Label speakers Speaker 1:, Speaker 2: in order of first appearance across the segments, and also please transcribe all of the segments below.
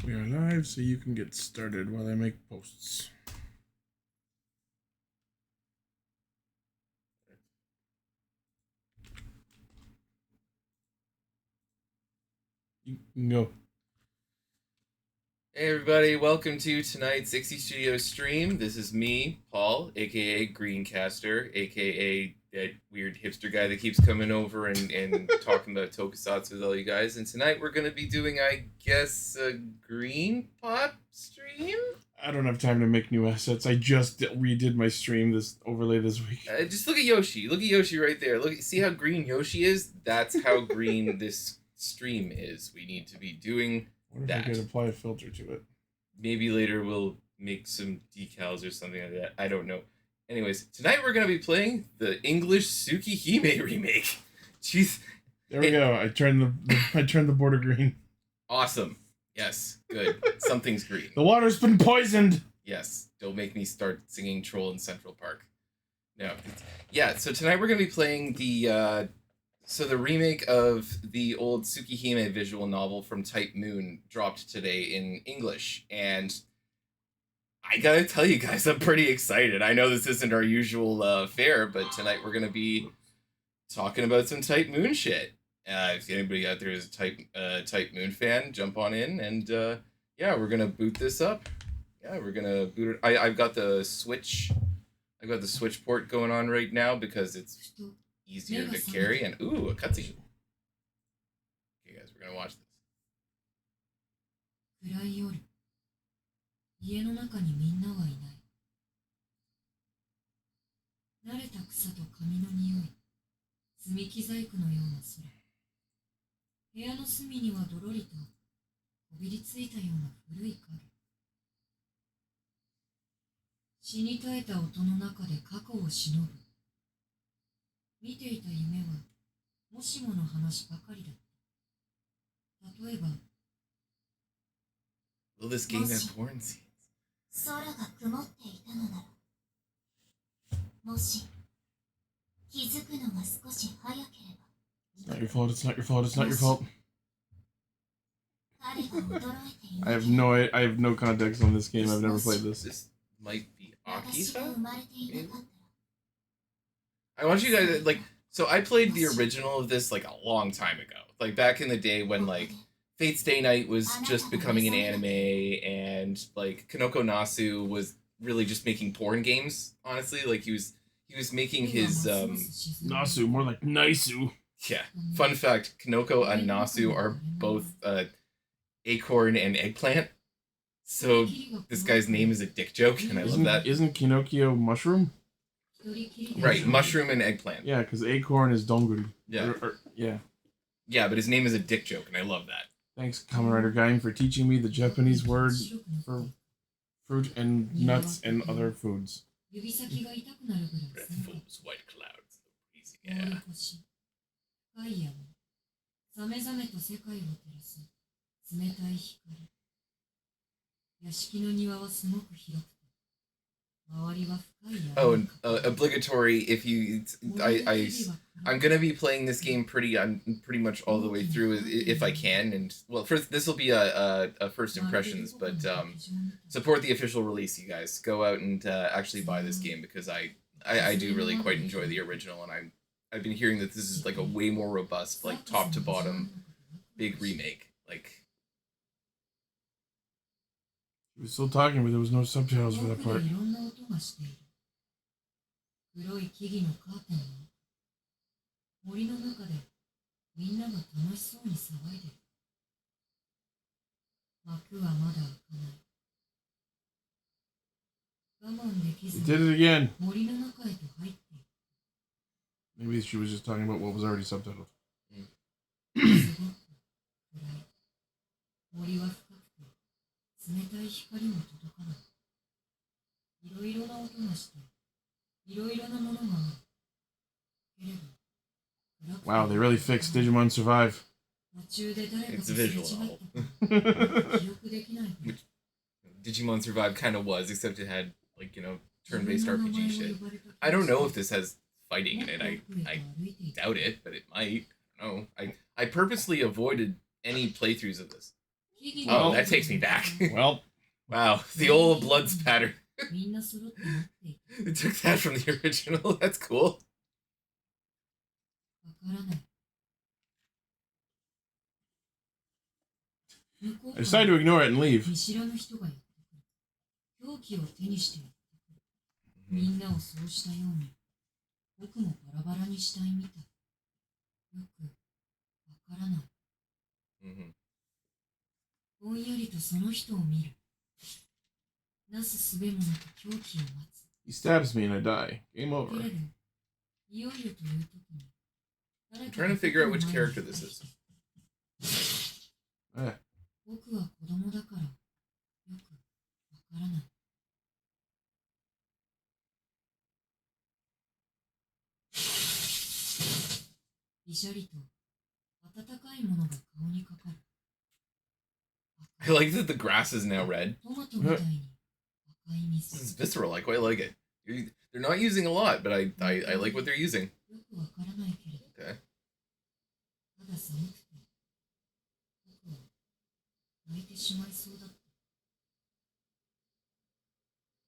Speaker 1: We are live, so you can get started while I make posts. You can go.
Speaker 2: Hey everybody, welcome to tonight's Ichi Studio stream. This is me, Paul, aka Greencaster, aka that weird hipster guy that keeps coming over and talking about tokusatsu with all you guys. And tonight we're gonna be doing, I guess, a green pop stream?
Speaker 1: I don't have time to make new assets. I just redid my stream overlay this week.
Speaker 2: Just look at Yoshi. Look at Yoshi right there. See how green Yoshi is? That's how green this stream is. We need to be doing
Speaker 1: What if
Speaker 2: that.
Speaker 1: I could apply a filter to it?
Speaker 2: Maybe later we'll make some decals or something like that. I don't know. Anyways, tonight we're going to be playing the English Tsukihime remake. Jeez.
Speaker 1: There we go. I turned the border green.
Speaker 2: Awesome. Yes. Good. Something's green.
Speaker 1: The water's been poisoned.
Speaker 2: Yes. Don't make me start singing Troll in Central Park. No. Yeah, so tonight we're going to be playing the remake of the old Tsukihime visual novel from Type Moon dropped today in English, and I gotta tell you guys, I'm pretty excited. I know this isn't our usual fare, but tonight we're gonna be talking about some Type Moon shit. If anybody out there is a Type Moon fan, jump on in, and yeah, we're gonna boot this up. Yeah, we're gonna boot it. I've got the Switch. I've got the Switch port going on right now because it's easier to carry, and ooh, a cutscene. Okay, guys, we're gonna watch this.
Speaker 3: 暗い夜、家の中にみんなはいない。慣れた草と紙の匂い、積み木細工のような空。部屋の隅にはどろりとこびりついたような古い影。死に絶えた音の中で過去を忍ぶ。見ていた夢はもしもの話ばかりだった。例えば、
Speaker 2: Will this game have porn scenes?
Speaker 4: 空が曇っていたのなら、もし気づくのが少し早ければ。
Speaker 1: It's not your fault. It's not your fault. It's not your fault.
Speaker 4: 彼が驚いてい
Speaker 1: I
Speaker 4: ない。
Speaker 1: have no context on this game. I've never played this.
Speaker 2: This might be
Speaker 4: 私が
Speaker 2: Akisa?
Speaker 4: 生まれていなかった
Speaker 2: I want you guys like. So I played the original of this like a long time ago, like back in the day when like Fate's Day Night was just becoming an anime, and like Kanoko Nasu was really just making porn games. Honestly, like he was making his
Speaker 1: Nasu, more like Naisu.
Speaker 2: yeah. Fun fact: Kanoko and Nasu are both acorn and eggplant. So this guy's name is a dick joke, and I love that.
Speaker 1: Isn't Kinokio mushroom?
Speaker 2: Right, mushroom and eggplant.
Speaker 1: Yeah, because acorn is donguri.
Speaker 2: Yeah.
Speaker 1: Yeah.
Speaker 2: Yeah, but his name is a dick joke, and I love that.
Speaker 1: Thanks, Kamen Rider Gaim, for teaching me the Japanese word for fruit and nuts and other foods.
Speaker 3: 指先が痛くなるぐらい
Speaker 2: Breath
Speaker 3: 寒かっ
Speaker 2: folds white clouds. Freezing
Speaker 3: た。通り
Speaker 2: air.
Speaker 3: 越し、深い闇、さめざめと世界を照らす冷たい光。屋敷の庭はすごく広くて、周りは深い
Speaker 2: Oh,
Speaker 3: 闇
Speaker 2: and obligatory. If you, I'm gonna be playing this game pretty much all the way through if I can. And well, first this will be a first impressions, but support the official release, you guys. Go out and actually buy this game because I do really quite enjoy the original, and I've been hearing that this is like a way more robust, like top to bottom, big remake. Like
Speaker 1: He was still talking, but there was no subtitles for that
Speaker 3: 遠く
Speaker 1: part.
Speaker 3: でいろんな音がしている。黒い木々のカーテンの中、森の中でみんなが楽しそうに騒いでる。幕はまだ開かない。我慢でき
Speaker 1: He
Speaker 3: ず
Speaker 1: did it again.
Speaker 3: 森の中へと入っていく。
Speaker 1: Maybe she was just talking about what was already subtitled.
Speaker 3: すごく暗い。森は深くて冷たい光も届かない。いろいろな音がして、いろいろなものがある。けれど、暗くて
Speaker 1: Wow, they really fixed Digimon Survive.
Speaker 3: 途中で誰かと
Speaker 2: It's
Speaker 3: す
Speaker 2: a
Speaker 3: れ違
Speaker 2: visual
Speaker 3: った
Speaker 2: novel.
Speaker 3: か記憶できない。
Speaker 2: Digimon Survive kind of was, except it had like turn-based RPG shit. I don't know if this has fighting in it. I doubt it, but it might. I don't know. I purposely avoided any playthroughs of this.
Speaker 3: 適宜
Speaker 2: Oh, that takes me back.
Speaker 1: Well,
Speaker 2: Wow, the old blood spatter.
Speaker 3: みんな揃って待っていた。
Speaker 2: They took that from the original. That's cool.
Speaker 3: わからない。向こう
Speaker 1: I
Speaker 3: から
Speaker 1: decided to ignore it and leave.
Speaker 3: 見知らぬ人がやってくる。凶器を手にしてやってくる。みんなをそうしたように、僕もバラバラにしたいみたい。よくわからない。
Speaker 2: Mm-hmm.
Speaker 3: ぼんやりとその人を見る。なすすべもなく凶器を待つ。
Speaker 1: He stabs me and I die. Game
Speaker 3: け
Speaker 1: over.
Speaker 3: れど、いよいよという時に、誰
Speaker 2: I'm
Speaker 3: か
Speaker 2: trying
Speaker 3: が
Speaker 2: to figure out
Speaker 3: 僕
Speaker 2: which
Speaker 3: の前に
Speaker 2: character this is.
Speaker 3: 僕は子供だからよくわからない。びしゃりと温かいものが顔にかかる。
Speaker 2: I like that the grass is now red.
Speaker 3: トマトみたいに赤い
Speaker 2: This is
Speaker 3: 水。
Speaker 2: visceral. I quite like it. They're not using a lot, but I like what they're using.
Speaker 3: よくわからないけれど、
Speaker 2: Okay.
Speaker 3: ただ寒くて、僕は泣いてしまいそうだった。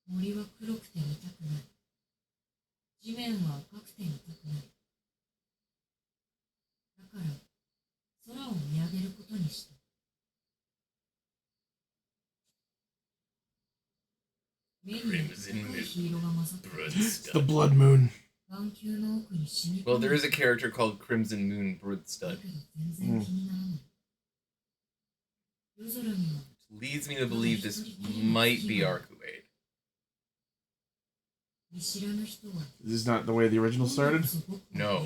Speaker 3: 森は黒くて見たくない。地面は赤くて見たくない。だから空を見上げることにした。目に赤い黄色が混ざっている。
Speaker 1: It's the blood moon.
Speaker 3: 眼球の奥に染み込
Speaker 2: Well,
Speaker 3: む。
Speaker 2: there is a character called Crimson Moon
Speaker 3: だ
Speaker 2: Broodstud.
Speaker 3: けど全然気にならない。夜空には
Speaker 2: Leads me to believe this might be Arcuade.
Speaker 3: 見知らぬ人は
Speaker 1: Is this not the way the original started?
Speaker 2: No.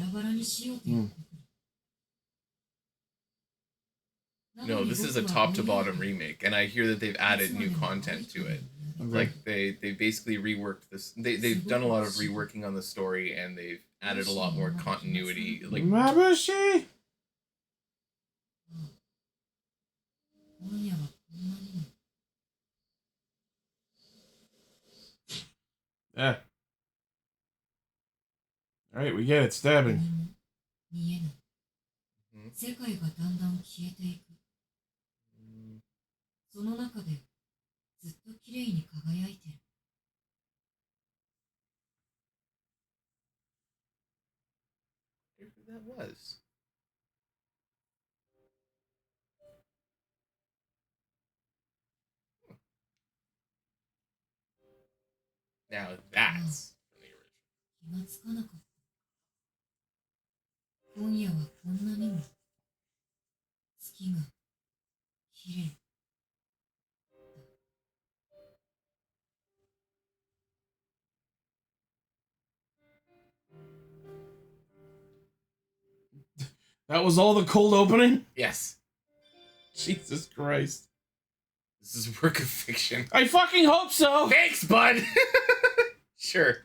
Speaker 2: No, this is a top to bottom remake, and I hear that they've added new content to it.
Speaker 1: Okay.
Speaker 2: Like they basically reworked this. They've done a lot of reworking on the story, and they've added a lot more continuity. Like
Speaker 1: Mabushi!
Speaker 3: 今夜はこんなにも
Speaker 1: Yeah. Alright, we get it. Stabbing.
Speaker 3: 何も見えない。
Speaker 2: うん
Speaker 3: 世界がだんだん消えていく。その中でずっときれいに輝いてる。
Speaker 2: who that was. Now that's from the original.
Speaker 3: 気がつかなかった。今夜はこんなにも月がきれい。
Speaker 1: That was all the cold opening?
Speaker 2: Yes,
Speaker 1: Jesus Christ.
Speaker 2: this is a work of fiction.
Speaker 1: I fucking hope so!
Speaker 2: Thanks, bud. Sure.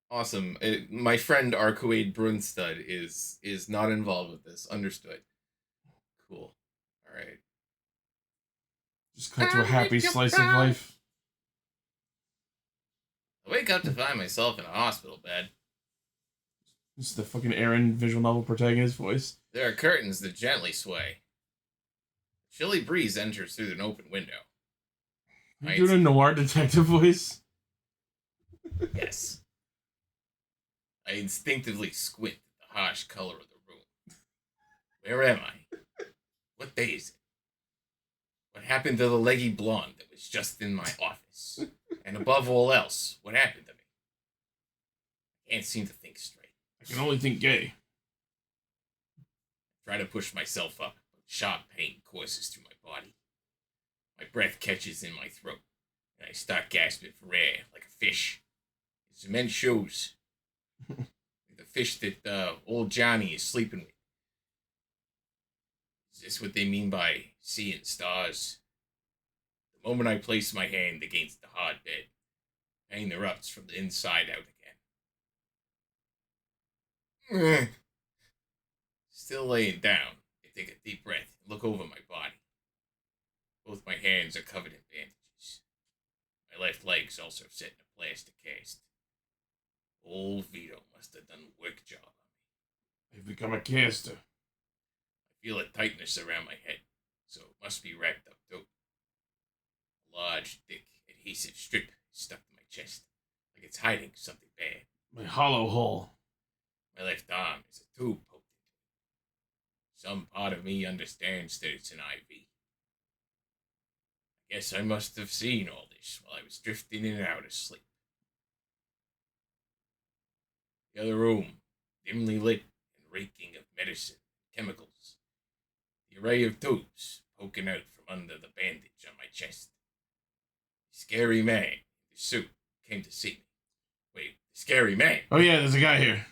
Speaker 2: Awesome. My friend Arcuade Brunstud is not involved with this. Understood. Cool. All right.
Speaker 1: Just cut to a happy slice of life.
Speaker 2: I wake up to find myself in a hospital bed.
Speaker 1: This is the fucking Aaron visual novel protagonist voice.
Speaker 2: There are curtains that gently sway. A chilly breeze enters through an open window.
Speaker 1: Are you doing a noir detective voice?
Speaker 2: Yes. I instinctively squint at the harsh color of the room. Where am I? What day is it? What happened to the leggy blonde that was just in my office? And above all else, what happened to me? I can't seem to think straight.
Speaker 1: I can only think gay.
Speaker 2: Try to push myself up, but sharp pain courses through my body. My breath catches in my throat, and I start gasping for air like a fish. His immense shows. The fish that old Johnny is sleeping with. Is this what they mean by seeing stars? The moment I place my hand against the hard bed, pain erupts from the inside out again. Still laying down, I take a deep breath and look over my body. Both my hands are covered in bandages. My left leg's also set in a plastic cast. Old Vito must have done a work job on me.
Speaker 1: I've become a caster.
Speaker 2: I feel a tightness around my head. so it must be wrapped up too. A large, thick, adhesive strip is stuck to my chest, like it's hiding something bad.
Speaker 1: My hollow hole.
Speaker 2: My left arm is a tube poked into it. Some part of me understands that it's an IV. I guess I must have seen all this while I was drifting in and out of sleep. The other room, dimly lit and reeking of medicine and chemicals. The array of tubes poking out from under the bandage on my chest. The scary man in the suit came to see me. Wait, the scary man?
Speaker 1: Oh yeah, there's a guy here.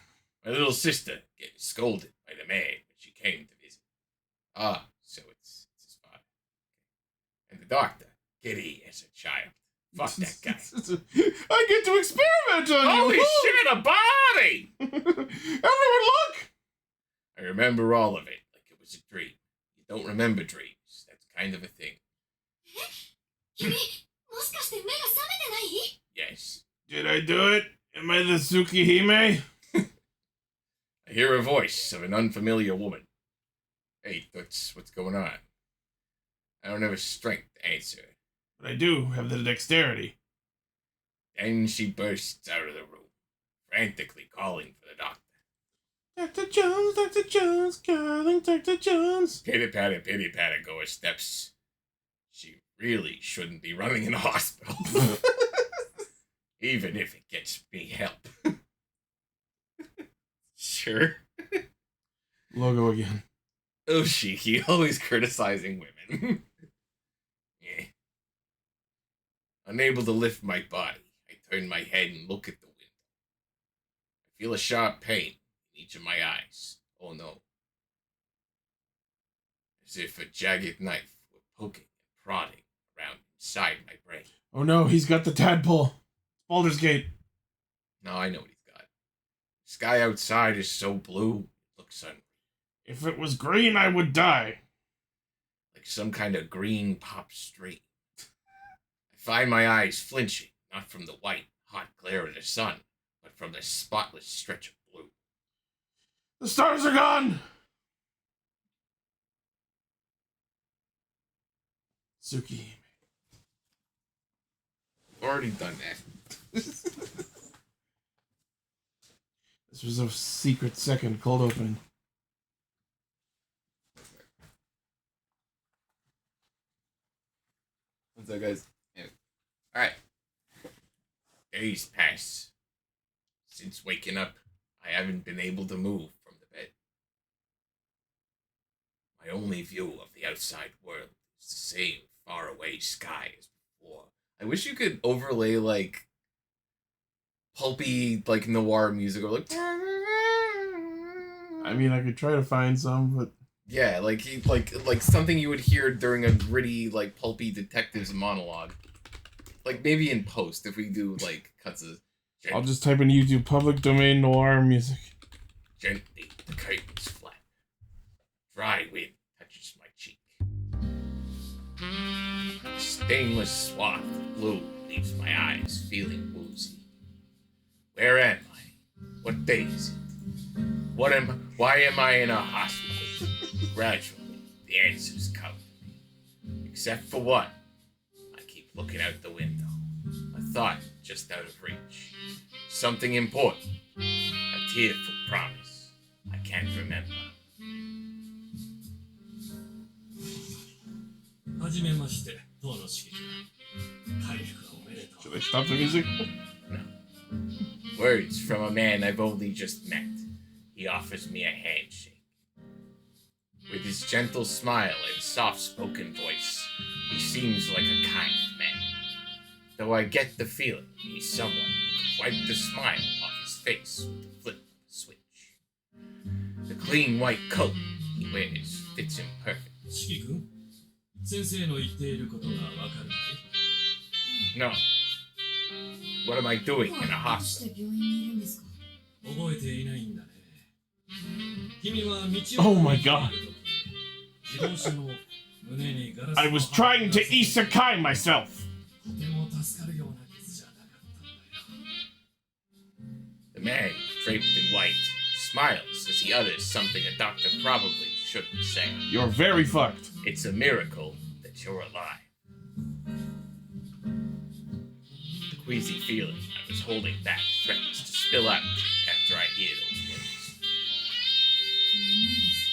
Speaker 2: My little sister getting scolded by the man when she came to visit. Ah, so it's his father. And the doctor, giddy as a child. Fuck that guy.
Speaker 1: I get to experiment on
Speaker 2: Holy
Speaker 1: you!
Speaker 2: shit, a body!
Speaker 1: Everyone look!
Speaker 2: I remember all of it like it was a dream. You don't remember dreams. That's kind of a thing.
Speaker 4: 君、もしかして目が覚めてない？
Speaker 2: Yes.
Speaker 1: Did I do it? Am I the Tsukihime?
Speaker 2: I hear a voice of an unfamiliar woman. Hey, Toots, what's going on? I don't have a strength to answer.
Speaker 1: But I do have the dexterity.
Speaker 2: Then she bursts out of the room, frantically calling for the doctor.
Speaker 1: Dr. Jones, calling Dr. Jones.
Speaker 2: Pitter-patter, go her steps. She really shouldn't be running in a hospital. Even if it gets me help. Sure.
Speaker 1: Logo again.
Speaker 2: Oh, Shiki, always criticizing women. Yeah. Unable to lift my body, I turn my head and look at the window. I feel a sharp pain in each of my eyes. Oh no. As if a jagged knife were poking and prodding around inside my brain.
Speaker 1: Oh no, he's got the tadpole. Baldur's Gate.
Speaker 2: No, I know what he's got. The sky outside is so blue, it looks unreal.
Speaker 1: If it was green, I would die.
Speaker 2: Like some kind of green pop stream. I find my eyes flinching, not from the white, hot glare of the sun, but from the spotless stretch of blue.
Speaker 1: The stars are gone! Tsukihime.
Speaker 2: Already done that.
Speaker 1: This was a secret second cold opening.
Speaker 2: What's up, guys? Yeah. Alright. Days pass. Since waking up, I haven't been able to move from the bed. My only view of the outside world is the same faraway sky as before. I wish you could overlay, like, pulpy, like, noir music, or, like...
Speaker 1: I mean, I could try to find some, but...
Speaker 2: Yeah, like something you would hear during a gritty, like, pulpy detective's monologue. Like, maybe in post, if we do, like, cuts of...
Speaker 1: I'll just type in YouTube public domain noir music.
Speaker 2: Gently, the curtains flap. Dry wind touches my cheek. The stainless swath of blue leaves my eyes feeling woozy. Where am I? What day is it? Why am I in a hospital? Gradually, the answers come to me. Except for one. I keep looking out the window. A thought just out of reach. Something important. A tearful promise. I can't remember.
Speaker 5: はじめまして、東野茂樹だ。回復おめでと
Speaker 1: Should
Speaker 5: う。
Speaker 1: I stop the music?
Speaker 2: Words from a man I've only just met. He offers me a handshake. With his gentle smile and soft-spoken voice, he seems like a kind man. Though I get the feeling he's someone who could wipe the smile off his face with the flip of a switch. The clean white coat he wears fits him perfect.
Speaker 5: 四季君、先生の言っていることがわかるかい？
Speaker 2: No. What am I doing in a
Speaker 3: どうし
Speaker 2: hospital?
Speaker 3: て病院にいるんですか？
Speaker 5: 覚えていないんだね。君は道を
Speaker 1: Oh my god.
Speaker 5: 自動車の胸にガラス
Speaker 1: I was trying to isekai myself.
Speaker 5: とても助かるような傷じゃなかったんだよ。
Speaker 2: The man, draped in white, smiles as he utters something a doctor probably shouldn't say.
Speaker 1: You're very fucked.
Speaker 2: It's a miracle that you're alive. The queasy feeling I was holding back threatens to spill out after I hear those words.
Speaker 3: 眠いです。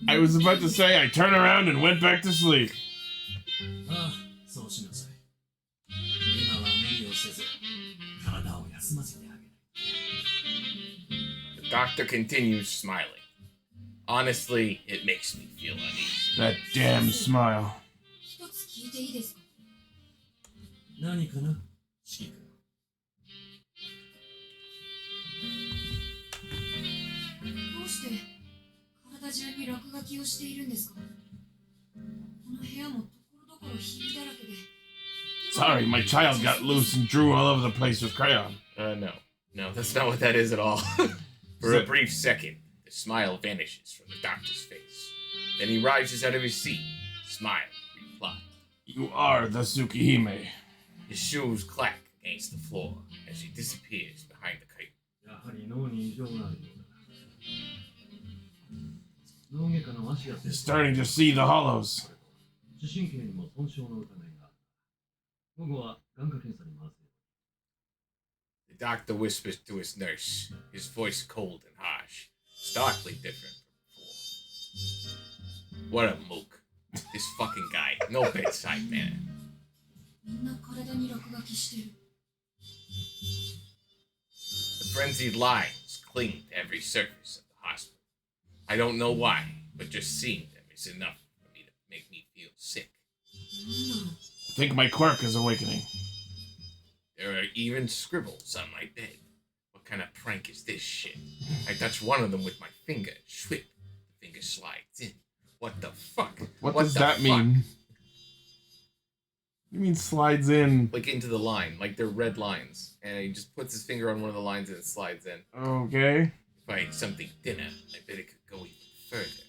Speaker 1: I was about to say I turned around and went back to sleep.
Speaker 5: ああ、そうしなさい。今は無理をせず、体を休ませてあげる。
Speaker 2: The doctor continues smiling. Honestly, it makes me feel uneasy.
Speaker 1: That damn smile.
Speaker 3: 一つ聞いていいですか？
Speaker 5: 何かな、四季君。
Speaker 3: どうして体中に落書きをしているんですか？この部屋もところどころひびだらけで。
Speaker 1: Sorry, my child got loose and drew all over the place with crayon.
Speaker 2: No. No, that's not what that is at all. For a brief second, the smile vanishes from the doctor's face. Then he rises out of his seat, smile, reply.
Speaker 1: You are the Tsukihime.
Speaker 2: His shoes clack against the floor as he disappears behind the curtain.
Speaker 5: やはり脳に異常があるようだな。脳外科の足や
Speaker 1: You're starting to see the hollows.
Speaker 5: 視神経にも損傷の疑いがある。午後は眼科検査に回せ。
Speaker 2: The doctor whispers to his nurse, his voice cold and harsh, starkly different from before. What a mook. This fucking guy. No bedside manner.
Speaker 3: みんな体に落書きしてる。
Speaker 2: The frenzied lines cling to every surface of the hospital. I don't know why, but just seeing them is enough for me to make me feel sick.
Speaker 3: なんだろう。
Speaker 1: I think my quirk is awakening.
Speaker 2: There are even scribbles on my bed. What kind of prank is this shit? I touch one of them with my finger. Schwip. The finger slides in. What the fuck?
Speaker 1: What does that mean? You mean slides in?
Speaker 2: Like into the line, like they're red lines. And he just puts his finger on one of the lines and it slides in.
Speaker 1: Okay.
Speaker 2: If I ate something thinner, I bet it could go even further.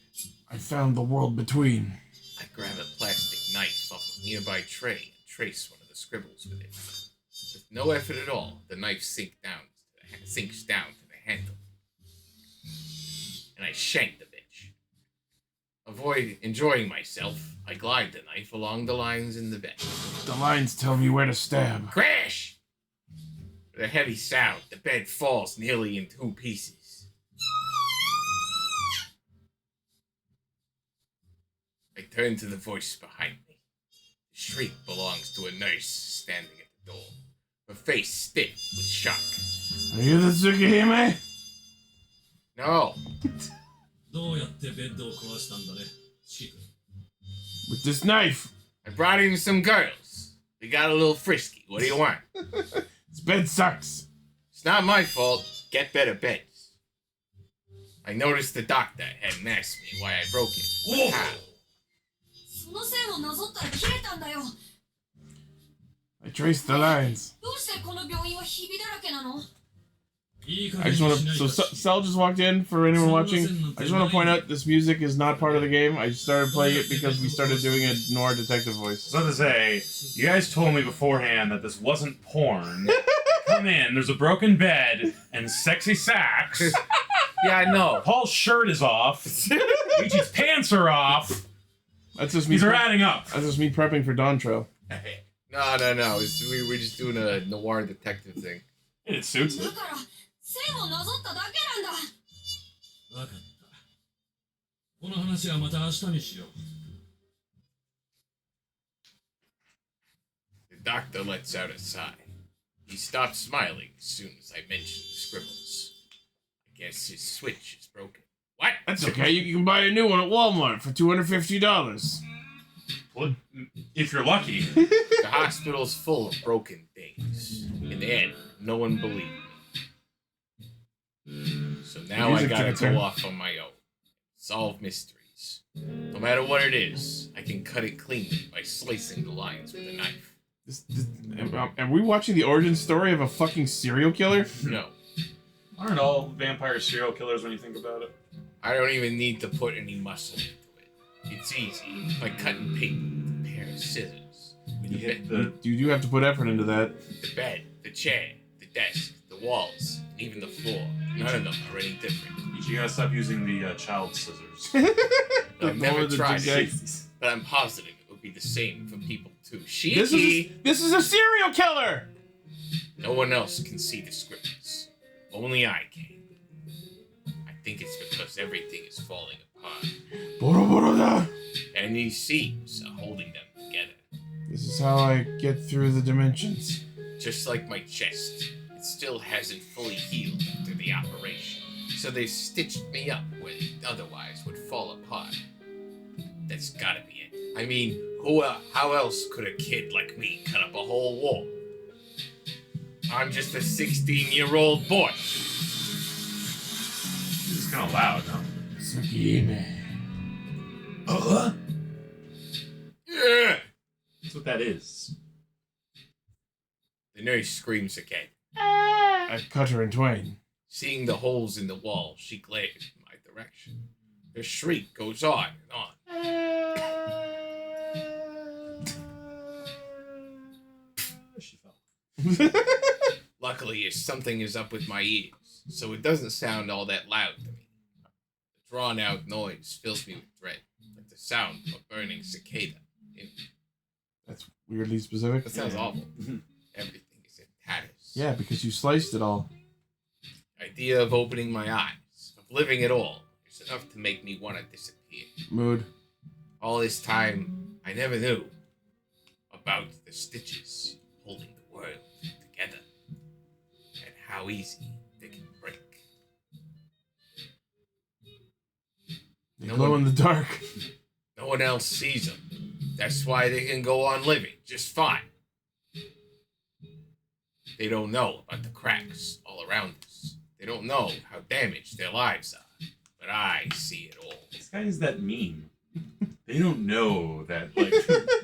Speaker 1: I found the world between.
Speaker 2: I grab a plastic knife off a nearby tray and trace one of the scribbles with it. With no effort at all, the knife sinks down to the handle. And I shank the bitch. Enjoying myself, I glide the knife along the lines in the bed.
Speaker 1: The lines tell me where to stab.
Speaker 2: Crash! With a heavy sound, the bed falls nearly in 2 pieces. I turn to the voice behind me. The shriek belongs to a nurse standing at the door, her face stiff with shock.
Speaker 1: Are you the Tsukihime?
Speaker 2: No,
Speaker 5: どうやってベッドを壊したんだね、四季君。
Speaker 1: With this knife.
Speaker 2: I brought in some girls. They got a little frisky. What do you want?
Speaker 1: This bed sucks.
Speaker 2: It's not my fault. Get better beds. I noticed the doctor hadn't asked me why I broke it.
Speaker 5: Whoa.
Speaker 2: How?
Speaker 3: その線をなぞったら切れたんだよ。
Speaker 1: I traced the lines.
Speaker 3: どうしてこの病院はひびだらけなの？
Speaker 5: いい加
Speaker 1: I
Speaker 5: 減
Speaker 1: just
Speaker 5: に
Speaker 1: want
Speaker 5: し
Speaker 1: to.
Speaker 5: ない
Speaker 1: So
Speaker 5: と。
Speaker 1: Cell just walked in for anyone watching. I just want to point out this music is not part of the game. I started playing it because we started doing a noir detective voice.
Speaker 6: So to say, you guys told me beforehand that this wasn't porn. Come in, there's a broken bed and sexy sax.
Speaker 2: Yeah, I know.
Speaker 6: Paul's shirt is off. Ichi's pants are off.
Speaker 1: That's just me.
Speaker 6: These are adding up.
Speaker 1: That's just me prepping for Dawn Trail.
Speaker 2: No. We're just doing a noir detective thing.
Speaker 6: It suits
Speaker 3: だ
Speaker 6: it.
Speaker 3: から線をなぞっただけなんだ。
Speaker 5: わかった。この話はまた明日にしよう。
Speaker 2: The doctor lets out a sigh. He stops smiling as soon as I mention the scribbles. I guess his switch is broken. What?
Speaker 1: That's okay. You can buy a new one at Walmart for $250.
Speaker 6: Well, if you're lucky.
Speaker 2: The hospital's full of broken things. In the end, no one believed me. So now I
Speaker 1: Music
Speaker 2: gotta
Speaker 1: detector.
Speaker 2: go off on my own. Solve mysteries. No matter what it is, I can cut it clean by slicing the lines with a knife.
Speaker 1: Are we watching the origin story of a fucking serial killer?
Speaker 2: No,
Speaker 6: Aren't all vampire serial killers when you think about it?
Speaker 2: I don't even need to put any muscle into it. It's easy, by cutting paper with a pair of scissors.
Speaker 6: When you hit the...
Speaker 1: You do have to put effort into that.
Speaker 2: The bed, the chair, the desk, the walls, and even the floor. None of them are any different.
Speaker 6: Each You gotta stop using the child scissors.
Speaker 2: I've never
Speaker 1: More than
Speaker 2: tried
Speaker 1: two
Speaker 2: it,
Speaker 1: guys.
Speaker 2: but I'm positive it would be the same for people too. Shiki!
Speaker 1: This is a serial killer!
Speaker 2: No one else can see the scribbles. Only I can. I think it's because everything is falling apart.
Speaker 1: Boro boro da.
Speaker 2: And these seams are holding them together.
Speaker 1: This is how I get through the dimensions.
Speaker 2: Just like my chest. It still hasn't fully healed after the operation. So they've stitched me up where it otherwise would fall apart. That's gotta be it. I mean, how else could a kid like me cut up a whole wall? I'm just a 16-year-old boy.
Speaker 6: It's kind of loud, huh?
Speaker 1: Tsukihime.
Speaker 2: Yeah.
Speaker 6: That's what that is.
Speaker 2: The nurse screams again.
Speaker 1: I cut her in twain.
Speaker 2: Seeing the holes in the wall, she glares in my direction. Her shriek goes on and on.
Speaker 6: She fell.
Speaker 2: Luckily, something is up with my ears, so it doesn't sound all that loud to me. The drawn-out noise fills me with dread, like the sound of a burning cicada.
Speaker 1: That's weirdly specific.
Speaker 2: That sounds awful. Everything is in tatters.
Speaker 1: Yeah, because you sliced it all.
Speaker 2: The idea of opening my eyes, of living at all, is enough to make me want to disappear.
Speaker 1: Mood.
Speaker 2: All this time, I never knew about the stitches holding the world together, and how easy they can break.
Speaker 1: They
Speaker 2: No
Speaker 1: glow
Speaker 2: one-
Speaker 1: in the dark.
Speaker 2: No one else sees them. That's why they can go on living just fine. They don't know about the cracks all around us. They don't know how damaged their lives are. But I see it all.
Speaker 6: This guy is that meme. They don't know that, like,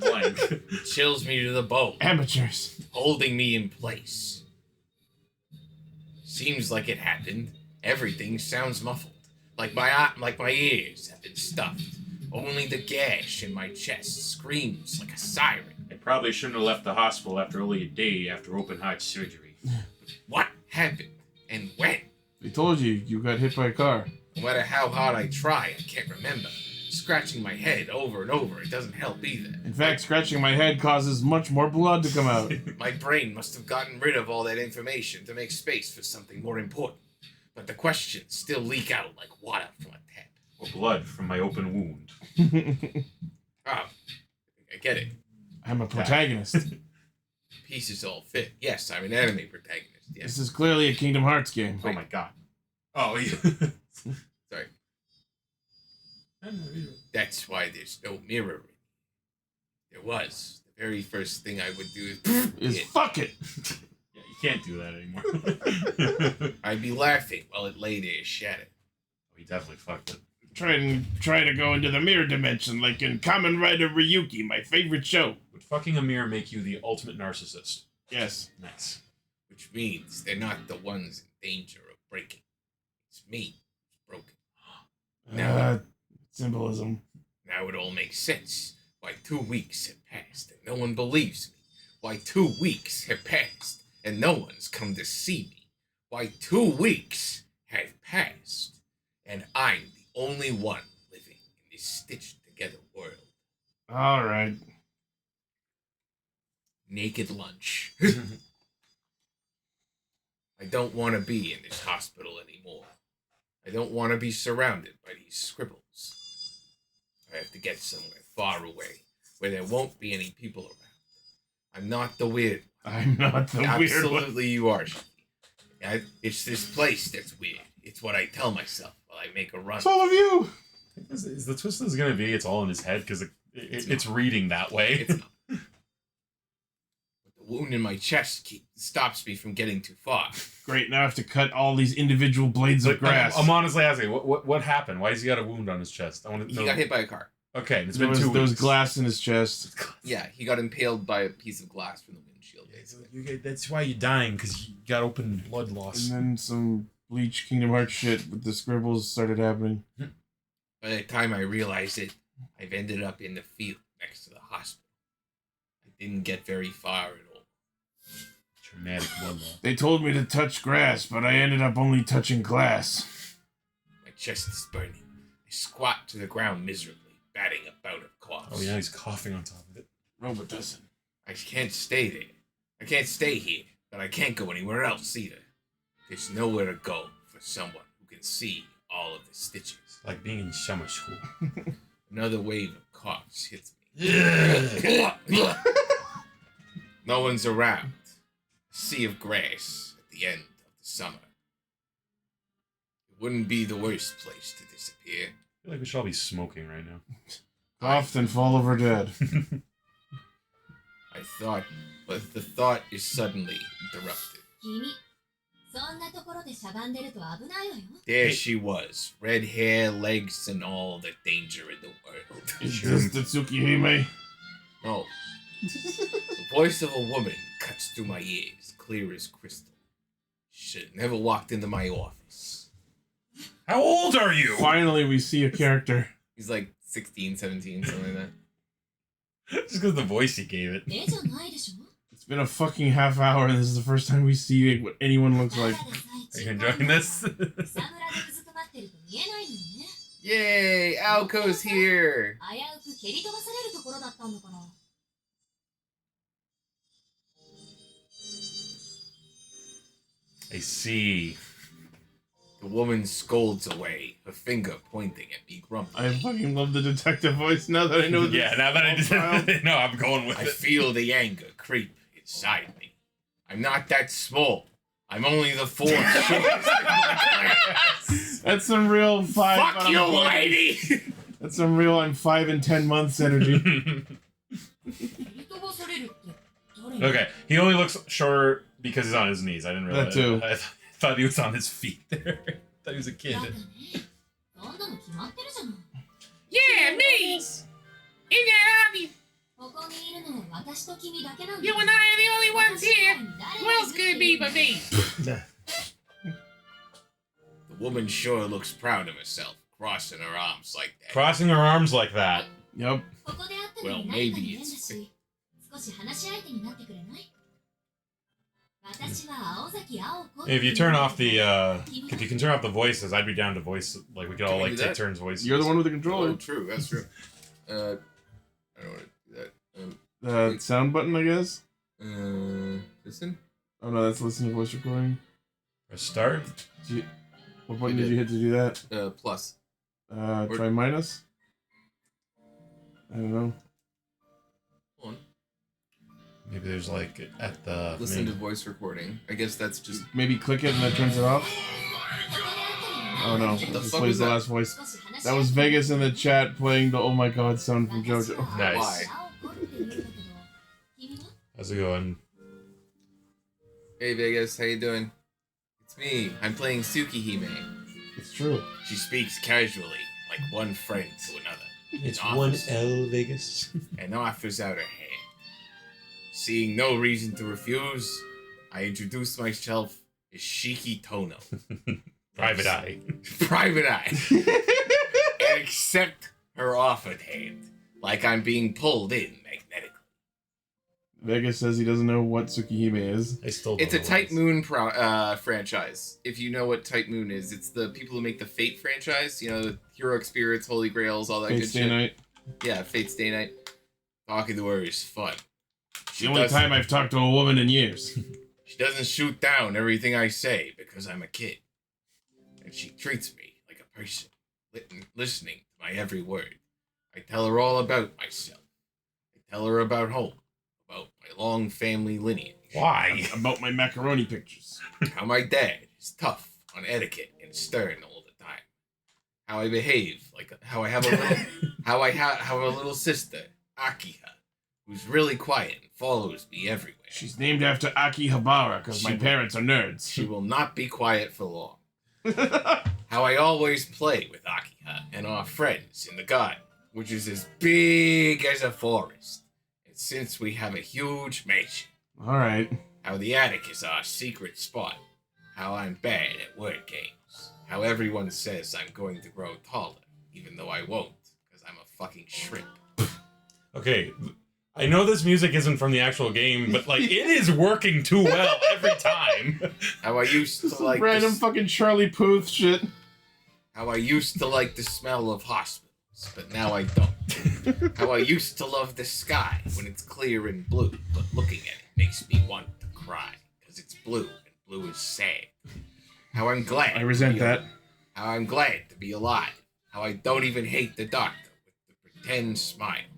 Speaker 6: blank.
Speaker 2: It chills me to the bone,
Speaker 1: Amateurs.
Speaker 2: holding me in place. Seems like it happened. Everything sounds muffled, like my ears have been stuffed. Only the gash in my chest screams like a siren.
Speaker 6: I probably shouldn't have left the hospital after only a day after open heart surgery.
Speaker 2: What happened and when?
Speaker 1: They told you got hit by a car.
Speaker 2: No matter how hard I try, I can't remember. Scratching my head over and over, it doesn't help either.
Speaker 1: In fact, scratching my head causes much more blood to come out.
Speaker 2: My brain must have gotten rid of all that information to make space for something more important. But the questions still leak out like water from a tap.
Speaker 6: Or blood from my open wound.
Speaker 2: Ah, I get it.
Speaker 1: I'm a protagonist.
Speaker 2: Pieces all fit. Yes, I'm an anime protagonist.
Speaker 1: This
Speaker 2: Yes.
Speaker 1: is clearly a Kingdom Hearts game.
Speaker 6: Oh my god. Oh, yeah.
Speaker 2: Sorry. That's why there's no mirror. There was. The very first thing I would do
Speaker 1: Is
Speaker 2: is
Speaker 1: fuck it.
Speaker 6: Yeah, you can't do that anymore.
Speaker 2: I'd be laughing while it lay there shattered.
Speaker 6: He definitely fucked it.
Speaker 1: Try to go into the mirror dimension like in Kamen Rider Ryuki, my favorite show.
Speaker 6: Would fucking a mirror make you the ultimate narcissist?
Speaker 1: Yes.
Speaker 6: Nice.
Speaker 2: Which means they're not the ones in danger of breaking. It's me who's broken.
Speaker 1: Symbolism.
Speaker 2: Now it all makes sense. Why 2 weeks have passed and no one believes me. Why 2 weeks have passed and no one's come to see me. Why 2 weeks have passed and I'm the only one living in this stitched together world.
Speaker 1: All right.
Speaker 2: Naked lunch. I don't want to be in this hospital anymore. I don't want to be surrounded by these scribbles. I have to get somewhere far away where there won't be any people around. I'm not the weird one.
Speaker 1: I'm not the weird one.
Speaker 2: Absolutely you are. It's this place that's weird. It's what I tell myself while I make a run.
Speaker 1: It's all of you.
Speaker 6: Is the twist is gonna be it's all in his head because it's reading that way.
Speaker 2: It's not. But the wound in my chest stops me from getting too far.
Speaker 1: Great, now I have to cut all these individual blades of grass.
Speaker 6: I'm honestly asking, what happened? Why has he got a wound on his chest? I want to know.
Speaker 2: He got hit by a car.
Speaker 6: Okay, it's
Speaker 1: there
Speaker 6: been 2 weeks.
Speaker 1: there was glass in his chest.
Speaker 2: Yeah, he got impaled by a piece of glass from the windshield.
Speaker 6: That's why you're dying, because you got open blood loss.
Speaker 1: And then some Bleach Kingdom Hearts shit with the scribbles started happening.
Speaker 2: By the time I realized it, I've ended up in the field next to the hospital. I didn't get very far at all.
Speaker 6: Traumatic blood loss.
Speaker 1: They told me to touch grass, but I ended up only touching glass.
Speaker 2: My chest is burning. I squat to the ground miserably, batting a bout of coughs.
Speaker 6: Oh yeah, he's coughing on top of it.
Speaker 1: Robot doesn't.
Speaker 2: I can't stay there. I can't stay here, but I can't go anywhere else either. There's nowhere to go for someone who can see all of the stitches.
Speaker 6: Like being in summer school.
Speaker 2: Another wave of coughs hits me.
Speaker 6: Yeah.
Speaker 2: No one's around. A sea of grass at the end of the summer. It wouldn't be the worst place to disappear.
Speaker 6: I feel like we should all be smoking right now.
Speaker 1: Coughed and fall over dead.
Speaker 2: I thought, but the thought is suddenly interrupted.
Speaker 4: 君、そんなところでしゃがんでると危ないわよ。
Speaker 2: There she was, red hair, legs, and all the danger in the world.
Speaker 1: Is this the Tsukihime?
Speaker 2: No. The voice of a woman cuts through my ears, clear as crystal. She should have never walked into my office.
Speaker 6: How old are you?
Speaker 1: Finally, we see a character.
Speaker 2: He's like 16, 17, something like that.
Speaker 6: Just because the voice he gave it.
Speaker 4: 絵じゃないでしょ。
Speaker 1: It's been a fucking half hour, and this is the first time we see what anyone looks like.
Speaker 6: Are you enjoying this?
Speaker 4: 草むらでうずくまってると見えないのよね。
Speaker 2: Yay! Alco's here!
Speaker 4: 危うく蹴り飛ばされるところだったんだから。
Speaker 6: I see.
Speaker 2: The woman scolds away, her finger pointing at me grumpily.
Speaker 1: I fucking love the detective voice now that I know this.
Speaker 6: Yeah, now that I just no, I'm going with
Speaker 2: I
Speaker 6: it.
Speaker 2: feel the anger creep inside me. I'm not that small. I'm only the fourth shortest in my class.
Speaker 1: That's some real five.
Speaker 2: Fuck you, lady!
Speaker 1: That's some real I'm 5 and 10 months energy.
Speaker 4: 蹴り飛ばされるって誰に
Speaker 6: Okay, he only looks shorter because he's on his knees. I didn't realize.
Speaker 1: That too.
Speaker 6: I thought he was on his feet there. I thought he was a kid.
Speaker 4: だってね。そんなの決まってるじゃない。
Speaker 2: Yeah, me! In that army!
Speaker 4: ここにいるのは私と君だけなんだ。
Speaker 2: You and I are the only ones here! Who else could it be but me? The woman sure looks proud of herself, crossing her arms like that.
Speaker 6: Crossing her arms like that.
Speaker 1: Yep.
Speaker 4: ここで会ったの
Speaker 2: Well,
Speaker 4: に何か
Speaker 2: maybe
Speaker 4: の縁だ
Speaker 2: it's...
Speaker 4: し、少し話し相手になってくれない私は青崎青子
Speaker 6: If you turn off the, if you can turn off the voices, I'd be down to voice. Like we could all
Speaker 2: Can we
Speaker 6: like
Speaker 2: do
Speaker 6: take
Speaker 2: that?
Speaker 6: turns voicing.
Speaker 1: You're the one with the
Speaker 2: Oh,
Speaker 1: controller.
Speaker 2: true, that's true. I don't want to do that.
Speaker 1: Sound button, I guess.
Speaker 2: Listen?
Speaker 1: Oh no, that's listen to voice recording.
Speaker 6: Press start.
Speaker 1: What button did you hit to do that?
Speaker 2: Plus.
Speaker 1: Try minus? I don't know.
Speaker 2: Hold on.
Speaker 6: Maybe there's like at the
Speaker 2: Listen to voice recording. I guess that's just...
Speaker 1: Maybe click it and that turns it off? Oh no,
Speaker 2: the
Speaker 1: this
Speaker 2: fuck
Speaker 1: plays
Speaker 2: was
Speaker 1: the
Speaker 2: that?
Speaker 1: last voice.
Speaker 4: 少し話し
Speaker 1: That was Vegas in the chat playing the oh my god sound from
Speaker 4: 私
Speaker 1: JoJo.
Speaker 4: は
Speaker 6: Nice. 。
Speaker 4: 青子って言うんだけど君は
Speaker 6: How's it going?
Speaker 2: Hey Vegas, how you doing? It's me. I'm playing Tsukihime.
Speaker 1: It's true.
Speaker 2: She speaks casually, like one friend to another.
Speaker 6: It's
Speaker 2: An office,
Speaker 6: L Vegas.
Speaker 2: and offers out her hand. Seeing no reason to refuse, I introduce myself as Shiki Tono.
Speaker 6: Private Eye.
Speaker 2: Private Eye. And accept her offered hand, like I'm being pulled in magnetically.
Speaker 1: Vegas says he doesn't know what Tsukihime is.
Speaker 6: I still.
Speaker 2: It's a
Speaker 6: don't know
Speaker 2: Type
Speaker 6: what
Speaker 2: Moon franchise. If you know what Type Moon is, it's the people who make the Fate franchise. You know, the Heroic Spirits, Holy Grails, all that
Speaker 1: Fate
Speaker 2: good
Speaker 1: Stay
Speaker 2: shit.
Speaker 1: Night.
Speaker 2: Yeah, Fate Stay Night. Talking to her is fun.
Speaker 1: The only time I've talked to a woman in years.
Speaker 2: She doesn't shoot down everything I say because I'm a kid. And she treats me like a person, listening to my every word. I tell her all about myself. I tell her about home, about my long family lineage.
Speaker 6: Why?
Speaker 1: About my macaroni pictures.
Speaker 2: How my dad is tough on etiquette and stern all the time. How I behave, like how I have a little, have a little sister, Akiha, who's really quiet and follows me everywhere.
Speaker 1: She's named after Akihabara because my
Speaker 2: She-
Speaker 1: parents are nerds.
Speaker 2: She will not be quiet for long. How I always play with Akiha and our friends in the garden, which is as big as a forest. And since we have a huge mansion,
Speaker 1: Alright.
Speaker 2: how the attic is our secret spot, how I'm bad at word games, how everyone says I'm going to grow taller, even though I won't, because I'm a fucking shrimp.
Speaker 6: Okay, I know this music isn't from the actual game, but like it is working too well every time.
Speaker 2: How I used to
Speaker 1: Some
Speaker 2: like
Speaker 1: random
Speaker 2: this,
Speaker 1: fucking Charlie Puth shit.
Speaker 2: how How I used to like the smell of hospitals, but now I don't. How I used to love the sky when it's clear and blue, but looking at it makes me want to cry, because it's blue, and blue is sad. How I'm glad.
Speaker 1: I resent that.
Speaker 2: How I'm glad to be alive. How I don't even hate the doctor with the pretend smile.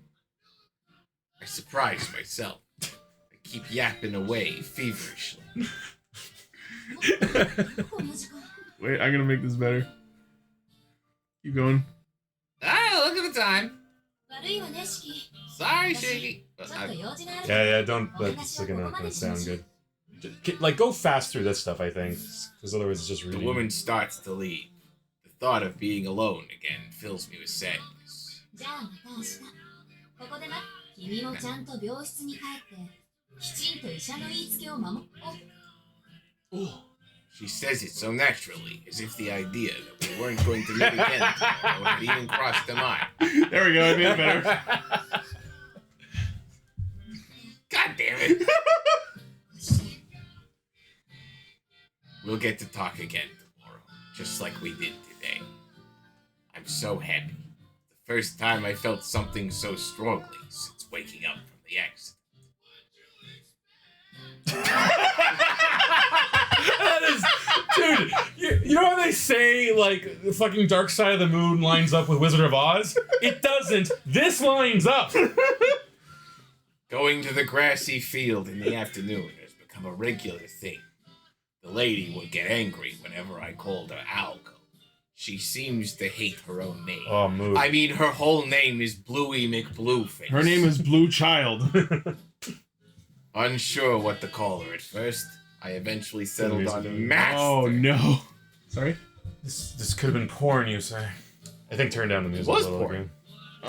Speaker 2: I surprise myself. I keep yapping away feverishly.
Speaker 1: Wait, I'm gonna make this better. Keep going.
Speaker 2: Ah, look at the time.
Speaker 4: 悪いわね、シキ。
Speaker 2: Sorry, Shaky.
Speaker 4: ちょっと用事がある。
Speaker 6: Yeah, don't. That's gonna sound good. Like, go fast through this stuff, I think, because otherwise it's just
Speaker 2: The
Speaker 6: reading.
Speaker 2: woman starts to leave. The thought of being alone again fills me with sadness.
Speaker 4: じゃあまた明日。ここでな、君もちゃんと病室に帰って、きちんと医者の言いつけを守お。
Speaker 2: She says it so naturally, as if the idea that we weren't going to meet again tomorrow had even crossed her mind.
Speaker 1: There we go. I made it better.
Speaker 2: God damn it! We'll get to talk again tomorrow, just like we did today. I'm so happy. The first time I felt something so strongly since waking up from the accident.
Speaker 6: That is, dude. You know how they say like the fucking Dark Side of the Moon lines up with Wizard of Oz? It doesn't. This lines up.
Speaker 2: Going to the grassy field in the afternoon has become a regular thing. The lady would get angry whenever I called her Alco. She seems to hate her own name.
Speaker 6: Oh, move.
Speaker 2: I mean, her whole name is Bluey McBlueface.
Speaker 1: Her name is Blue Child.
Speaker 2: Unsure what to call her at first, I eventually settled on Master.
Speaker 1: Oh no. Sorry?
Speaker 6: This could have been porn, you say? I think turn down the music
Speaker 2: was
Speaker 6: a little
Speaker 2: porn.
Speaker 6: again.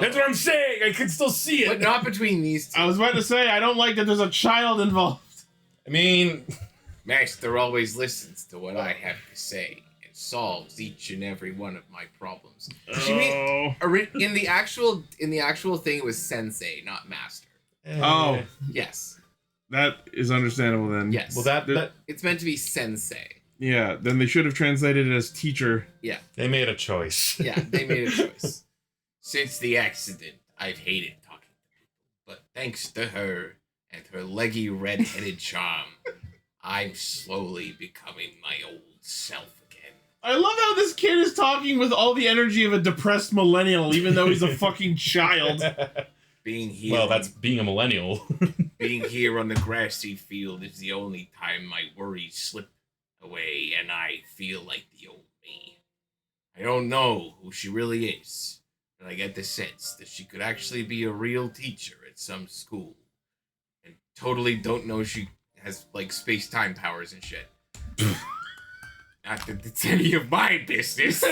Speaker 6: That's what I'm saying. I could still see it.
Speaker 2: But not between these two.
Speaker 1: I was about to say, I don't like that there's a child involved.
Speaker 6: I mean,
Speaker 2: Master always listens to what I have to say and solves each and every one of my problems. She mean, in the actual thing, it was Sensei, not Master.
Speaker 1: Oh.
Speaker 2: Yes.
Speaker 1: That is understandable then.
Speaker 2: Yes.
Speaker 6: well, that
Speaker 2: It's meant to be Sensei.
Speaker 1: Yeah, then they should have translated it as teacher.
Speaker 2: Yeah.
Speaker 6: they made a choice.
Speaker 2: Yeah, they made a choice. Since the accident, I've hated talking to people. But thanks to her and her leggy red-headed charm, I'm slowly becoming my old self again.
Speaker 1: I love how this kid is talking with all the energy of a depressed millennial, even though he's a fucking child.
Speaker 2: Being here,
Speaker 6: Well, that's being a millennial.
Speaker 2: being here on the grassy field is the only time my worries slip away and I feel like the old me. I don't know who she really is, but I get the sense that she could actually be a real teacher at some school. And totally don't know she has, like, space-time powers and shit. Not that it's any of my business.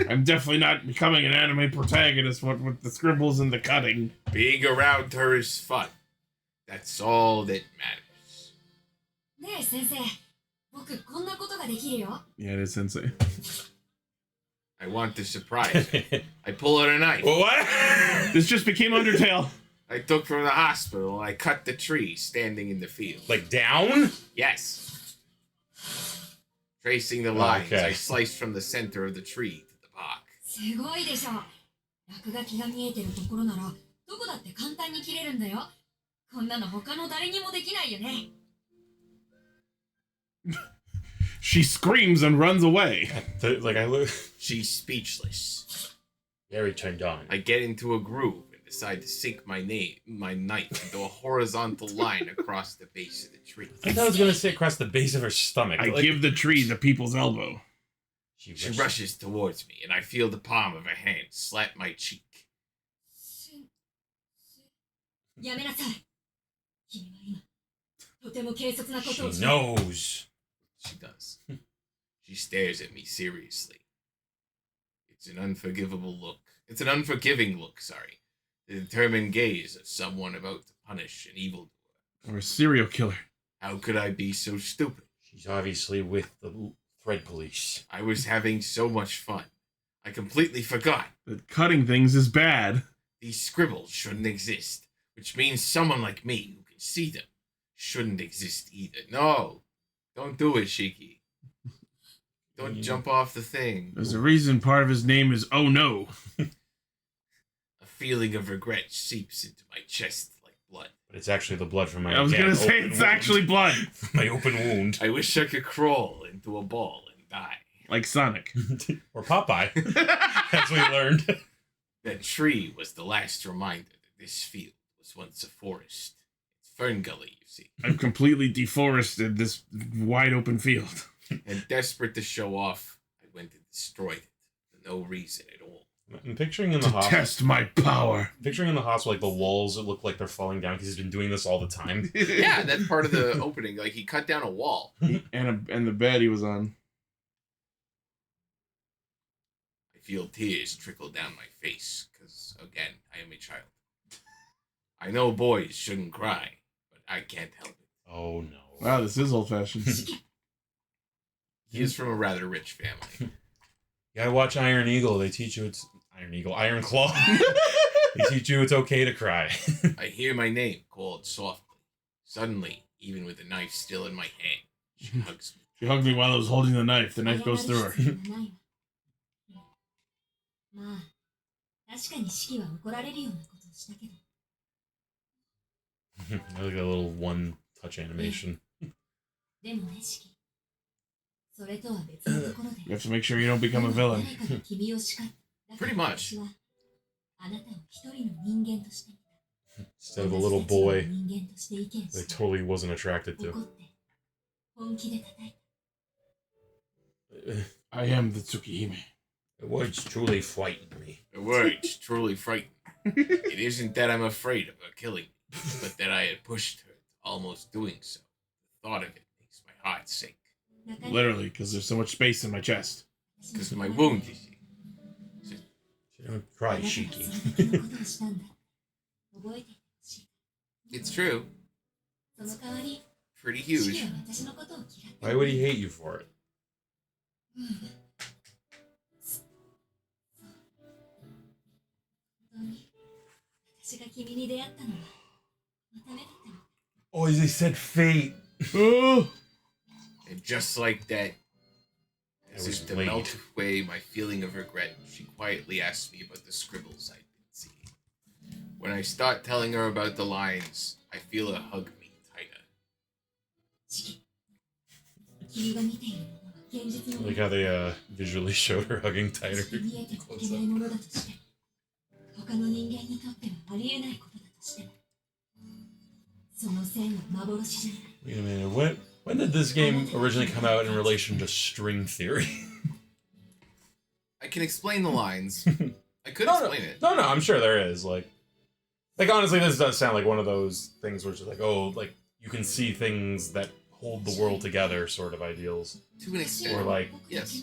Speaker 1: I'm definitely not becoming an anime protagonist with the scribbles and the cutting.
Speaker 2: Being around her is fun. That's all that matters.
Speaker 4: ねえ先生、僕こんなことができるよ。
Speaker 1: Yeah, it is sensei.
Speaker 2: I want to surprise her. I pull out a knife.
Speaker 6: What?
Speaker 1: This just became Undertale.
Speaker 2: I took from the hospital and I cut the tree standing in the field.
Speaker 6: Like down?
Speaker 2: Yes. Tracing the lines,
Speaker 6: Okay.
Speaker 2: I sliced from the center of the tree to the bark.
Speaker 4: すごいでしょ。落書きが見えてるところなら、どこだって簡単に切れるんだよ。こんなの他の誰にもできないよね。
Speaker 1: She screams and runs away.
Speaker 6: Like I look
Speaker 2: She's speechless.
Speaker 6: very turned on.
Speaker 2: I get into a groove and decide to sink my knife into a horizontal line across the base of the tree.
Speaker 6: I thought I was gonna say across the base of her stomach.
Speaker 1: I
Speaker 6: Like,
Speaker 1: give the tree the people's elbow.
Speaker 2: She rushes towards me and I feel the palm of her hand slap my cheek.
Speaker 4: やめなさい。君は今、とても軽率なことを
Speaker 6: She
Speaker 4: して。
Speaker 6: knows.
Speaker 2: She does. She stares at me seriously. It's an unforgivable look. It's an unforgiving look, sorry. The determined gaze of someone about to punish an evildoer.
Speaker 1: Or a serial killer.
Speaker 2: How could I be so stupid?
Speaker 6: She's obviously with the thread police.
Speaker 2: I was having so much fun. I completely forgot.
Speaker 1: That cutting things is bad.
Speaker 2: These scribbles shouldn't exist, which means someone like me who can see them shouldn't exist either. No, don't do it, Shiki. Don't jump off the thing.
Speaker 1: There's a reason part of his name is Oh No.
Speaker 2: A feeling of regret seeps into my chest like blood.
Speaker 6: But it's actually the blood from my.
Speaker 1: I was gonna say it's actually blood.
Speaker 6: My open wound.
Speaker 2: I wish I could crawl into a ball and die.
Speaker 1: Like Sonic.
Speaker 6: Or Popeye. That's what we learned.
Speaker 2: That tree was the last reminder that this field was once a forest. It's Fern Gully, you see.
Speaker 1: I've completely deforested this wide open field.
Speaker 2: And desperate to show off, I went and destroyed it for no reason at all.
Speaker 6: I'm picturing in the
Speaker 1: To
Speaker 6: hospital.
Speaker 1: test my power.
Speaker 6: Picturing in the hospital, like the walls that look like they're falling down because he's been doing this all the time.
Speaker 2: Yeah, that's part of the opening. Like, he cut down a wall.
Speaker 1: And the bed he was on.
Speaker 2: I feel tears trickle down my face, because, again, I am a child. I know boys shouldn't cry, but I can't help it.
Speaker 6: Oh no.
Speaker 1: Wow, this is old fashioned.
Speaker 2: He is from a rather rich family.
Speaker 6: You gotta watch Iron Eagle. They teach you it's Iron Claw. They teach you it's okay to cry.
Speaker 2: I hear my name called softly. Suddenly, even with the knife still in my hand, she hugs me.
Speaker 1: She hugged me while I was holding the knife. The knife goes through her.
Speaker 4: まあ、確かにシキは怒られるようなことをしたけど。
Speaker 6: I like a little one touch animation.
Speaker 4: でもね、シキ。それとは別のところで。
Speaker 1: You have to make sure you don't become a villain.
Speaker 4: 誰かが君を叱った。
Speaker 2: Pretty much.
Speaker 4: 私はあなたを一人の人間として見た。
Speaker 6: Instead of a little boy
Speaker 4: 人間として意見
Speaker 6: that
Speaker 4: した。
Speaker 6: totally wasn't attracted
Speaker 4: 怒
Speaker 6: to.
Speaker 4: って本気で叩いた。
Speaker 1: I am the Tsukihime.
Speaker 6: The words truly frightened me.
Speaker 2: The words truly frighten me. It isn't that I'm afraid of her killing me, but that I had pushed her to almost doing so. The thought of it makes my heart sink.
Speaker 1: Literally, because there's so much space in my chest.
Speaker 2: Because of my wound, you see.
Speaker 6: Don't cry, Shiki.
Speaker 2: It's true. Pretty huge.
Speaker 6: Why would he hate you for it? Oh, they said fate.
Speaker 1: Oh!
Speaker 2: And just like that, as
Speaker 6: was
Speaker 2: if to
Speaker 6: late.
Speaker 2: melt away my feeling of regret, she quietly asked me about the scribbles I'd been seeing. When I start telling her about the lines, I feel her hug me tighter.
Speaker 6: I like how they visually showed her hugging tighter. Close up. Wait a minute, when did this game originally come out in relation to string theory?
Speaker 2: I can explain the lines. I could
Speaker 6: No,
Speaker 2: explain it.
Speaker 6: No, I'm sure there is. Like honestly, this does sound like one of those things where it's just like, oh, like you can see things that hold the world together, sort of ideals.
Speaker 2: To an extent.
Speaker 6: Or like,
Speaker 2: Yes.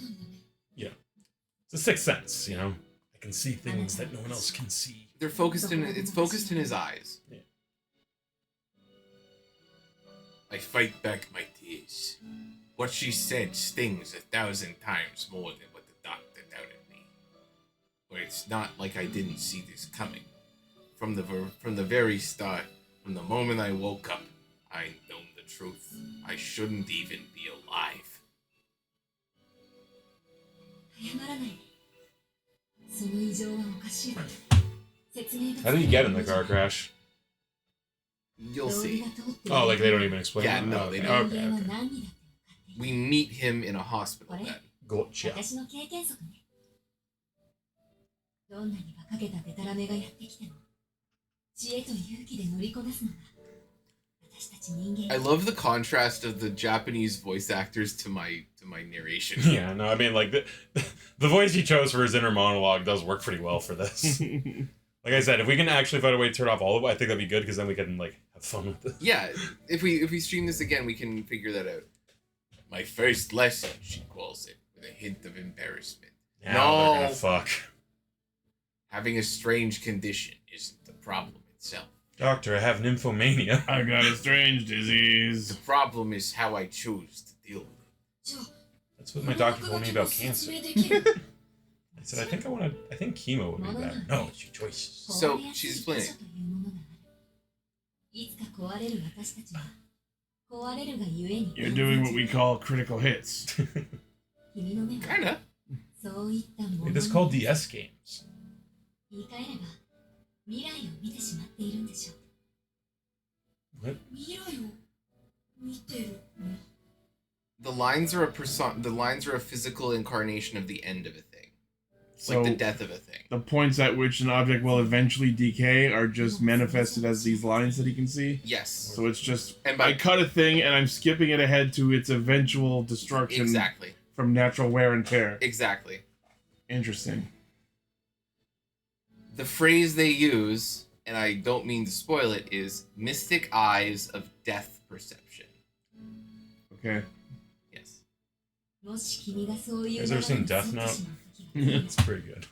Speaker 6: it's a sixth sense, you know. I can see things that no one else can see.
Speaker 2: They're focused in. It's focused in his eyes.
Speaker 6: Yeah.
Speaker 2: I fight back my tears. What she said stings 1,000 times more than what the doctor doubted me. But it's not like I didn't see this coming. From the very start, from the moment I woke up, I known the truth. I shouldn't even be alive.
Speaker 6: How did he get in the car crash?
Speaker 2: You'll see.
Speaker 6: Oh, like they don't even explain
Speaker 2: Yeah,
Speaker 6: that?
Speaker 2: no,
Speaker 6: Oh,
Speaker 2: they
Speaker 6: okay.
Speaker 2: don't.
Speaker 6: Okay.
Speaker 2: We meet him in a hospital then.
Speaker 6: Gotcha.
Speaker 4: 私の経験則ね。どんなに馬鹿げたデタラメがやってきても、知恵と勇気で乗りこなすのが私たち人間。
Speaker 2: I love the contrast of the Japanese voice actors to my narration.
Speaker 6: Yeah, no, I mean, like, the voice he chose for his inner monologue does work pretty well for this. Like I said, if we can actually find a way to turn off all of it, I think that'd be good, because then we can, like, have fun with this.
Speaker 2: Yeah, if we stream this again, we can figure that out. My first lesson, she calls it, with a hint of embarrassment.
Speaker 6: Now they're gonna
Speaker 2: No,
Speaker 6: fuck.
Speaker 2: having a strange condition isn't the problem itself.
Speaker 6: Doctor, I have nymphomania.
Speaker 1: I got a strange
Speaker 2: The
Speaker 1: disease.
Speaker 2: problem is how I choose to deal with it.
Speaker 6: That's what my doctor told me about cancer. I said, I think chemo would be better. No, it's your choice.
Speaker 2: So, she's explaining.
Speaker 1: You're doing what we call critical hits.
Speaker 4: 君の目は
Speaker 2: Kinda.
Speaker 4: そういったもの
Speaker 6: Wait, this called the S games.
Speaker 4: 言い換えれば未来を見てしまっているんでしょう。
Speaker 6: What?
Speaker 3: 未来を見てる。
Speaker 2: The lines are The lines are a physical incarnation of the end of a thing,
Speaker 1: So
Speaker 2: like the death of a thing.
Speaker 1: the points at which an object will eventually decay are just manifested as these lines that he can see.
Speaker 2: Yes.
Speaker 1: So it's just
Speaker 2: And
Speaker 1: I
Speaker 2: by
Speaker 1: cut a thing and I'm skipping it ahead to its eventual destruction
Speaker 2: exactly,
Speaker 1: from natural wear and tear.
Speaker 2: exactly.
Speaker 1: Interesting.
Speaker 2: The phrase they use, and I don't mean to spoil it, is mystic eyes of death perception.
Speaker 1: Okay.
Speaker 2: Yes.
Speaker 4: もし君がそういう
Speaker 6: Has ever seen Death Note?
Speaker 4: 流れに沿ってしまった日が来
Speaker 6: It's pretty good.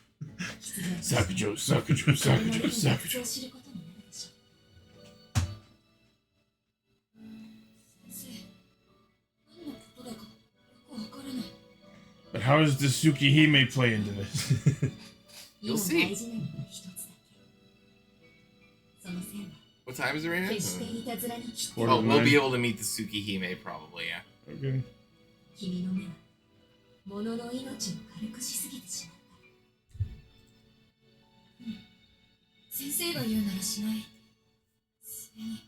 Speaker 4: 必然
Speaker 1: Sakujo, Sakujo,
Speaker 4: それ
Speaker 1: Sakujo,
Speaker 4: の現
Speaker 1: Sakujo.
Speaker 4: 実を知ることになるでしょう。
Speaker 3: 先生、何のことだかよくわからない。
Speaker 1: But how does the Tsukihime play into this?
Speaker 2: You'll
Speaker 4: 今
Speaker 2: see.
Speaker 4: 大事なのは一つだけ。その線は
Speaker 2: What time is it right
Speaker 4: 決して
Speaker 2: now?
Speaker 4: いたずらに切って
Speaker 1: Quarter
Speaker 2: Oh,
Speaker 1: to
Speaker 2: we'll
Speaker 1: nine.
Speaker 2: be able to meet the Tsukihime probably, yeah.
Speaker 1: Okay.
Speaker 4: 君の目は物の命を軽くしすぎてしまった。
Speaker 3: 先生が言うならしない。それに、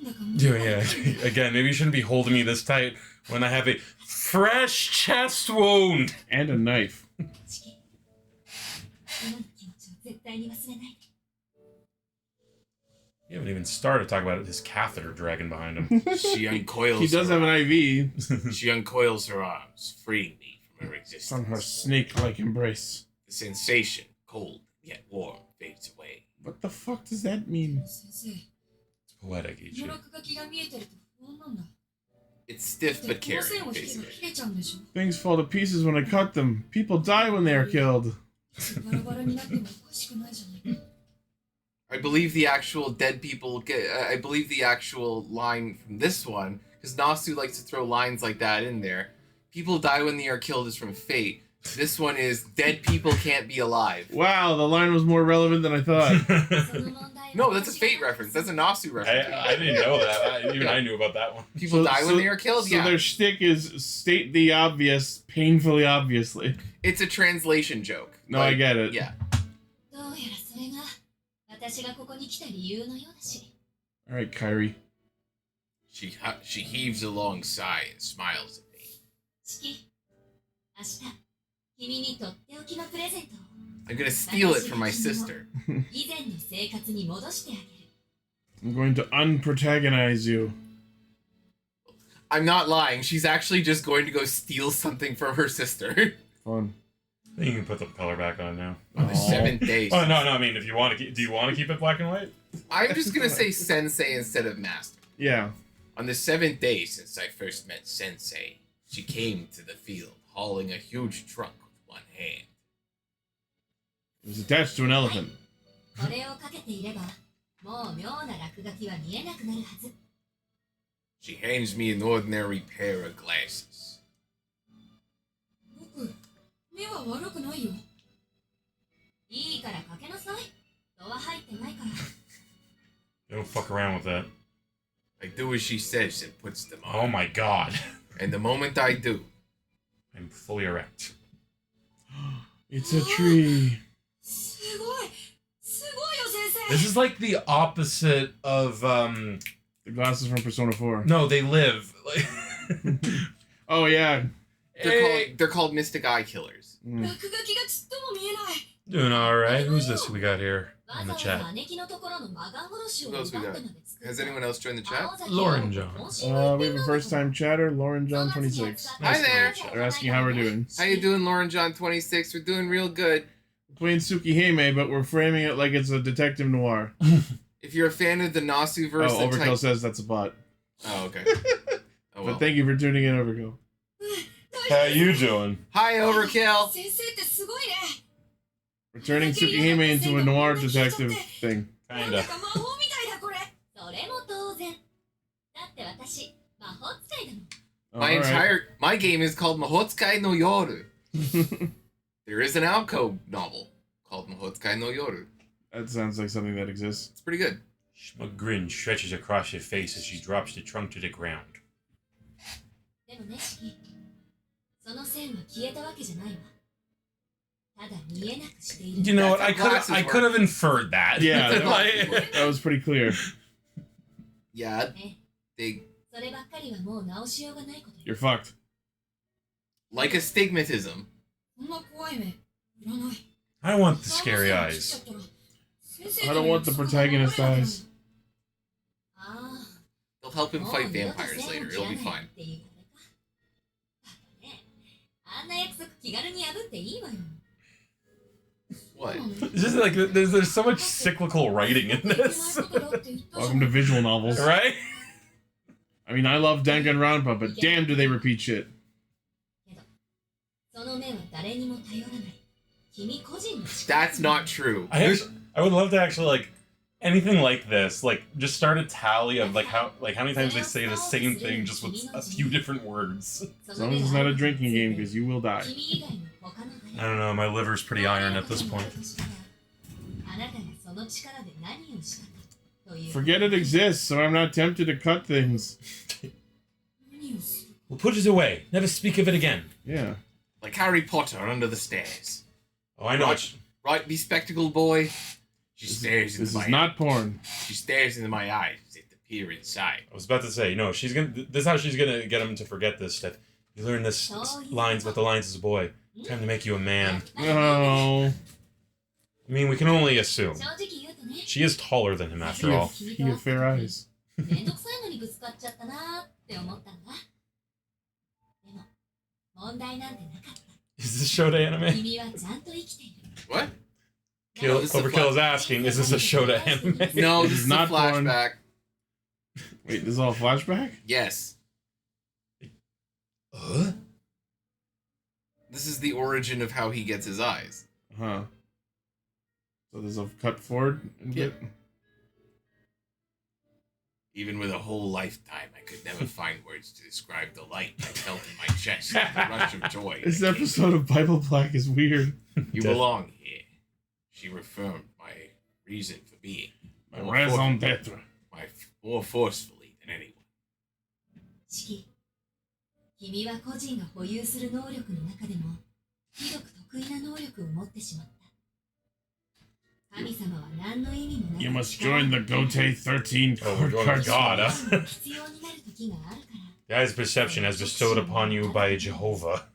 Speaker 3: なんだかもう
Speaker 6: Yeah, yeah. Again, maybe you shouldn't be holding me this tight when I have a fresh chest wound.
Speaker 1: And a knife.
Speaker 4: チキ、今の気持ちを絶対に忘れないで。
Speaker 6: You haven't even started to talk about his catheter dragging behind him.
Speaker 2: She uncoils.
Speaker 1: He does
Speaker 2: her
Speaker 1: have an IV
Speaker 2: She uncoils her arms, freeing me from her
Speaker 1: from her
Speaker 2: existence.
Speaker 1: snake-like embrace.
Speaker 2: The sensation, cold yet warm, fades away.
Speaker 1: What the fuck does that mean?
Speaker 3: 先生、
Speaker 6: It's poetic,
Speaker 3: こ
Speaker 6: Ichi.
Speaker 3: の落書きが見えてると不安なんだ。
Speaker 2: It's stiff
Speaker 3: で
Speaker 2: but
Speaker 3: この線
Speaker 2: caring,
Speaker 3: を引けば
Speaker 2: basically.
Speaker 3: 切れちゃうんでしょ。
Speaker 1: Things fall to pieces when I cut them. People die when they are killed.
Speaker 3: バラバラになってもおかしくないじゃないか。
Speaker 2: I believe the actual dead people get. I believe the actual line from this one, because Nasu likes to throw lines like that in there. People die when they are killed is from fate. This one is dead people can't be alive.
Speaker 1: Wow, the line was more relevant than I thought.
Speaker 4: その問題は
Speaker 2: No, that's a fate reference. That's a Nasu reference.
Speaker 6: I didn't know that. Even I knew about that one.
Speaker 2: People die when they are killed.
Speaker 1: So
Speaker 2: Yeah,
Speaker 1: their shtick is state the obvious, painfully obviously.
Speaker 2: it's a translation joke.
Speaker 1: No, I get it.
Speaker 2: Yeah.
Speaker 4: どうやらそれが私がここに来た理由のようだし。
Speaker 1: All right, Kyrie.
Speaker 2: She heaves a long sigh and smiles at me.
Speaker 4: チキ、明日君にとっておきのプレゼントを
Speaker 2: I'm gonna steal it from my sister.
Speaker 4: 以前の生活に戻してあげる。
Speaker 1: I'm going to unprotagonize you.
Speaker 2: I'm not lying. She's actually just going to go steal something from her sister
Speaker 1: Fun.
Speaker 6: I think you can put the color back on now.
Speaker 2: on the
Speaker 1: Aw.
Speaker 2: 7th day.
Speaker 6: Oh no, I mean, if you want to, do you want to keep it black and white?
Speaker 2: I'm just gonna say sensei instead of master.
Speaker 1: Yeah.
Speaker 2: On the 7th day since I first met Sensei, she came to the field hauling a huge trunk with one hand.
Speaker 1: It was attached to an elephant.
Speaker 4: これをかけていればもう妙な落書きは見えなくなるはず。
Speaker 2: She hands me an ordinary pair of glasses.
Speaker 3: 僕、目は悪くないよ。
Speaker 4: いいからかけなさい。戸は入ってないから。
Speaker 6: Don't fuck around with that.
Speaker 2: I do as she says and puts them
Speaker 6: Oh
Speaker 2: on.
Speaker 6: my god.
Speaker 2: And the moment I do,
Speaker 6: I'm fully erect.
Speaker 1: It's a tree.
Speaker 3: すごい、すごいよ先生。
Speaker 6: This is like the opposite of
Speaker 1: The glasses from Persona 4.
Speaker 6: no, they live.
Speaker 1: Oh, yeah.
Speaker 2: they're called Mystic Eye Killers.
Speaker 1: Mm.
Speaker 3: 落書きがちっとも見えない。
Speaker 6: Doing all right. Who's this we got here
Speaker 4: わ
Speaker 6: in
Speaker 4: ざ
Speaker 6: the
Speaker 4: わざ
Speaker 6: chat?
Speaker 4: 姉貴のところのマガン殺しを
Speaker 2: Who else we
Speaker 4: 奪っ
Speaker 2: got?
Speaker 4: てまで作った
Speaker 2: Has anyone else joined the chat?
Speaker 4: 青崎を
Speaker 6: Lauren John.
Speaker 1: We have a first-time chatter, Lauren John 26.
Speaker 2: Hi there.
Speaker 1: They're asking how we're doing.
Speaker 2: How you doing, Lauren John 26? We're doing real good.
Speaker 1: We're playing Tsukihime, but we're framing it like it's a detective noir.
Speaker 2: If you're a fan of the Nasu verse,
Speaker 1: Oh, Overkill says that's a bot.
Speaker 2: Oh, okay. Oh, well.
Speaker 1: But thank you for tuning in, Overkill.
Speaker 6: How you doing?
Speaker 2: Hi, Overkill.
Speaker 3: 先生ってすごいね。
Speaker 1: We're turning Tsukihime into a noir detective thing.
Speaker 3: なん
Speaker 6: Kinda.
Speaker 3: だか魔法みたいだこれ。
Speaker 4: それも当然。だって私魔法使いだもん。
Speaker 2: My game is called Mahotsukai no Yoru. There is an alcove novel called Mahotsukai no Yoru.
Speaker 1: That sounds like something that exists.
Speaker 2: It's pretty good.
Speaker 6: A grin stretches across your face as she drops the trunk to the ground.
Speaker 4: でもね、シキ。そその線は消えたわけじゃないわ。ただ見えなくしている。
Speaker 6: You know what?
Speaker 2: That's how
Speaker 6: I could have inferred that.
Speaker 1: Yeah,
Speaker 6: Like-
Speaker 1: that was pretty clear.
Speaker 2: Yeah,
Speaker 4: ね、
Speaker 2: they
Speaker 4: そればっかりはもう直しようがないことよ。
Speaker 1: You're fucked.
Speaker 2: like astigmatism.
Speaker 3: こんな怖い目いらない。
Speaker 6: I want the scary eyes.
Speaker 1: I don't want the protagonist eyes.
Speaker 4: あ
Speaker 2: They'll help
Speaker 4: あ、
Speaker 2: him
Speaker 4: もう
Speaker 2: fight
Speaker 4: 二度と
Speaker 2: vampires
Speaker 4: 線を
Speaker 2: later.
Speaker 4: 切
Speaker 2: It'll
Speaker 4: ら
Speaker 2: be
Speaker 4: ない
Speaker 2: fine.
Speaker 4: っていうあれか。バカね、あんな約束気軽に破っていいわよ。
Speaker 2: What?
Speaker 6: It's just like there's so much cyclical writing in this,
Speaker 1: Welcome to visual novels.
Speaker 6: right?
Speaker 1: I mean, I love Danganronpa, but damn, do they repeat shit.
Speaker 4: けど、その目は誰にも頼らない。君個人の力。
Speaker 2: That's not true.
Speaker 6: I would love to actually like anything like this, like just start a tally of like how many times they say the same thing just with a few different words.
Speaker 1: As long as it's not a drinking game, because you will die.
Speaker 4: 君以外の他の
Speaker 6: I don't know, my liver's pretty iron at this point.
Speaker 4: あなたがその力で何をしたかという。
Speaker 1: Forget it exists, so I'm not tempted to cut things.
Speaker 3: 何をする
Speaker 6: We'll put it away. Never speak of it again.
Speaker 1: Yeah.
Speaker 2: Like Harry Potter under the stairs.
Speaker 6: Oh, I know.
Speaker 2: Right, right, bespectacled boy. She stares
Speaker 1: This
Speaker 2: into
Speaker 1: is
Speaker 2: my
Speaker 1: not porn.
Speaker 2: She stares into my eyes at the peer inside.
Speaker 6: I was about to say, no, she's gonna. This is how she's gonna get him to forget this stuff. You learn this lines with the lines as a boy. Time to make you a man.
Speaker 1: No.
Speaker 6: I mean, we can only assume.
Speaker 4: 正直言うとね、
Speaker 6: She is taller than him after all.
Speaker 1: He had fair eyes.
Speaker 4: めんどくさいのにぶつかっちゃったなーって思ったんだ。でも、問題なんてなかった。
Speaker 6: Is this Shota anime?
Speaker 4: 君はちゃんと生きている。
Speaker 2: What?
Speaker 6: Kill,
Speaker 2: this is a
Speaker 6: Overkill is asking, is this a Shota anime?
Speaker 2: No,
Speaker 1: This
Speaker 2: this
Speaker 1: is
Speaker 2: is
Speaker 1: not
Speaker 2: a flashback.
Speaker 1: Wait, this is all flashback?
Speaker 2: Yes. This is the origin of how he gets his eyes.
Speaker 1: Huh. So there's a cut forward and
Speaker 2: Yeah.
Speaker 1: bit.
Speaker 2: Even with a whole lifetime, I could never find words to describe the light I felt in my chest, the rush of joy.
Speaker 1: This
Speaker 2: that came.
Speaker 1: episode of Bible Black is weird.
Speaker 2: You belong here. She reaffirmed my reason for being.
Speaker 1: My raison d'etre.
Speaker 2: More forcefully than anyone.
Speaker 4: シキ、君は個人が保有する能力の中でも、ひどく得意な能力を持ってしまった。神様は何の意味もない。
Speaker 1: You must join the Gote 13
Speaker 6: Oh, we're going
Speaker 1: card
Speaker 6: to God, huh?
Speaker 4: 必要になる時があるから。
Speaker 6: Guy's perception as bestowed upon you by Jehovah.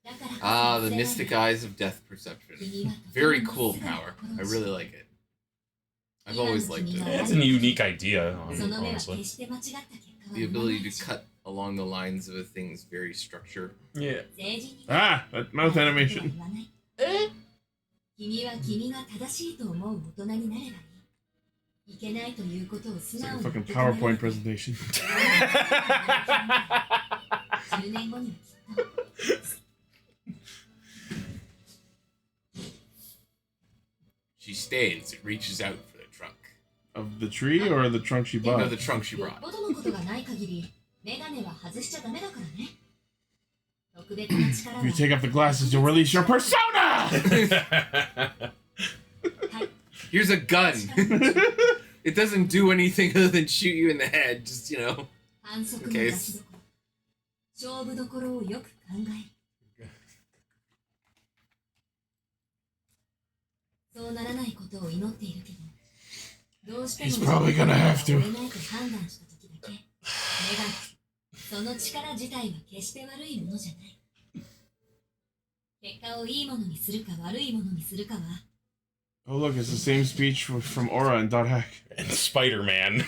Speaker 4: だからこそ
Speaker 2: Ah, the mystic eyes of death perception.
Speaker 4: 君は
Speaker 2: Very cool power. I really like it. I've always liked it.
Speaker 6: It's a unique idea,
Speaker 4: その目は
Speaker 6: honestly.
Speaker 4: 決して間違った結果は
Speaker 2: The ability to cut along the lines of a thing's very structure.
Speaker 6: Yeah.
Speaker 4: 政治に
Speaker 1: Ah, that mouth animation.
Speaker 4: 君は君が正しいと思う大人になればいい。いけないということを素
Speaker 1: It's
Speaker 4: 直
Speaker 1: like a
Speaker 4: に
Speaker 1: fucking
Speaker 4: 受け止められ
Speaker 1: PowerPoint
Speaker 4: る。
Speaker 1: presentation.
Speaker 4: 10年後にはきっと。
Speaker 2: She stands and reaches out for the trunk.
Speaker 1: Of the tree or the trunk she
Speaker 2: No,
Speaker 1: bought?
Speaker 2: the trunk she
Speaker 4: よっ
Speaker 2: brought.
Speaker 4: ぽどのことがない限り、メガネは外しちゃダメだからね。特別な力
Speaker 1: If you take off the glasses, you'll release your persona!
Speaker 2: Here's a gun. It doesn't do anything other than shoot you in the head. Just, you know.
Speaker 4: 反則の出しどころ。勝負どころをよく考える。そうならないことを祈っているけど、どうしても
Speaker 1: He's probably gonna have to.
Speaker 4: 追えないと判断した時だけ、メガネ、その力自体は決して悪いものじゃない。結果をいいものにするか悪いものにするかは、
Speaker 1: Oh, look, it's the same speech from Aura and Dot Hack.
Speaker 6: And Spider-Man.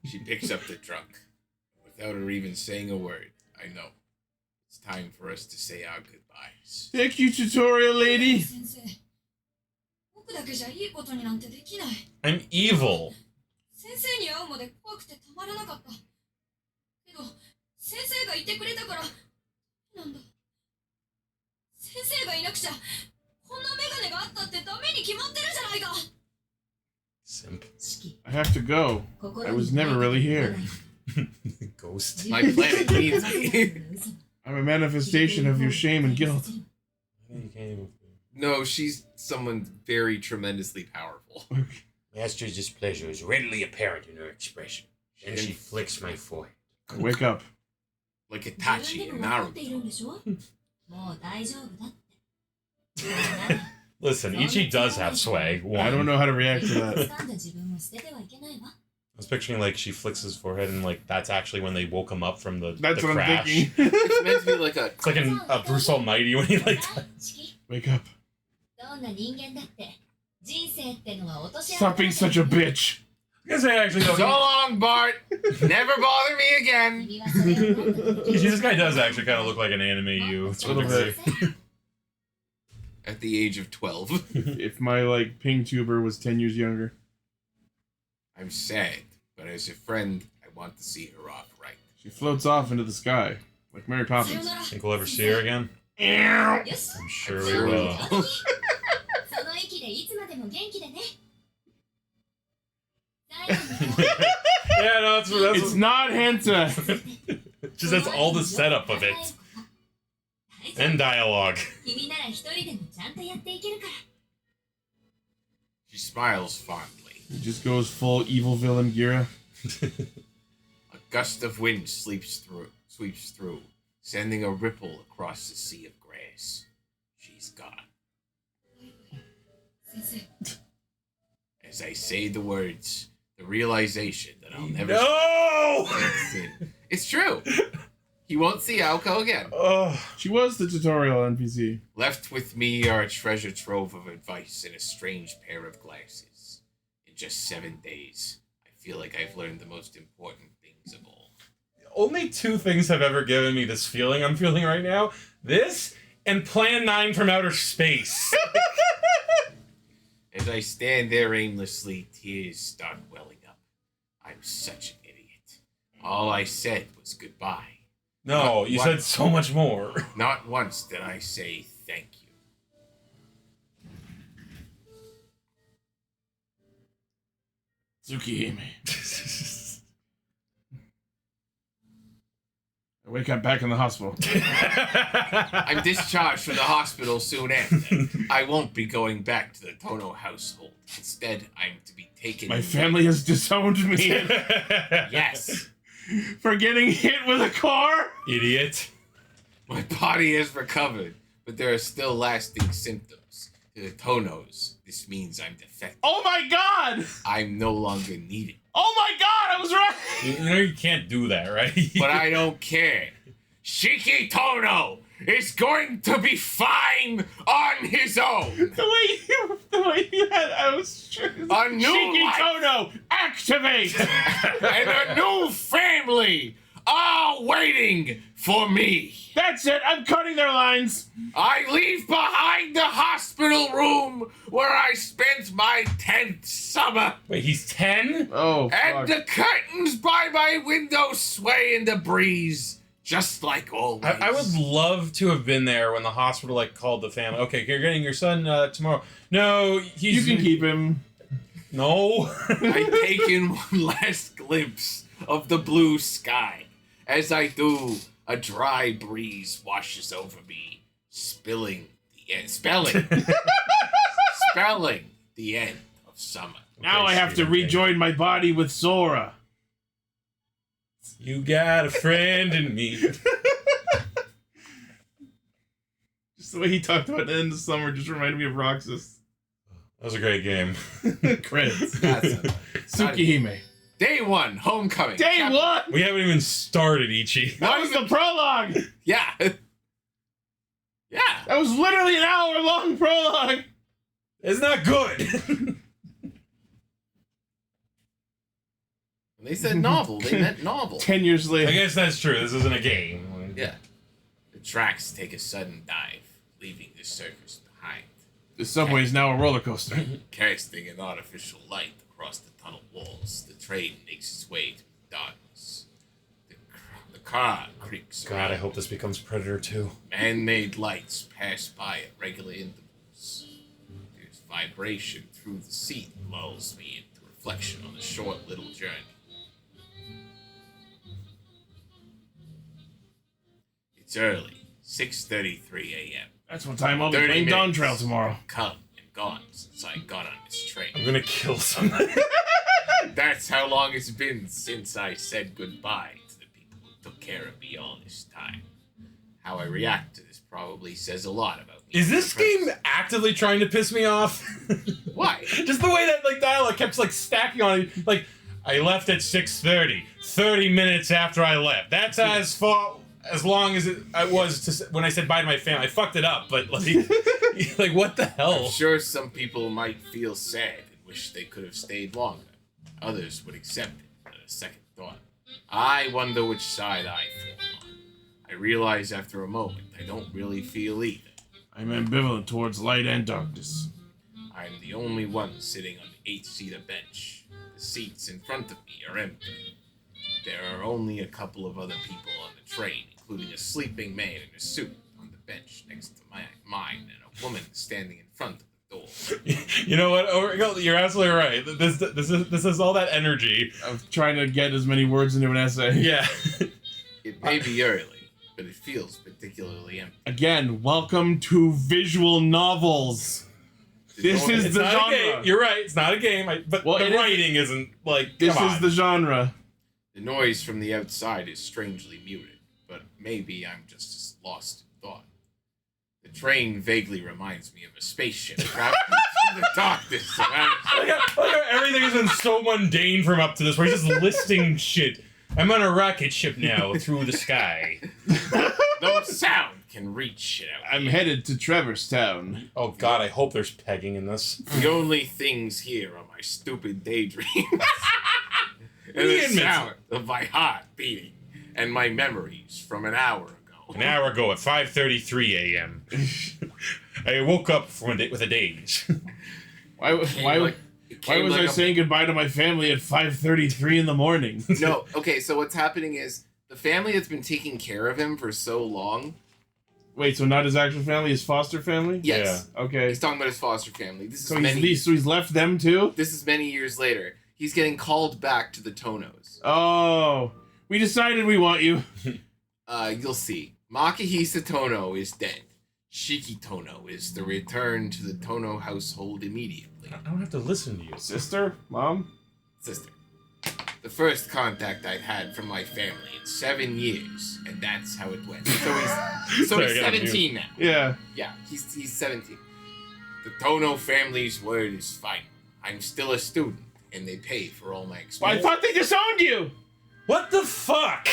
Speaker 2: She picks up the trunk. Without her even saying a word, I know. It's time for us to say our goodbyes.
Speaker 1: Thank you, tutorial lady.
Speaker 3: 先生、僕だけじゃいいことになんてできない。
Speaker 6: I'm evil.
Speaker 3: 先生に会うまで怖くてたまらなかった。けど、先生がいてくれたから、なんだ。先生がいなくちゃ、こんなメガネがあったってダメに決まってるじゃないか。
Speaker 6: Simp.
Speaker 4: 式、
Speaker 1: I have to go.
Speaker 4: 心
Speaker 1: I
Speaker 4: に
Speaker 1: was never really here.
Speaker 6: Ghost.
Speaker 2: My planet needs me.
Speaker 1: I'm a manifestation of your shame and guilt.
Speaker 6: You can't even...
Speaker 2: No, she's someone very tremendously powerful.
Speaker 7: Master's displeasure is readily apparent in her expression. Then she flicks my forehead.
Speaker 1: Wake up.
Speaker 7: Like
Speaker 4: 自分
Speaker 7: Itachi
Speaker 4: で
Speaker 7: and
Speaker 4: も分かっているん
Speaker 7: Naruto.
Speaker 4: でしょもう大丈夫だって。
Speaker 6: Listen, Ichi does have swag.
Speaker 1: I don't
Speaker 6: One.
Speaker 1: know how to react to that.
Speaker 4: 掴んだ自分を捨ててはいけないわ。
Speaker 6: I was picturing like she flicks his forehead and like that's actually when they woke him up from the
Speaker 1: That's what I'm
Speaker 6: crash.
Speaker 1: thinking.
Speaker 2: It's meant to be like a.
Speaker 6: It's like a Bruce Almighty when he like.
Speaker 4: チキ
Speaker 1: Wake up.
Speaker 4: どんな人間だって人生ってのは落とし
Speaker 1: Stop being such a bitch.
Speaker 6: I guess I actually
Speaker 7: So
Speaker 6: don't.
Speaker 7: long, Bart. Never bother me again.
Speaker 4: 君はそれを何だと
Speaker 6: This guy does actually kind of look like an anime you. It's
Speaker 1: A little
Speaker 6: really
Speaker 1: bit.
Speaker 2: At the age of 12.
Speaker 1: If my like ping tuber was 10 years younger.
Speaker 7: I'm sad, but as a friend, I want to see her off right.
Speaker 1: She floats off into the sky like Mary
Speaker 4: さよ
Speaker 1: Poppins.
Speaker 4: なら
Speaker 6: Think we'll ever see her again?
Speaker 4: よし
Speaker 6: I'm sure
Speaker 4: そ
Speaker 6: we
Speaker 4: の
Speaker 6: will.
Speaker 4: 息でいつまでも元気でね最後に
Speaker 6: Yeah, no, that's
Speaker 1: It's not hentai.
Speaker 6: just that's all the setup of it and dialogue.
Speaker 4: 君なら一人でもちゃんとやっていけるから
Speaker 7: She smiles fondly.
Speaker 1: It just goes full evil villain Gira.
Speaker 7: A gust of wind sweeps through, sending a ripple across the sea of grass. She's gone.
Speaker 3: 先生
Speaker 7: As I say the words, the realization that I'll never
Speaker 6: No!
Speaker 7: sets in. It's true. He won't see Aoko again.
Speaker 6: Oh,
Speaker 1: She was the tutorial NPC.
Speaker 7: Left with me are a treasure trove of advice and a strange pair of glasses. In just 7 days, I feel like I've learned the most important things of all.
Speaker 6: only two things have ever given me this feeling I'm feeling right now. This and Plan 9 from Outer Space.
Speaker 7: As I stand there aimlessly, tears start welling up. I'm such an idiot. All I said was goodbye.
Speaker 6: No, you said so much more.
Speaker 7: Not once did I say thank you.
Speaker 1: Tsukihime. I wake up back in the hospital.
Speaker 7: I'm discharged from the hospital soon after. I won't be going back to the Tono household. Instead, I'm to be taken...
Speaker 1: My family has disowned me
Speaker 7: Yes!
Speaker 1: for getting hit with a car.
Speaker 6: Idiot.
Speaker 7: My body has recovered, but there are still lasting symptoms. To the Tonos, this means I'm defective.
Speaker 1: Oh my god!
Speaker 7: I'm no longer needed.
Speaker 1: Oh my god, I was right!
Speaker 6: You know you can't do that, right?
Speaker 7: But I don't care. Shiki Tono is going to be fine on his own.
Speaker 1: The way you had, I was sure.
Speaker 7: A new
Speaker 1: Shiki
Speaker 7: life
Speaker 1: Tono, activate!
Speaker 7: and a new family are waiting for me.
Speaker 1: That's it, I'm cutting their lines.
Speaker 7: I leave behind the hospital room where I spent my 10th summer.
Speaker 6: Wait, he's 10?
Speaker 1: Oh,
Speaker 7: And the curtains by my window sway in the breeze, just like always.
Speaker 6: I would love to have been there when the hospital like called the family. Okay, you're getting your son tomorrow. No, he's...
Speaker 1: You can keep him.
Speaker 6: No.
Speaker 7: I take in one last glimpse of the blue sky. As I do, a dry breeze washes over me, spelling the end of summer.
Speaker 1: Now I have to rejoin my body with Sora.
Speaker 6: You got a friend in me.
Speaker 1: Just the way he talked about the end of summer just reminded me of Roxas.
Speaker 6: That was a great game.
Speaker 1: Credits.
Speaker 7: That's
Speaker 1: Tsukihime.
Speaker 7: Day one, homecoming.
Speaker 1: Day
Speaker 7: Chapter-
Speaker 1: one!
Speaker 6: We haven't even started, Ichi.
Speaker 1: That was the prologue!
Speaker 7: Yeah. Yeah.
Speaker 1: That was literally an hour-long prologue!
Speaker 6: It's not good.
Speaker 7: When they said novel, they meant novel.
Speaker 1: 10 years
Speaker 6: I
Speaker 1: later.
Speaker 6: guess that's true. This isn't a game.
Speaker 7: Yeah. The tracks take a sudden dive, leaving the surface behind,
Speaker 1: The subway is now a roller coaster.
Speaker 7: casting an artificial light across the tunnel walls. The train makes its way through the darkness. The car creaks
Speaker 6: God, I
Speaker 7: around.
Speaker 6: hope this becomes Predator 2.
Speaker 7: Man-made lights pass by at regular intervals. There's vibration through the seat lulls me into reflection on the short little journey. It's early, 6:33 a.m.
Speaker 1: That's what time I'll be
Speaker 7: 30
Speaker 1: playing Dawn
Speaker 7: minutes.
Speaker 1: Trail tomorrow.
Speaker 7: Come and gone since I got on this
Speaker 6: I'm
Speaker 7: train.
Speaker 6: gonna kill somebody.
Speaker 7: That's how long it's been since I said goodbye to the people who took care of me all this time. How I react to this probably says a lot about me.
Speaker 6: Is this game actively trying to piss me off?
Speaker 7: Why?
Speaker 6: Just the way that like dialogue kept like stacking on it. Like, I left at 6:30. 30 minutes after I left. That's as long as I was when I said bye to my family. I fucked it up, but like, like what the hell?
Speaker 7: I'm sure some people might feel sad and wish they could have stayed longer. Others would accept it on a second thought. I wonder which side I fall on. I realize after a moment I don't really feel either.
Speaker 1: I'm ambivalent towards light and darkness.
Speaker 7: I'm the only one sitting on the 8-seater bench. The seats in front of me are empty. There are only a couple of other people on the train, including a sleeping man in a suit on the bench next to mine and a woman standing in front of the door.
Speaker 6: You know what? You're absolutely right. This is all that energy
Speaker 1: of trying to get as many words into an essay.
Speaker 6: Yeah.
Speaker 7: It may be early, but it feels particularly empty.
Speaker 1: Again, welcome to visual novels. This is
Speaker 6: It's
Speaker 1: the
Speaker 6: not a game.
Speaker 1: genre.
Speaker 6: You're right. It's not a game. But
Speaker 1: Well,
Speaker 6: the writing isn't like.
Speaker 1: This
Speaker 6: come
Speaker 1: is
Speaker 6: on.
Speaker 1: the genre.
Speaker 7: The noise from the outside is strangely muted, but maybe I'm just lost in thought. The train vaguely reminds me of a spaceship traveling through the darkness around.
Speaker 6: Like how everything has been so mundane from up to this, where he's just listing shit. I'm on a rocket ship now through the sky.
Speaker 7: No sound can reach it out.
Speaker 1: I'm headed to Trevorstown.
Speaker 6: Oh God, I hope there's pegging in this.
Speaker 7: The only things here are my stupid daydreams. And
Speaker 6: He
Speaker 7: the
Speaker 6: admits
Speaker 7: sound of my heart beating and my memories from an hour ago.
Speaker 6: An hour ago at 5:33 a.m. I woke up with a daze.
Speaker 1: Why was I saying goodbye to my family at 5:33 in the morning?
Speaker 2: No, okay, so what's happening is the family that's been taking care of him for so long.
Speaker 1: Wait, so not his actual family, his foster family?
Speaker 2: Yes.
Speaker 1: Okay.
Speaker 2: He's talking about his foster family. This is
Speaker 1: So he's left them too?
Speaker 2: This is many years later. He's getting called back to the Tonos.
Speaker 1: Oh, we decided we want you.
Speaker 2: You'll see. Makihisa Tono is dead. Shiki Tono is to return to the Tono household immediately.
Speaker 6: I don't have to listen to you.
Speaker 1: Sister? Mom?
Speaker 2: Sister. The first contact I've had from my family in 7 years, and that's how it went. So he's
Speaker 6: Sorry, I gotta
Speaker 2: 17 now.
Speaker 1: Yeah.
Speaker 2: Yeah, he's 17.
Speaker 7: The Tono family's word is final. I'm still a student, and they pay for all my
Speaker 1: Well, I
Speaker 7: expenses.
Speaker 1: thought they disowned you!
Speaker 6: What the fuck?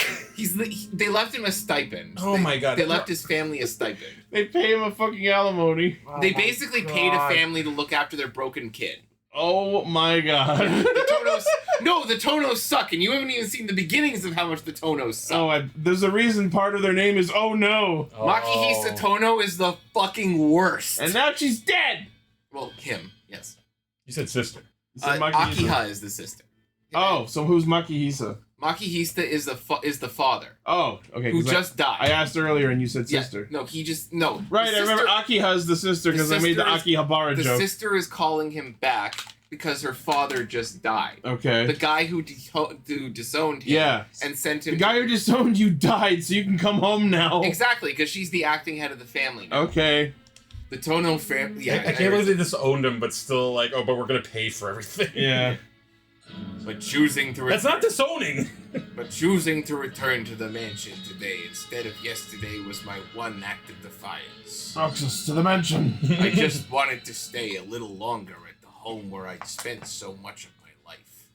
Speaker 2: They left him a stipend.
Speaker 6: Oh my God.
Speaker 2: They left his family a stipend.
Speaker 1: They pay him a fucking alimony.
Speaker 2: They basically paid a family to look after their broken kid.
Speaker 1: Oh my God.
Speaker 2: The Tonos suck, and you haven't even seen the beginnings of how much the Tonos suck.
Speaker 1: There's a reason part of their name is Oh No.
Speaker 2: Makihisa Tono is the fucking worst.
Speaker 1: And now she's dead!
Speaker 2: Well, him, yes.
Speaker 6: You said sister.
Speaker 1: You said Makihisa.
Speaker 2: Akiha is the sister.
Speaker 1: Oh, so who's Makihisa?
Speaker 2: Makihisa is the father
Speaker 1: Oh, okay.
Speaker 2: who
Speaker 1: 'cause
Speaker 2: just died.
Speaker 1: I asked earlier and you said
Speaker 2: Yeah,
Speaker 1: sister.
Speaker 2: no.
Speaker 1: Right, I remember Akiha's the sister because I made the Akihabara
Speaker 2: The
Speaker 1: joke.
Speaker 2: sister is calling him back because her father just died.
Speaker 1: Okay.
Speaker 2: The guy who disowned him
Speaker 1: Yeah.
Speaker 2: and sent him.
Speaker 1: The guy who disowned you died, so you can come home now.
Speaker 2: Exactly, because she's the acting head of the family now.
Speaker 1: Okay.
Speaker 2: The Tono family. Yeah,
Speaker 6: I can't believe they disowned him, but still like, oh, but we're gonna pay for everything.
Speaker 1: Yeah.
Speaker 7: But choosing to
Speaker 6: That's not disowning.
Speaker 7: But choosing to return to the mansion today instead of yesterday was my one act of defiance.
Speaker 1: Access to the mansion.
Speaker 7: I just wanted to stay a little longer at the home where I'd spent so much of my life.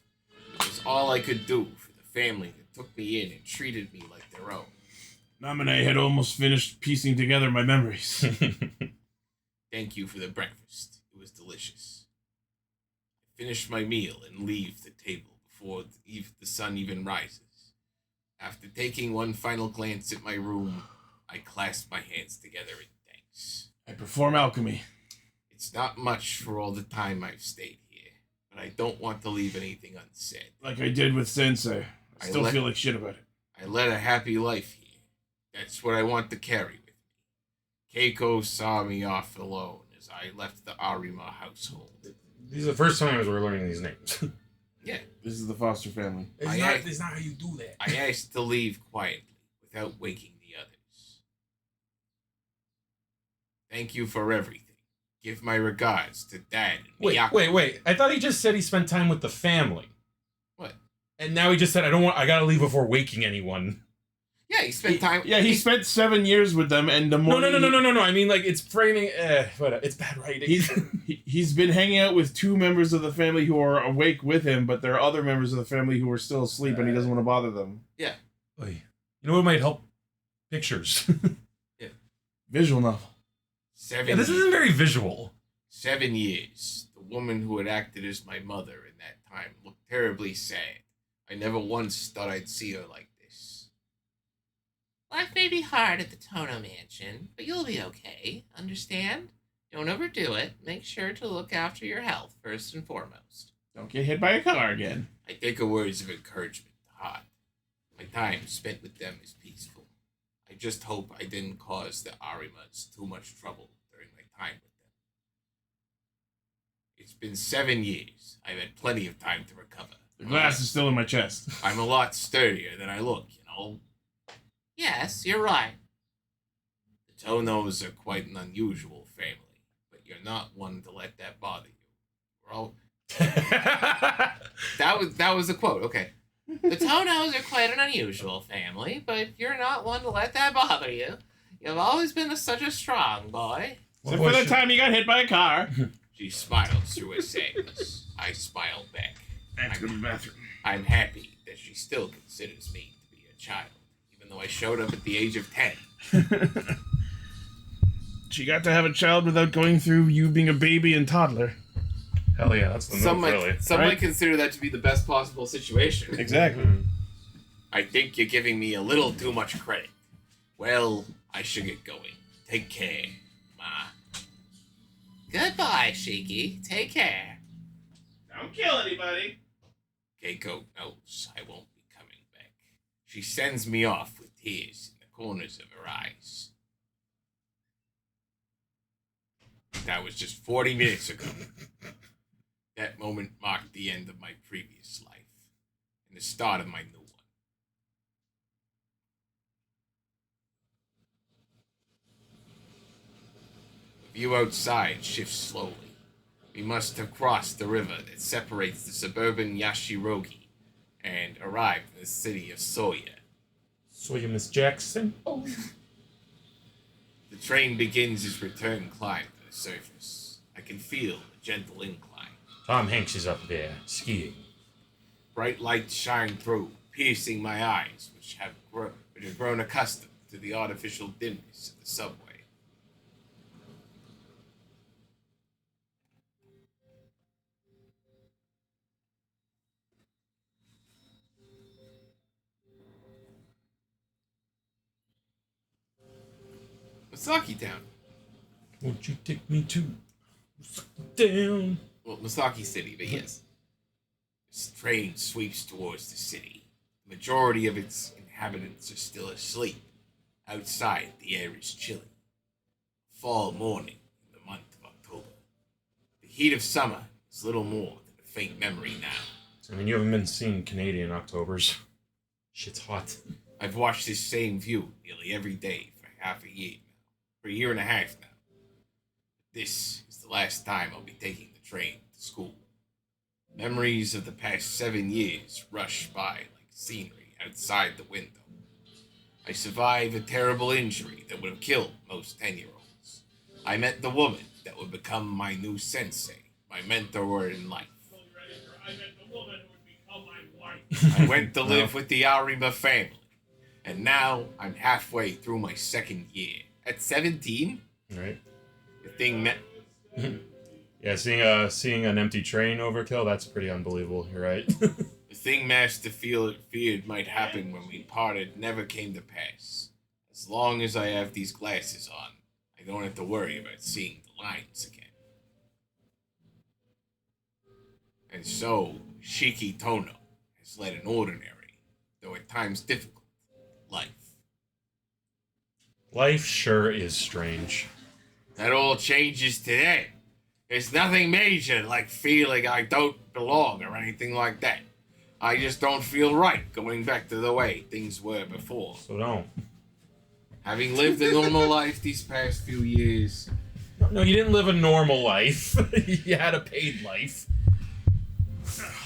Speaker 7: It was all I could do for the family that took me in and treated me like their own.
Speaker 1: Namine had almost finished piecing together my memories.
Speaker 7: Thank you for the breakfast. It was delicious. I finish my meal and leave the table before the sun even rises. After taking one final glance at my room, I clasp my hands together in thanks.
Speaker 1: I perform alchemy.
Speaker 7: It's not much for all the time I've stayed here, but I don't want to leave anything unsaid.
Speaker 1: Like I did with Sensei. I still feel like shit about it.
Speaker 7: I led a happy life here. That's what I want to carry with me. Keiko saw me off alone as I left the Arima household.
Speaker 6: These are the first times we're learning these names.
Speaker 7: Yeah.
Speaker 1: This is the foster family.
Speaker 6: It's not how you do that.
Speaker 7: I asked to leave quietly without waking the others. Thank you for everything. Give my regards to Dad and Miyako.
Speaker 6: Wait. I thought he just said he spent time with the family.
Speaker 7: What?
Speaker 6: And now he just said, I gotta leave before waking anyone.
Speaker 7: Yeah, he spent time.
Speaker 1: Yeah, he spent 7 years with them, and the more
Speaker 6: No. I mean, like, it's framing. It's bad writing.
Speaker 1: He's been hanging out with 2 members of the family who are awake with him, but there are other members of the family who are still asleep, and he doesn't want to bother them.
Speaker 7: Yeah.
Speaker 6: You know what might help? Pictures.
Speaker 7: Yeah.
Speaker 1: Visual novel.
Speaker 7: 7
Speaker 6: Yeah, this
Speaker 7: years.
Speaker 6: isn't very visual.
Speaker 7: 7 years. The woman who had acted as my mother in that time looked terribly sad. I never once thought I'd see her like this. Life may be hard at the Tono Mansion, but you'll be okay. Understand? Don't overdo it. Make sure to look after your health first and foremost.
Speaker 1: Don't get hit by a car again.
Speaker 7: I take her words of encouragement to heart. My time spent with them is peaceful. I just hope I didn't cause the Arimas too much trouble during my time with them. It's been 7 years. I've had plenty of time to recover.
Speaker 1: The glass is still in my chest.
Speaker 7: I'm a lot sturdier than I look, you know? Yes, you're right. The Tonos are quite an unusual family, but you're not one to let that bother you. We're all... that was a quote, okay. The Tonos are quite an unusual family, but you're not one to let that bother you. You've always been such a strong boy.
Speaker 1: Except for the time you got hit by a car.
Speaker 7: She smiled through her sadness. I smiled back.
Speaker 1: I have to go to the bathroom.
Speaker 7: I'm happy that she still considers me to be a child, even though I showed up at the age of 10.
Speaker 1: She got to have a child without going through you being a baby and toddler.
Speaker 6: Hell yeah, that's the
Speaker 2: Some
Speaker 6: move, really.
Speaker 2: might consider that to be the best possible situation.
Speaker 1: Exactly.
Speaker 7: I think you're giving me a little too much credit. Well, I should get going. Take care, Ma. Goodbye, Shiki. Take care.
Speaker 1: Don't kill anybody.
Speaker 7: Keiko knows I won't be coming back. She sends me off with tears in the corners of her eyes. That was just 40 minutes ago. That moment marked the end of my previous life and the start of my new one. The view outside shifts slowly. We must have crossed the river that separates the suburban Yashirogi and arrived in the city of Soya.
Speaker 6: Soya, Miss Jackson. Oh.
Speaker 7: The train begins its return climb to the surface. I can feel the gentle incline.
Speaker 6: Tom Hanks is up there, skiing.
Speaker 7: Bright lights shine through, piercing my eyes, which have grown accustomed to the artificial dimness of the subway.
Speaker 2: Masaki Town.
Speaker 6: Won't you take me to down?
Speaker 7: Well, Masaki City, but yes. This train sweeps towards the city. The majority of its inhabitants are still asleep. Outside, the air is chilly. Fall morning in the month of October. The heat of summer is little more than a faint memory now.
Speaker 6: I mean, you haven't been seeing Canadian Octobers. Shit's hot.
Speaker 7: I've watched this same view nearly every day for half a year now. For a year and a half now. This is the last time I'll be taking the train to school. Memories of the past 7 years rush by like scenery outside the window. I survived a terrible injury that would have killed most 10-year-olds. I met the woman that would become my new sensei, my mentor in life.
Speaker 1: I met the woman who would become my wife.
Speaker 7: I went to live with the Arima family, and now I'm halfway through my second year. At 17,
Speaker 6: Right?
Speaker 7: the thing met.
Speaker 6: Yeah, seeing an empty train overkill, that's pretty unbelievable. You're right.
Speaker 7: The thing Master feared might happen when we parted never came to pass. As long as I have these glasses on, I don't have to worry about seeing the lines again. And so, Shiki Tono has led an ordinary, though at times difficult, life.
Speaker 6: Life sure is strange.
Speaker 7: That all changes today. It's nothing major like feeling I don't belong or anything like that. I just don't feel right going back to the way things were before.
Speaker 6: So don't.
Speaker 7: Having lived a normal life these past few years,
Speaker 6: No, you didn't live a normal life. You had a paid life.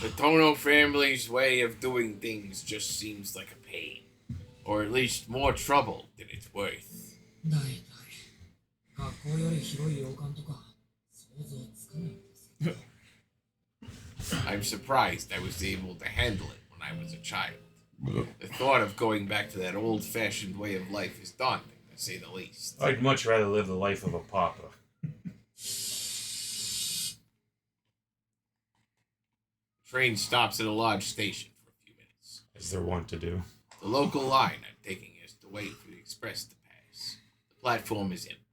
Speaker 7: the Tono family's way of doing things just seems like a pain. Or at least more trouble than it's worth.
Speaker 5: だいたい学校より広い洋館とか想像つかないんです。
Speaker 7: I'm surprised I was able to handle it when I was a child. The thought of going back to that old-fashioned way of life is daunting, to say the least.
Speaker 6: I'd much rather live the life of a pauper.
Speaker 7: The train stops at a large station for a few minutes.
Speaker 6: As they're wont to do.
Speaker 7: The local line I'm taking is to wait for the express to pass. The platform is empty.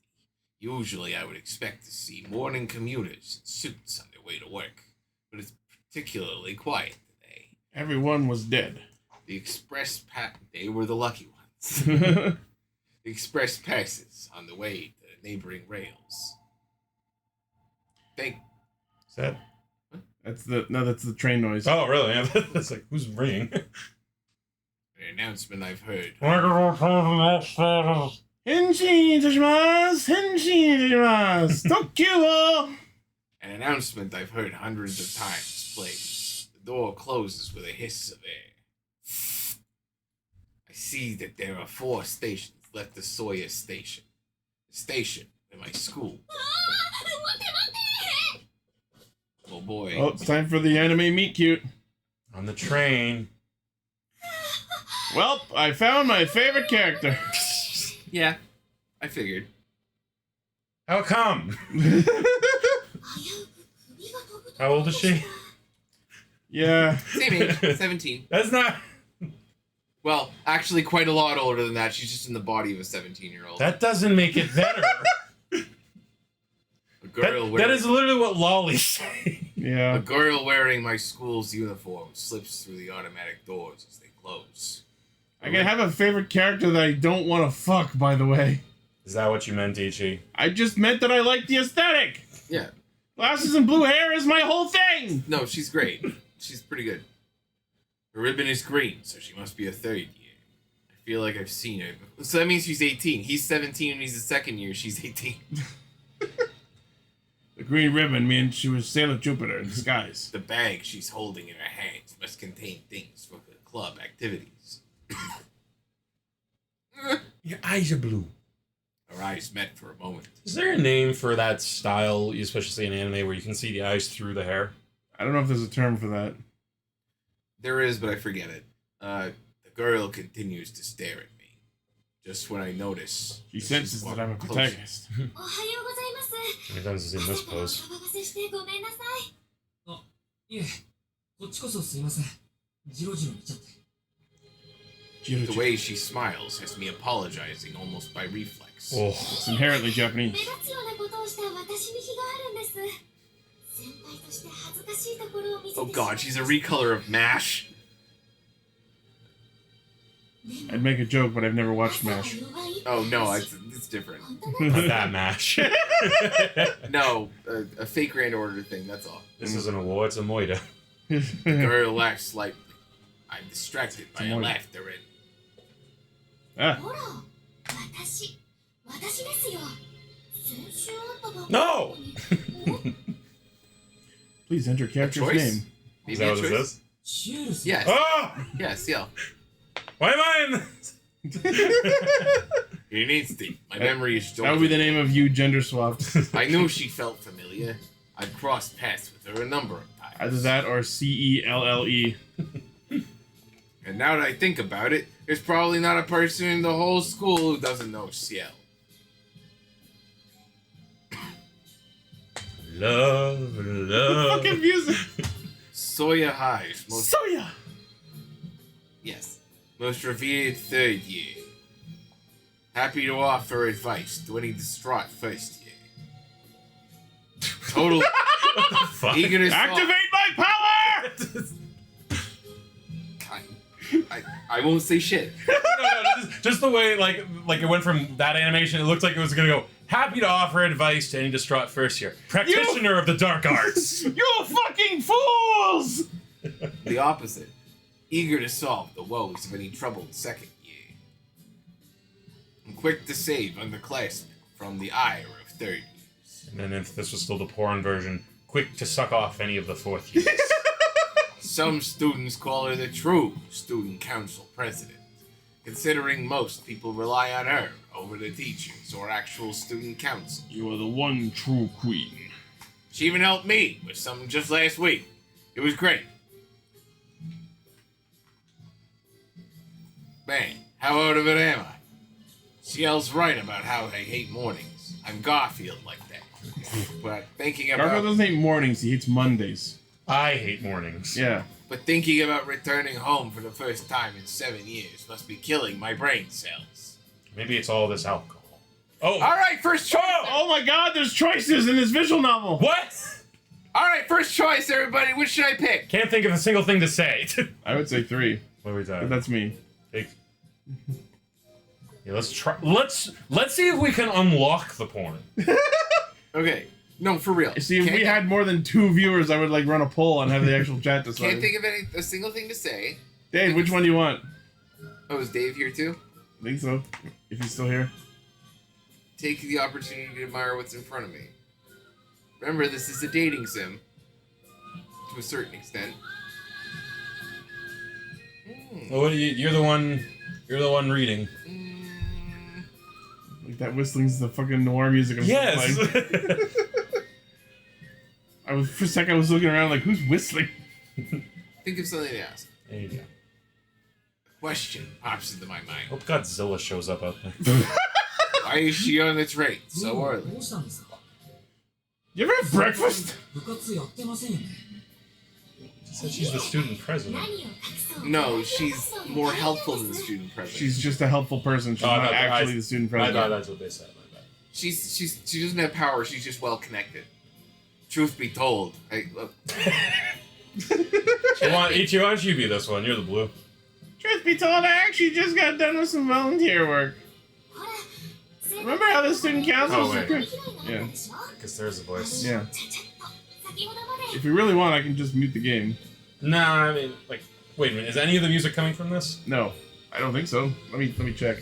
Speaker 7: Usually I would expect to see morning commuters in suits on their way to work, but it's particularly quiet today.
Speaker 1: Everyone was dead.
Speaker 7: The express they were the lucky ones. The express passes on the way to the neighboring rails.
Speaker 6: Is that?
Speaker 1: That's the train noise.
Speaker 6: Oh, really? That's like, who's ringing?
Speaker 7: An announcement I've heard.
Speaker 1: Henshin itashimasu! Henshin itashimasu! Tokyo!
Speaker 7: An announcement I've heard hundreds of times played. The door closes with a hiss of air. I see that there are 4 stations left the Soya station. The station in my school. Oh boy.
Speaker 1: Oh, it's time for the anime meet cute.
Speaker 6: On the train.
Speaker 1: Well, I found my favorite character.
Speaker 2: Yeah, I figured.
Speaker 6: How come? How old is she?
Speaker 1: Yeah.
Speaker 2: Same age, 17.
Speaker 6: That's not...
Speaker 2: Well, actually quite a lot older than that. She's just in the body of a 17-year-old.
Speaker 6: That doesn't make it better.
Speaker 7: A girl
Speaker 6: that is literally what lollies say.
Speaker 1: Yeah.
Speaker 7: A girl wearing my school's uniform slips through the automatic doors as they close.
Speaker 1: I can have a favorite character that I don't want to fuck, by the way.
Speaker 6: Is that what you meant, Ichi?
Speaker 1: I just meant that I like the aesthetic.
Speaker 2: Yeah.
Speaker 1: Glasses and blue hair is my whole thing.
Speaker 2: No, she's great. She's pretty good.
Speaker 7: Her ribbon is green, so she must be a 3rd year. I feel like I've seen her. So that means she's 18. He's 17 and he's a 2nd year. She's 18.
Speaker 1: The green ribbon means she was Sailor Jupiter in disguise.
Speaker 7: The bag she's holding in her hands must contain things for the club activities.
Speaker 6: Your eyes are blue.
Speaker 7: Our eyes met for a moment.
Speaker 6: Is there a name for that style, you especially see in anime, where you can see the eyes through the hair?
Speaker 1: I don't know if there's a term for that.
Speaker 2: There is, but I forget it.
Speaker 7: The girl continues to stare at me. Just when I notice...
Speaker 1: She
Speaker 7: she's
Speaker 1: senses that I'm a
Speaker 7: walking
Speaker 1: protagonist.
Speaker 4: おはようございます。
Speaker 6: How many times has he seen this
Speaker 4: 朝からお
Speaker 6: pose?
Speaker 4: 騒がせしてごめんなさい。
Speaker 5: いえ、こっちこそすいません。ジロジロ見ちゃって。
Speaker 7: The way she smiles has me apologizing almost by reflex.
Speaker 6: Oh.
Speaker 1: It's inherently
Speaker 4: 目
Speaker 1: Japanese.
Speaker 4: 立つようなことをした私に非があるんです。先輩として恥ずかしいところを見せて
Speaker 2: Oh god, she's a recolor of MASH.
Speaker 1: I'd make a joke, but I've never watched MASH.
Speaker 2: Oh no, it's different.
Speaker 6: Not that mash.
Speaker 2: No, a fake grand order thing, that's all.
Speaker 6: This isn't a war, it's a moida.
Speaker 7: The girl laughs slightly. I'm distracted by her
Speaker 1: More.
Speaker 7: laughter and...
Speaker 1: Ah,
Speaker 4: ほら、私ですよ。先週あんたが
Speaker 6: No!
Speaker 1: please enter character's
Speaker 2: choice?
Speaker 1: name.
Speaker 6: Is
Speaker 2: Maybe
Speaker 6: that
Speaker 2: a
Speaker 6: what this
Speaker 2: choice?
Speaker 6: is?
Speaker 5: シエルス。
Speaker 2: Yes,
Speaker 6: Oh!
Speaker 2: yes, yeah.
Speaker 6: Why am I in this?
Speaker 7: In an instant, my memory is
Speaker 1: That would be the
Speaker 7: jolted.
Speaker 1: name of you gender swapped.
Speaker 7: I knew she felt familiar. I'd crossed paths with her a number of times.
Speaker 1: Either that or CELLE.
Speaker 7: And now that I think about it, there's probably not a person in the whole school who doesn't know Ciel.
Speaker 6: Love, love.
Speaker 1: Fucking music.
Speaker 7: Soya High's most,
Speaker 1: Soya.
Speaker 7: yes, most revered 3rd year. Happy to offer advice to any distraught 1st year. Total
Speaker 6: Fuck.
Speaker 7: eager to solve.
Speaker 1: Activate my power.
Speaker 2: I won't say shit.
Speaker 6: No, just the way like it went from that animation, it looked like it was gonna go, happy to offer advice to any distraught 1st year. Practitioner of the dark arts.
Speaker 1: You fucking fools.
Speaker 7: The opposite. Eager to solve the woes of any troubled 2nd year. And quick to save underclassmen from the ire of 3rd years.
Speaker 6: And then if this was still the porn version, quick to suck off any of the 4th years.
Speaker 7: Some students call her the true student council president, considering most people rely on her over the teachers or actual student council.
Speaker 1: You are the one true queen.
Speaker 7: She even helped me with something just last week. It was great. Man, how out of it am I? Ciel's right about how I hate mornings. I'm Garfield like that. But thinking
Speaker 1: Garfield
Speaker 7: about
Speaker 1: doesn't hate mornings, he hates Mondays.
Speaker 6: I hate mornings.
Speaker 1: Yeah.
Speaker 7: returning home for the first time in 7 years must be killing my brain cells.
Speaker 6: Maybe it's all this alcohol. Oh!
Speaker 7: All right, first choice.
Speaker 1: Oh my god, there's choices in this visual novel!
Speaker 6: What?
Speaker 7: All right, first choice, everybody. Which should I pick?
Speaker 6: Can't think of a single thing to say.
Speaker 1: I would say 3,
Speaker 6: What are we
Speaker 1: but
Speaker 6: talking?
Speaker 1: that's me.
Speaker 6: Yeah, let's try. Let's see if we can unlock the porn.
Speaker 7: Okay. No, for real.
Speaker 1: See, if
Speaker 7: Can't-
Speaker 1: we had more than 2 viewers, I would like run a poll and have the actual chat decide.
Speaker 7: Can't think of a single thing to say.
Speaker 1: Dave, which one do you want?
Speaker 7: Oh, is Dave here too?
Speaker 1: I think so. If he's still here.
Speaker 7: Take the opportunity to admire what's in front of me. Remember, this is a dating sim. To a certain extent.
Speaker 6: Oh, you're the one. You're the one reading.
Speaker 1: Like that whistling's the fucking noir music I'm
Speaker 6: Yes.
Speaker 1: playing. For a second I was looking around like, who's whistling?
Speaker 7: Think of something to ask.
Speaker 6: There you go.
Speaker 7: Question pops into my mind.
Speaker 6: Hope Godzilla shows up out there.
Speaker 7: Why is she on the train so early?
Speaker 5: どうしたんですか
Speaker 1: You ever have breakfast?
Speaker 5: 部活やってませんよね
Speaker 6: She said she's the student president.
Speaker 7: No, she's more helpful than the student president.
Speaker 1: She's just a helpful person. She's not actually the student
Speaker 6: I thought
Speaker 1: president.
Speaker 6: that's what they said. My bad.
Speaker 7: She doesn't have power. She's just well connected. Truth be told, look.
Speaker 6: Ichi, why don't you be this one? You're the blue.
Speaker 1: Truth be told, I actually just got done with some volunteer work. Remember how the student council
Speaker 6: Oh,
Speaker 1: was
Speaker 6: wait.
Speaker 1: great? Yeah.
Speaker 6: Because there's a voice.
Speaker 1: Yeah. If you really want, I can just mute the game.
Speaker 6: Nah, I mean, like, wait a minute. Is any of the music coming from this?
Speaker 1: No, I don't think so. Let me check.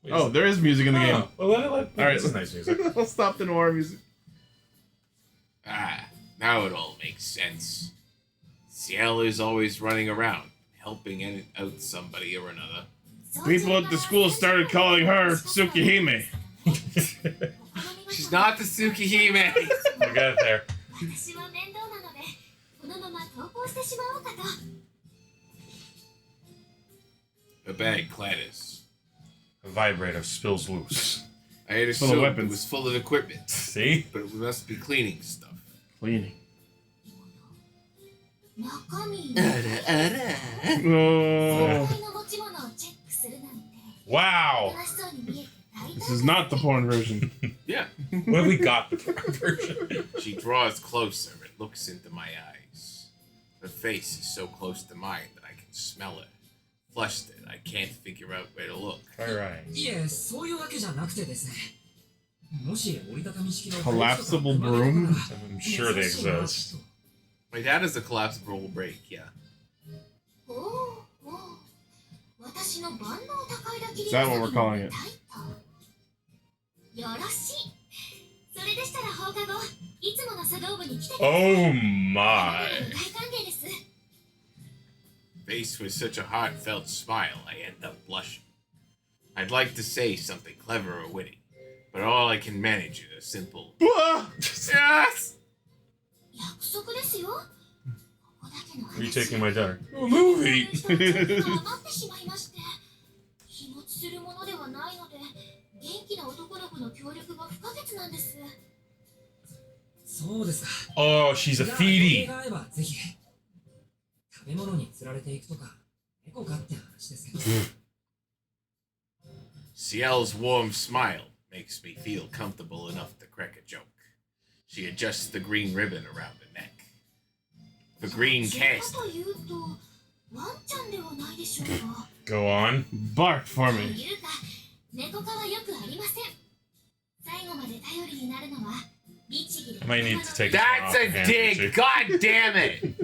Speaker 6: Wait,
Speaker 1: Oh, there is music in the game.
Speaker 6: Oh, well, all
Speaker 1: right,
Speaker 6: this is nice music.
Speaker 1: I'll stop the noir music.
Speaker 7: Ah, now it all makes sense. Ciel is always running around, helping out somebody or another.
Speaker 1: People at the school started calling her Tsukihime.
Speaker 7: She's not the Tsukihime.
Speaker 6: We got it there.
Speaker 4: 私は面倒なのでこのまま投稿してしまおうかと
Speaker 7: A bag clatters.
Speaker 6: A vibrator spills loose.
Speaker 7: I had
Speaker 1: Full of
Speaker 7: assumed it
Speaker 1: weapons.
Speaker 7: was full of equipment,
Speaker 6: See?
Speaker 7: but we must be cleaning stuff.
Speaker 1: Cleaning.
Speaker 4: 中身
Speaker 1: Oh,
Speaker 4: 使いの持ち物をチェックするなんて
Speaker 6: Wow.
Speaker 4: 楽しそうに見えて大胆
Speaker 1: this is not the porn version.
Speaker 7: Yeah.
Speaker 6: What have we got the version?
Speaker 7: She draws closer and looks into my eyes. Her face is so close to mine that I can smell it. Flushed it, I can't figure out where to look.
Speaker 6: Alright.
Speaker 5: いえそういうわけじゃなくてですねもし折りたたみ式の
Speaker 1: Collapsible broom?
Speaker 6: I'm sure they exist.
Speaker 7: My dad is a collapsible brake, yeah.
Speaker 4: おうおう私の万能高いだけ
Speaker 1: Is that what we're calling it?
Speaker 4: よろしいそれでしたら放課後いつもの茶道部に来て
Speaker 6: Oh
Speaker 4: 大
Speaker 6: my.
Speaker 4: 歓迎です
Speaker 7: Faced with such a heartfelt smile, I end up blushing. I'd like to say something clever or witty, but all I can manage is a simple yes!
Speaker 4: 約束ですよここだけの
Speaker 6: Are you
Speaker 4: 話
Speaker 6: taking my daughter? A movie!
Speaker 4: 分かってしまいまして日持ちするものではないので元気な男の子の協力が不可欠なんです
Speaker 5: そうですか
Speaker 6: Oh, she's a
Speaker 5: じゃあ
Speaker 6: feedie.
Speaker 5: 予定があればぜひ食べ物に釣られていくとか猫かって話ですけど
Speaker 7: Ciel's warm smile makes me feel comfortable enough to crack a joke. She adjusts the green ribbon around the neck. The green
Speaker 4: そ
Speaker 7: cast.
Speaker 4: というとワンちゃんではないでしょうか
Speaker 6: Go on.
Speaker 1: Bark for
Speaker 4: と
Speaker 1: me.
Speaker 4: いうか猫科はよくありません最後まで頼りになるのは律儀で
Speaker 6: I might need to take
Speaker 7: That's a dig! God damn it!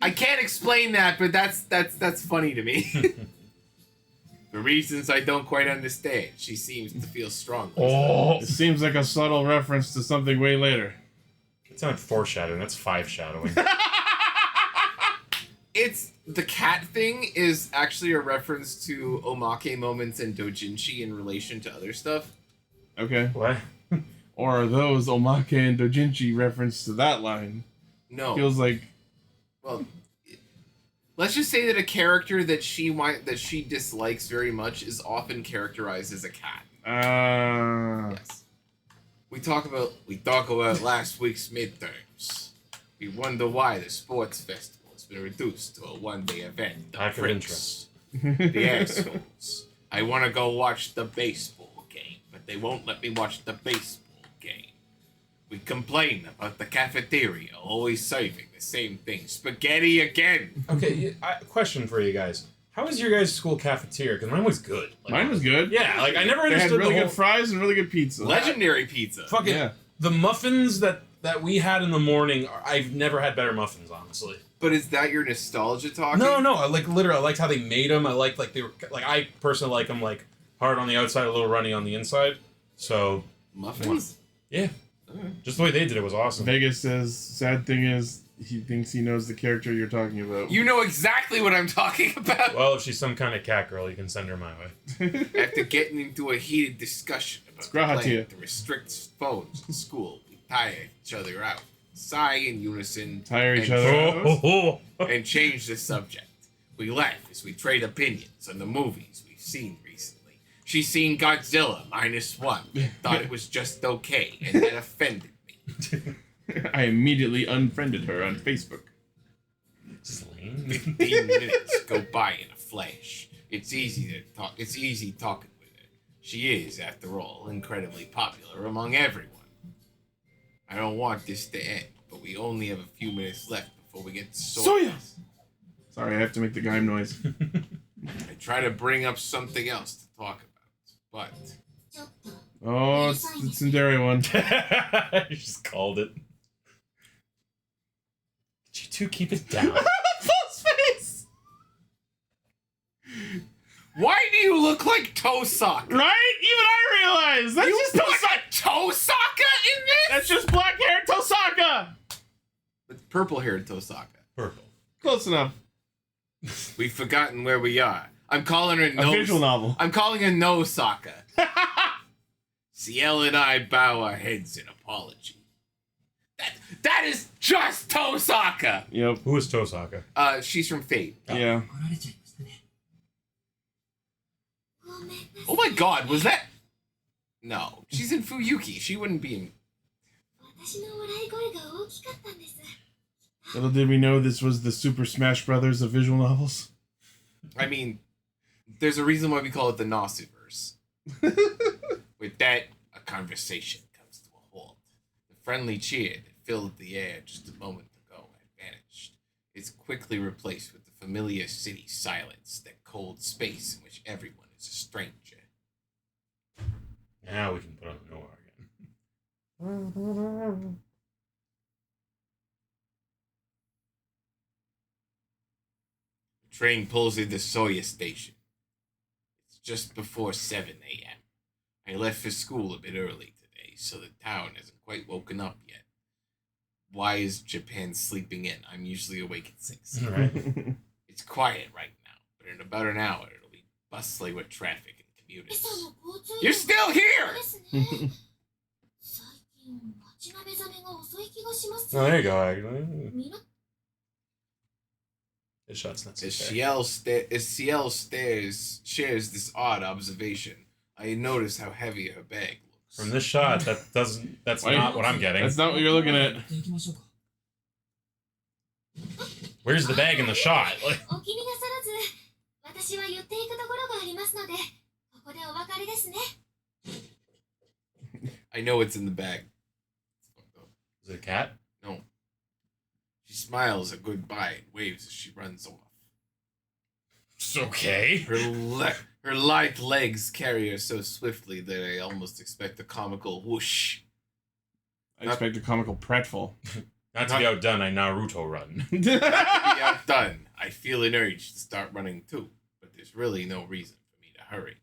Speaker 7: I can't explain that, but that's funny to me. For reasons I don't quite understand, she seems to feel strong.
Speaker 6: Oh.
Speaker 1: It seems like a subtle reference to something way later.
Speaker 6: It's not foreshadowing, that's five shadowing.
Speaker 2: The cat thing is actually a reference to omake moments and dojinshi in relation to other stuff.
Speaker 1: Okay.
Speaker 6: What?
Speaker 1: Or are those omake and dojinshi reference to that line?
Speaker 2: No.
Speaker 1: Feels like
Speaker 2: Well, let's just say that a character that she dislikes very much is often characterized as a cat. Yes. We talk about last week's midterms. We wonder why the sports festival has been reduced to a one-day event. The
Speaker 6: Lack of
Speaker 2: pricks,
Speaker 6: interest.
Speaker 2: the assholes. I want to go watch the baseball game, but they won't let me watch the baseball game. We complain about the cafeteria always serving the same thing. Spaghetti again.
Speaker 6: Okay, question for you guys. How was your guys' school cafeteria? Because mine was good. Like,
Speaker 1: mine was good.
Speaker 6: Yeah, like I never
Speaker 1: They had
Speaker 6: understood
Speaker 1: really
Speaker 6: the
Speaker 1: good
Speaker 6: whole...
Speaker 1: fries and really good pizza.
Speaker 2: Legendary pizza.
Speaker 6: Fucking
Speaker 1: Yeah.
Speaker 6: the muffins that we had in the morning. I've never had better muffins, honestly.
Speaker 2: But is that your nostalgia talking?
Speaker 6: No. I literally. I liked how they made them. I liked they were like. I personally like them like hard on the outside, a little runny on the inside. So
Speaker 2: Muffins?
Speaker 6: yeah, just the way they did it was awesome.
Speaker 1: Vegas says, sad thing is, he thinks he knows the character you're talking about.
Speaker 2: You know exactly what I'm talking about.
Speaker 6: Well, if she's some kind of cat girl, you can send her my way.
Speaker 2: After getting into a heated discussion about the
Speaker 1: Scrahatia.
Speaker 2: plan to restrict phones in school, we tire each other out, sigh in unison,
Speaker 1: Tire each
Speaker 2: and-
Speaker 1: other out.
Speaker 2: and change the subject. We laugh as we trade opinions on the movies we've seen recently. She's seen Godzilla -1 and thought it was just okay, and that offended me.
Speaker 1: I immediately unfriended her on Facebook.
Speaker 6: Slain.
Speaker 2: 15 minutes go by in a flash. It's easy talking with her. She is, after all, incredibly popular among everyone. I don't want this to end, but we only have a few minutes left before we get to
Speaker 1: Soya! Sorry, I have to make the Gaim noise.
Speaker 2: I try to bring up something else to talk about, but
Speaker 4: ちょっと
Speaker 1: Oh, it's the Tsundere one.
Speaker 6: You just called it. Could you two keep it down?
Speaker 1: False face!
Speaker 2: why do you look like Tosaka?
Speaker 1: Right? Even I realized! That's
Speaker 2: You
Speaker 1: just
Speaker 2: put
Speaker 1: Tosaka!
Speaker 2: a Tosaka in this?
Speaker 1: That's just black-haired Tosaka!
Speaker 2: It's purple-haired Tosaka.
Speaker 6: Purple.
Speaker 1: Close enough.
Speaker 2: We've forgotten where we are. I'm calling her
Speaker 1: A visual novel.
Speaker 2: I'm calling her No Sokka. Ciel and I bow our heads in apology. That is just Tosaka!
Speaker 1: Yep.
Speaker 6: Who is Tosaka?
Speaker 2: She's from Fate.
Speaker 1: Yeah.
Speaker 5: 怒られちゃいましたね。
Speaker 4: ごめんなさい。
Speaker 2: Oh my god, was that... No, she's in Fuyuki. She wouldn't be in...
Speaker 4: 私の笑い声が大きかったんです。
Speaker 1: Little did we know this was the Super Smash Brothers of visual novels.
Speaker 2: I mean, there's a reason why we call it the Nasuverse. With that, a conversation comes to a halt. The friendly cheer that filled the air just a moment ago had vanished. It's quickly replaced with the familiar city silence, that cold space in which everyone is a stranger.
Speaker 6: Now we can put on the Noir again.
Speaker 2: The train pulls into Soya Station. It's just before 7 a.m. I left for school a bit early today, so the town hasn't quite woken up yet. Why is Japan sleeping in? I'm usually awake at 6.
Speaker 6: Right.
Speaker 2: It's quiet right now, but in about an hour it'll be bustling with traffic and
Speaker 4: 今
Speaker 2: commuters.
Speaker 4: 朝の交通
Speaker 2: You're still here!
Speaker 4: ですね。最近街な目覚めが遅い気がします。
Speaker 6: Oh, there you go. Actually.
Speaker 4: みな
Speaker 6: This shot's not so
Speaker 2: As
Speaker 6: fair.
Speaker 2: Ciel shares this odd observation, I notice how heavy her bag looks.
Speaker 6: From this shot, that's
Speaker 1: Wait.
Speaker 6: not what I'm getting.
Speaker 1: That's not what you're looking at.
Speaker 5: 行っていきましょうか。
Speaker 6: Where's the bag in the shot? Like,
Speaker 4: お気になさらず、私は寄っていくところがありますので、ここでお別れですね。
Speaker 2: I know it's in the bag.
Speaker 6: is it a cat?
Speaker 2: No. She smiles a goodbye and waves as she runs off.
Speaker 6: It's okay.
Speaker 2: Her lithe legs carry her so swiftly that I almost expect a comical whoosh.
Speaker 1: I expect a comical pratfall.
Speaker 6: Not to be outdone, I Naruto run.
Speaker 2: To be outdone, I feel an urge to start running too, but there's really no reason for me to hurry.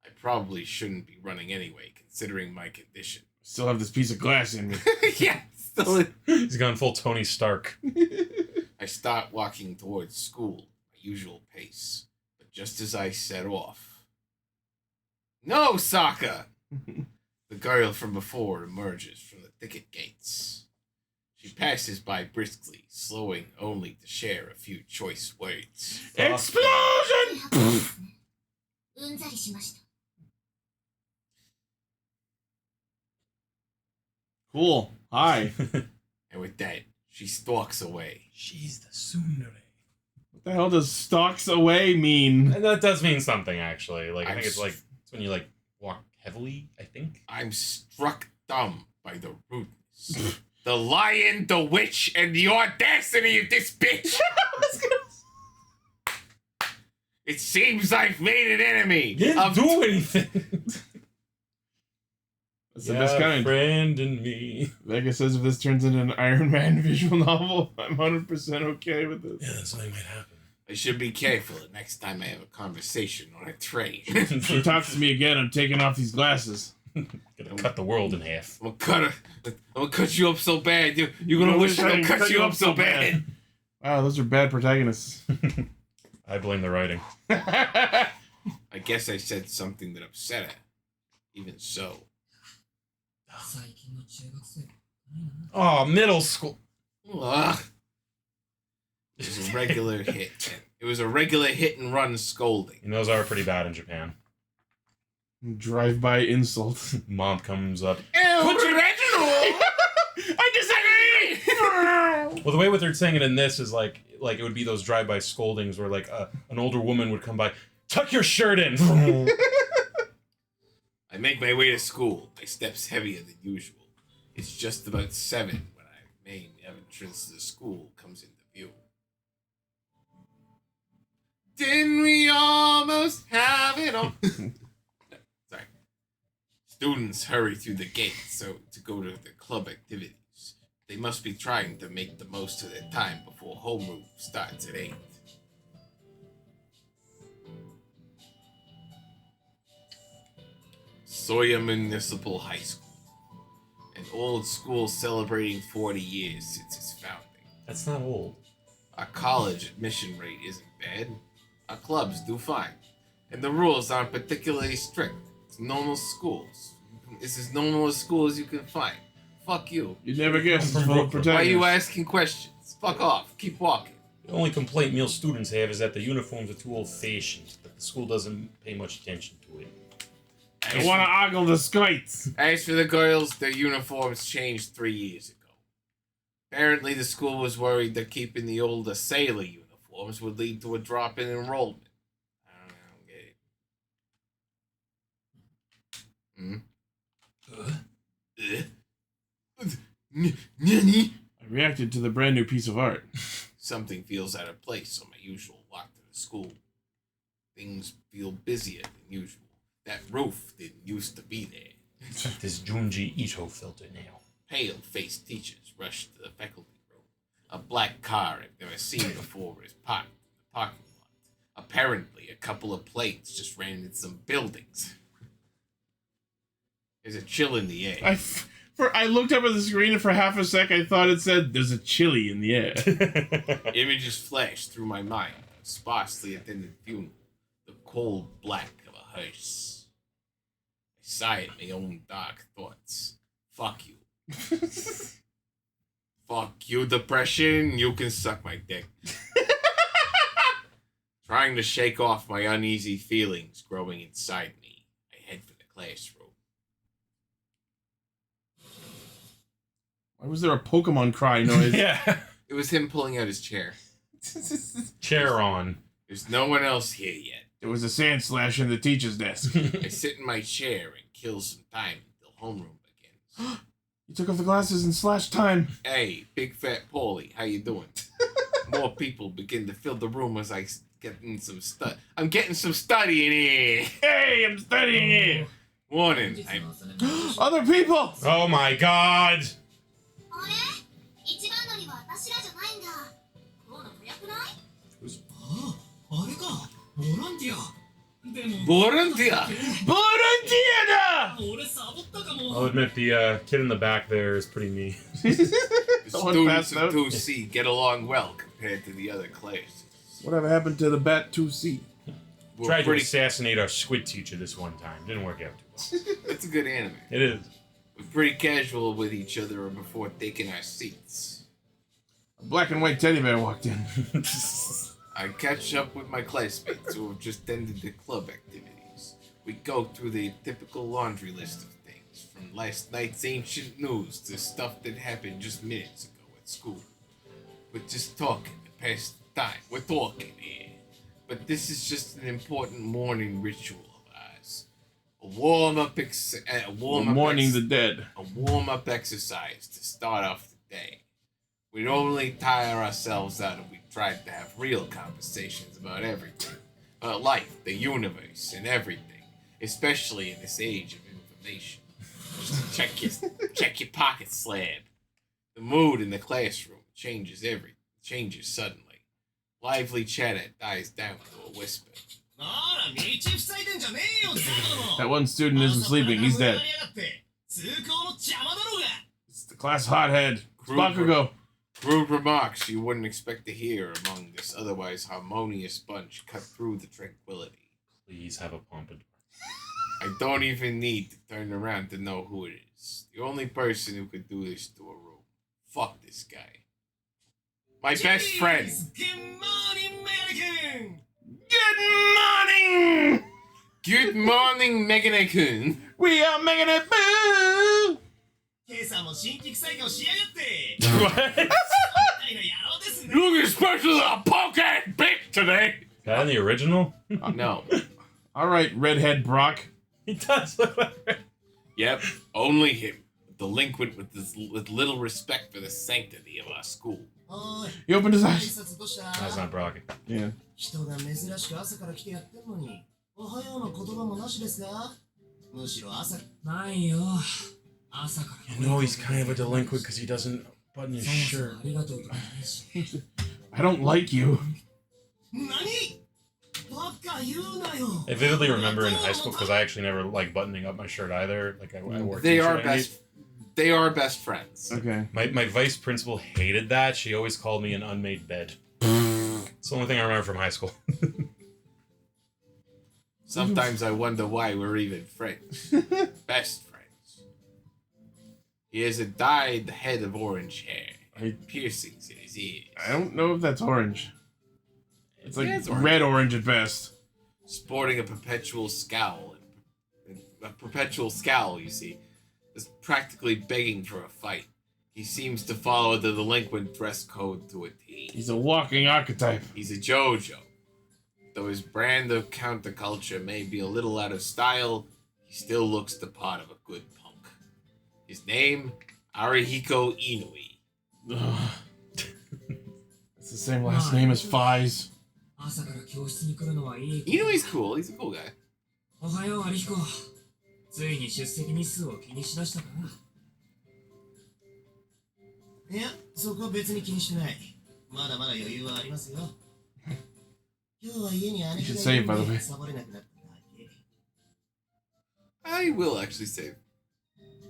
Speaker 2: I probably shouldn't be running anyway, considering my condition.
Speaker 1: Still have this piece of glass in me.
Speaker 2: Yeah, still.
Speaker 6: He's gone full Tony Stark.
Speaker 2: I start walking towards school,
Speaker 7: usual pace. But just as I set off... No, Sokka! The girl from before emerges from the thicket gates. She passes by briskly, slowing only to share a few choice words.
Speaker 1: Explosion!
Speaker 4: うんざりしました。
Speaker 1: Cool. Hi.
Speaker 7: And with that, she stalks away.
Speaker 6: She's the tsundere.
Speaker 1: What the hell does stalks away mean?
Speaker 6: And that does mean something, actually. Like, I
Speaker 7: I'm
Speaker 6: think it's like, it's when you, like, walk heavily, I think.
Speaker 7: I'm struck dumb by the rudeness. The lion, the witch, and the audacity of this bitch! It seems I've made an enemy!
Speaker 6: You didn't do anything!
Speaker 1: That's the best kind.
Speaker 6: Friend and me.
Speaker 1: Vega says if this turns into an Iron Man visual novel, I'm 100% okay with this.
Speaker 6: Yeah, something might happen.
Speaker 7: I should be careful the next time I have a conversation on a train.
Speaker 1: If she talks to me again, I'm taking off these glasses.
Speaker 6: Gonna cut the world in half.
Speaker 7: I'm gonna cut you up so bad. You're gonna wish I could cut you up so bad.
Speaker 1: Wow, those are bad protagonists.
Speaker 6: I blame the writing.
Speaker 7: I guess I said something that upset her. Even so.
Speaker 5: 最近の中学生ないな。
Speaker 6: Oh, middle school.
Speaker 7: Ugh. It was a regular hit. It was a regular hit and run scolding.
Speaker 6: And those are pretty bad in Japan.
Speaker 1: Drive-by insult.
Speaker 6: Mom comes up.
Speaker 7: Put your Reginald!
Speaker 1: I disagree!
Speaker 6: Well, the way what they're saying it in this is like it would be those drive-by scoldings where like an older woman would come by, tuck your shirt in.
Speaker 7: I make my way to school, my steps heavier than usual. It's just about 7 when our main entrance to the school comes into view. Didn't we almost have it all? Sorry. Students hurry through the gate to go to the club activities. They must be trying to make the most of their time before homeroom starts at 8. Soya Municipal High School. An old school celebrating 40 years since its founding.
Speaker 6: That's not old.
Speaker 7: Our college admission rate isn't bad. Our clubs do fine. And the rules aren't particularly strict. It's normal schools. It's as normal a school as you can find. Fuck you.
Speaker 1: You never guess.
Speaker 6: From
Speaker 1: Full of
Speaker 6: Brooklyn.
Speaker 7: Why are you
Speaker 1: protagonists.
Speaker 7: asking questions? Fuck off. Keep walking.
Speaker 6: The only complaint male students have is that the uniforms are too old-fashioned, but the school doesn't pay much attention to it.
Speaker 1: I want to ogle the skites.
Speaker 7: As for the girls, their uniforms changed 3 years ago. Apparently, the school was worried that keeping the older sailor uniforms would lead to a drop in enrollment. I don't get it. Nani?
Speaker 1: I reacted to the brand new piece of art.
Speaker 7: Something feels out of place on my usual walk to the school. Things feel busier than usual. That roof didn't used to be there.
Speaker 6: This Junji Ito filter now.
Speaker 7: Pale-faced teachers rushed to the faculty room. A black car I've never seen before is parked in the parking lot. Apparently, a couple of planes just ran into some buildings. There's a chill in the air.
Speaker 1: I looked up at the screen and for half a sec I thought it said, there's a chili in the air.
Speaker 7: Images flashed through my mind. A sparsely attended funeral. The cold black of a hearse. I sighed my own dark thoughts. Fuck you. Fuck you, depression. You can suck my dick. Trying to shake off my uneasy feelings growing inside me, I head for the classroom.
Speaker 1: Why was there a Pokemon cry noise?
Speaker 6: Yeah.
Speaker 7: It was him pulling out his chair.
Speaker 6: Chair on.
Speaker 7: There's no one else here yet.
Speaker 1: There was a sand slash in the teacher's desk.
Speaker 7: I sit in my chair and kill some time until homeroom begins.
Speaker 1: You took off the glasses and slashed time.
Speaker 7: Hey, big fat Paulie, how you doing? More people begin to fill the room as I get in some I'm getting some study in here.
Speaker 1: Hey, I'm studying here.
Speaker 7: Warning,
Speaker 5: 実
Speaker 7: I'm
Speaker 5: の朝練の
Speaker 1: Other people.
Speaker 6: Oh my god!
Speaker 4: あれ一番乗りは私らじゃないんだ。今日の早くない？
Speaker 5: ああ、あれか。ボランティア。でも、
Speaker 7: volunteer.
Speaker 1: Volunteer!
Speaker 5: 俺サボったかも。
Speaker 6: I'll admit the kid in the back there is pretty mean.
Speaker 7: The
Speaker 1: Someone
Speaker 7: students
Speaker 1: passed out.
Speaker 7: of 2C get along well compared to the other classes.
Speaker 1: Whatever happened to the Bat 2C?
Speaker 7: We're
Speaker 6: Tried to
Speaker 7: pretty-
Speaker 6: assassinate our squid teacher this one time. Didn't work out too well.
Speaker 7: That's a good anime.
Speaker 6: It is.
Speaker 7: We're pretty casual with each other before taking our seats.
Speaker 1: A black and white teddy bear walked in.
Speaker 7: I catch up with my classmates who have just ended the club activities. We go through the typical laundry list of things, from last night's ancient news to stuff that happened just minutes ago at school. We're just talking to pass the time. We're talking here. But this is just an important morning ritual of ours. A warm-up
Speaker 1: Mourning the dead.
Speaker 7: a warm-up exercise to start off the day. We normally tire ourselves out and we try to have real conversations about everything. About life, the universe, and everything. Especially in this age of information. Just check your pocket slab. The mood in the classroom changes suddenly. Lively chatter dies down to a whisper.
Speaker 1: That one student isn't sleeping. He's dead. It's the class hothead. It's Bakugo.
Speaker 7: Rude remarks you wouldn't expect to hear among this otherwise harmonious bunch cut through the tranquility.
Speaker 6: Please have a pompadour.
Speaker 7: I don't even need to turn around to know who it is. The only person who could do this to a room. Fuck this guy. My best friend.
Speaker 1: Good morning!
Speaker 7: Good morning, Megane-kun.
Speaker 1: We are making it boo!
Speaker 6: What?
Speaker 7: Looking special a punk ass bitch today.
Speaker 6: That in the original?
Speaker 7: No.
Speaker 1: Alright, redhead Brock.
Speaker 6: He does look like
Speaker 7: Yep, only him. Delinquent with little respect for the sanctity of our school.
Speaker 1: He opened his eyes.
Speaker 6: That's not Brocky.
Speaker 1: Yeah.
Speaker 5: 人が珍しく朝から来てやってんのに、おはようの言葉もなしですか？むしろ朝ないよ。朝から。
Speaker 6: You know he's kind of a delinquent because he doesn't button his
Speaker 5: そも
Speaker 6: shirt.
Speaker 5: そもありがとうとかないし。
Speaker 1: I don't like you.
Speaker 5: 何？バカ言うなよ。
Speaker 6: I vividly remember in high school because I actually never liked buttoning up my shirt either. Like I wore
Speaker 7: They
Speaker 6: t-shirt
Speaker 7: are
Speaker 6: underneath.
Speaker 7: They are best friends.
Speaker 1: Okay.
Speaker 6: My vice principal hated that. She always called me an unmade bed. It's the only thing I remember from high school.
Speaker 7: Sometimes I wonder why we're even friends. Best friends. He has a dyed head of orange hair and piercings in his ears.
Speaker 1: I don't know if that's orange. It's like
Speaker 7: Yeah, it's orange.
Speaker 1: red orange at best.
Speaker 7: Sporting a perpetual scowl. A perpetual scowl, you see, is practically begging for a fight. He seems to follow the delinquent dress code to a T.
Speaker 1: He's a walking archetype.
Speaker 7: He's a JoJo. Though his brand of counterculture may be a little out of style, he still looks the part of a good punk. His name, Arihiko Inui.
Speaker 1: Ugh. It's the same last name as Fies.
Speaker 5: 朝から教室に来るのはいい。
Speaker 7: Inui's cool. He's a cool guy.
Speaker 5: おはよう、アリヒコ。ついに出席日数を気にしだしたかな。いや、そこは別に気にしてない。まだまだ余裕はありますよ。今日は家に姉貴
Speaker 1: You should
Speaker 5: が
Speaker 1: save,
Speaker 5: い
Speaker 1: by
Speaker 5: る
Speaker 1: the
Speaker 5: の
Speaker 1: way.
Speaker 5: でサボれなくなっただけ。
Speaker 7: I will actually save.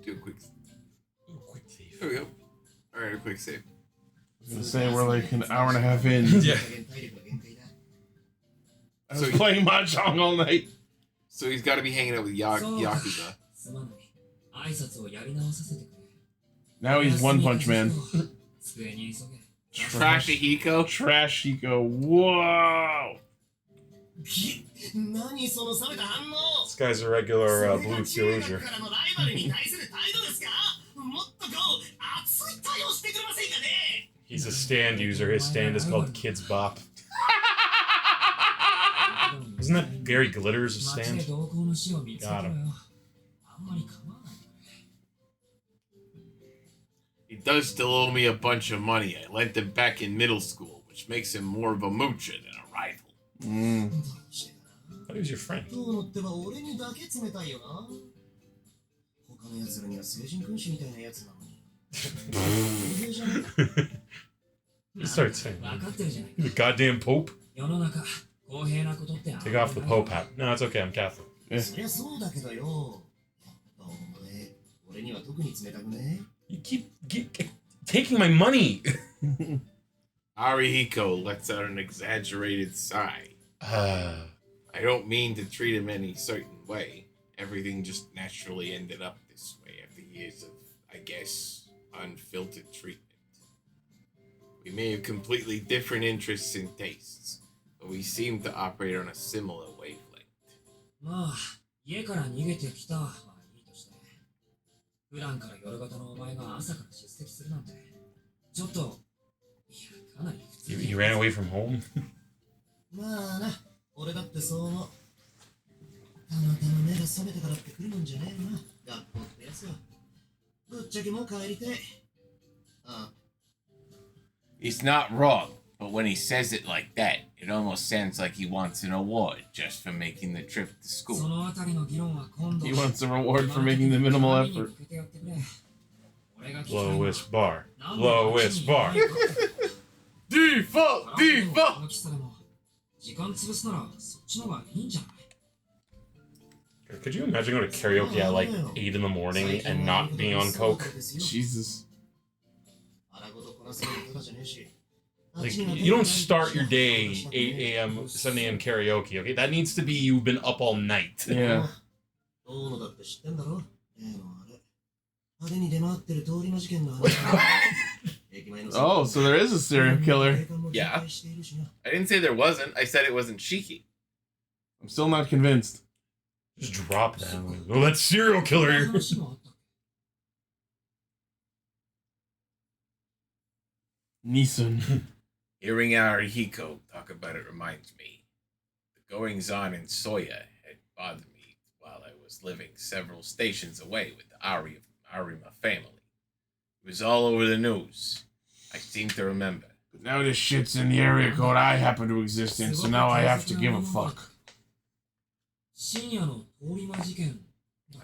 Speaker 7: Do a quick.
Speaker 6: Quick save.
Speaker 7: Here we go. Alright, a quick save.
Speaker 1: I was gonna say we're like an hour and a half in.
Speaker 6: Yeah.
Speaker 5: 体力が限界だ。
Speaker 1: I was playing Mahjong all night.
Speaker 7: So he's got to be hanging out with Yakuza.
Speaker 5: すまない。挨拶をやり直させてくれ。
Speaker 1: Now he's One Punch Man.
Speaker 5: 机に急げ。
Speaker 7: Trash Hiko.
Speaker 1: Trash Hiko. Whoa!
Speaker 5: 何その冷めた反応。
Speaker 6: This guy's a regular blue
Speaker 5: 中学
Speaker 6: Kyoja.
Speaker 5: からのライバルに対する態度ですか。もっとこう熱い対応してくれませんかね。
Speaker 6: He's a stand user. His stand is called Kids Bop. Isn't that Gary Glitter's
Speaker 5: 街で
Speaker 6: stand?
Speaker 5: 同行の死を見つけたらよ。
Speaker 6: Got him.
Speaker 5: あんまり構わないでくれ。
Speaker 7: He does still owe me a bunch of money. I lent him back in middle school, which makes him more of a moocher than a rival.
Speaker 1: Mm.
Speaker 5: どうしてかな。
Speaker 6: I thought he was your friend.
Speaker 5: どうのっては俺にだけ冷たいよな。他の奴らには成人君主みたいなやつなのに。公平じゃねえか。
Speaker 6: He started saying,
Speaker 5: 分かってるじゃないか。
Speaker 6: "The goddamn Pope."
Speaker 5: 世の中、公平なことってあんまり
Speaker 6: Take off the Pope hat. No, it's okay. I'm Catholic.
Speaker 5: そりゃそうだけどよ。やっぱお前、俺には特に冷たくね。
Speaker 6: You keep taking my money.
Speaker 7: Arihiko lets out an exaggerated sigh. I don't mean to treat him any certain way. Everything just naturally ended up this way after years of, I guess, unfiltered treatment. We may have completely different interests and tastes, but we seem to operate on a similar wavelength.
Speaker 5: まあ、家から逃げてきたはいいとして。普段から夜型のお前が朝から出席するなんて、ちょっと、いや、かなり普通。
Speaker 6: He ran away from home?
Speaker 5: まあな、俺だってそう思う。たまたま目が覚めてからって来るもんじゃねえよな、学校ってやつは。ぶっちゃけもう帰りたい。ああ。
Speaker 7: He's not wrong, but when he says it like that, it almost sounds like he wants an award just for making the trip to
Speaker 5: そ
Speaker 7: school.
Speaker 5: のあたりの議論は今度。
Speaker 1: He wants a reward for making the minimal effort.
Speaker 6: Lowest bar. Lowest bar.
Speaker 7: Default! Default!
Speaker 5: 時間潰すならそっちの方がいいんじゃない？
Speaker 6: Could you imagine going to karaoke at like 8 in the morning and not being on coke?
Speaker 1: Jesus.
Speaker 6: Like, you don't start your day 8 a.m., 7 a.m. karaoke, okay? That needs to be you've been up all night.
Speaker 1: Yeah. Oh, so there is a serial killer.
Speaker 2: Yeah. I didn't say there wasn't. I said it wasn't Shiki.
Speaker 1: I'm still not convinced.
Speaker 6: Just drop that. Oh, that's serial killer here.
Speaker 1: Nissan.
Speaker 7: Hearing Arihiko talk about it reminds me. The goings-on in Soya had bothered me while I was living several stations away with the Arima family. It was all over the news. I seem to remember.
Speaker 1: But now this shit's in the area code I happen to exist in, so now I have to give a fuck.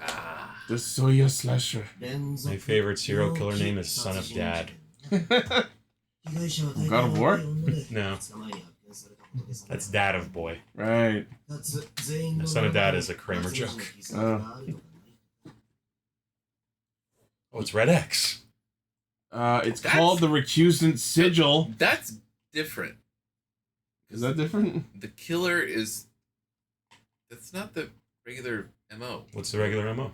Speaker 7: Ah.
Speaker 1: The Soya Slasher.
Speaker 6: My favorite serial killer name is Son of Dad.
Speaker 1: God of War?
Speaker 6: No. That's Dad of Boy.
Speaker 1: Right.
Speaker 6: Son of Dad is a Kramer joke.
Speaker 1: Oh,
Speaker 6: it's Red X.
Speaker 1: It's called the Recusant Sigil.
Speaker 2: That's different.
Speaker 1: Is that different?
Speaker 2: The killer is... That's not the regular MO.
Speaker 6: What's the regular MO?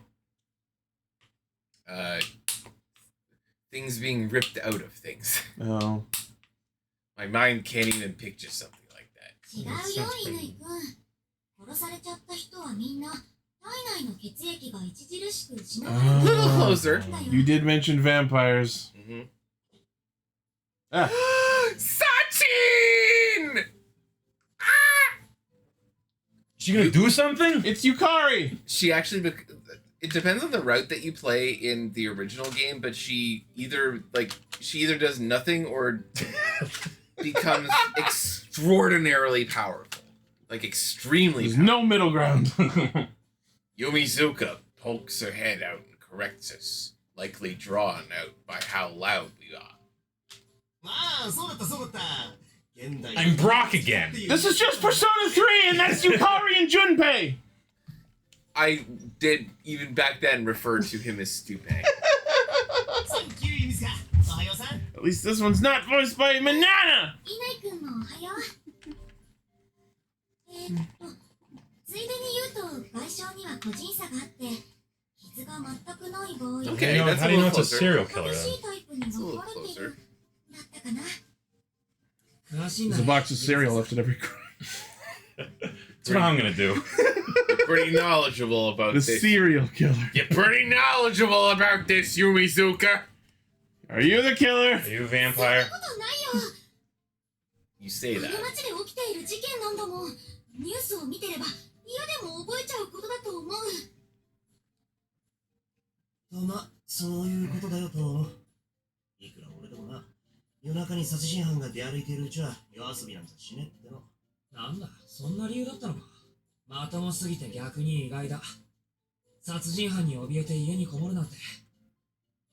Speaker 2: Things being ripped out of things.
Speaker 1: Oh.
Speaker 2: My mind can't even picture something like that.
Speaker 4: 違うよ、乾くん。殺されちゃった人はみんな体内の血液が著しく失われている。
Speaker 2: Little closer.
Speaker 1: You did mention vampires.
Speaker 2: Mm-hmm.
Speaker 1: Ah.
Speaker 2: Sachin!
Speaker 6: She gonna do something?
Speaker 1: It's Yukari!
Speaker 2: She actually... It depends on the route that you play in the original game, but she either does nothing or becomes extraordinarily powerful. Like, extremely
Speaker 1: There's
Speaker 2: powerful.
Speaker 1: no middle ground.
Speaker 7: Yumizuka pokes her head out and corrects us, likely drawn out by how loud we are.
Speaker 6: I'm Brock again.
Speaker 1: This is just Persona 3, and that's Yukari and Junpei!
Speaker 2: I did, even back then, refer to him as Stupang.
Speaker 1: At least this one's not voiced by Manana!
Speaker 4: 乾くんもおはよう。ついでに言うと、外傷には個人差があって、傷が全くない場合、
Speaker 2: Okay, that's
Speaker 6: How
Speaker 2: a
Speaker 6: do you know
Speaker 2: little
Speaker 6: it's a
Speaker 2: closer.
Speaker 6: serial killer
Speaker 4: 激し
Speaker 6: then?
Speaker 4: いタイプに分かれてる。だったかな。
Speaker 1: There's a box of cereal left at every corner.
Speaker 6: That's what I'm gonna do.
Speaker 7: You're pretty knowledgeable about
Speaker 1: The
Speaker 7: this.
Speaker 1: serial killer.
Speaker 7: You're pretty knowledgeable about this, Yumizuka.
Speaker 1: Are you the killer?
Speaker 6: Are you a vampire?
Speaker 4: ことないよ。
Speaker 2: You say
Speaker 4: こ
Speaker 2: that.
Speaker 4: の街で起きている事件なんだもん。ニュースを見てれば嫌でも覚えちゃうことだと思う。
Speaker 5: まあ、そういうことだよと思う。いくら俺でもな、夜中に殺人犯が出歩いているうちは夜遊びなんざしねっての。なんだ、そんな理由だったのか。まともすぎて逆に意外だ。殺人犯に怯えて家にこもるなんて。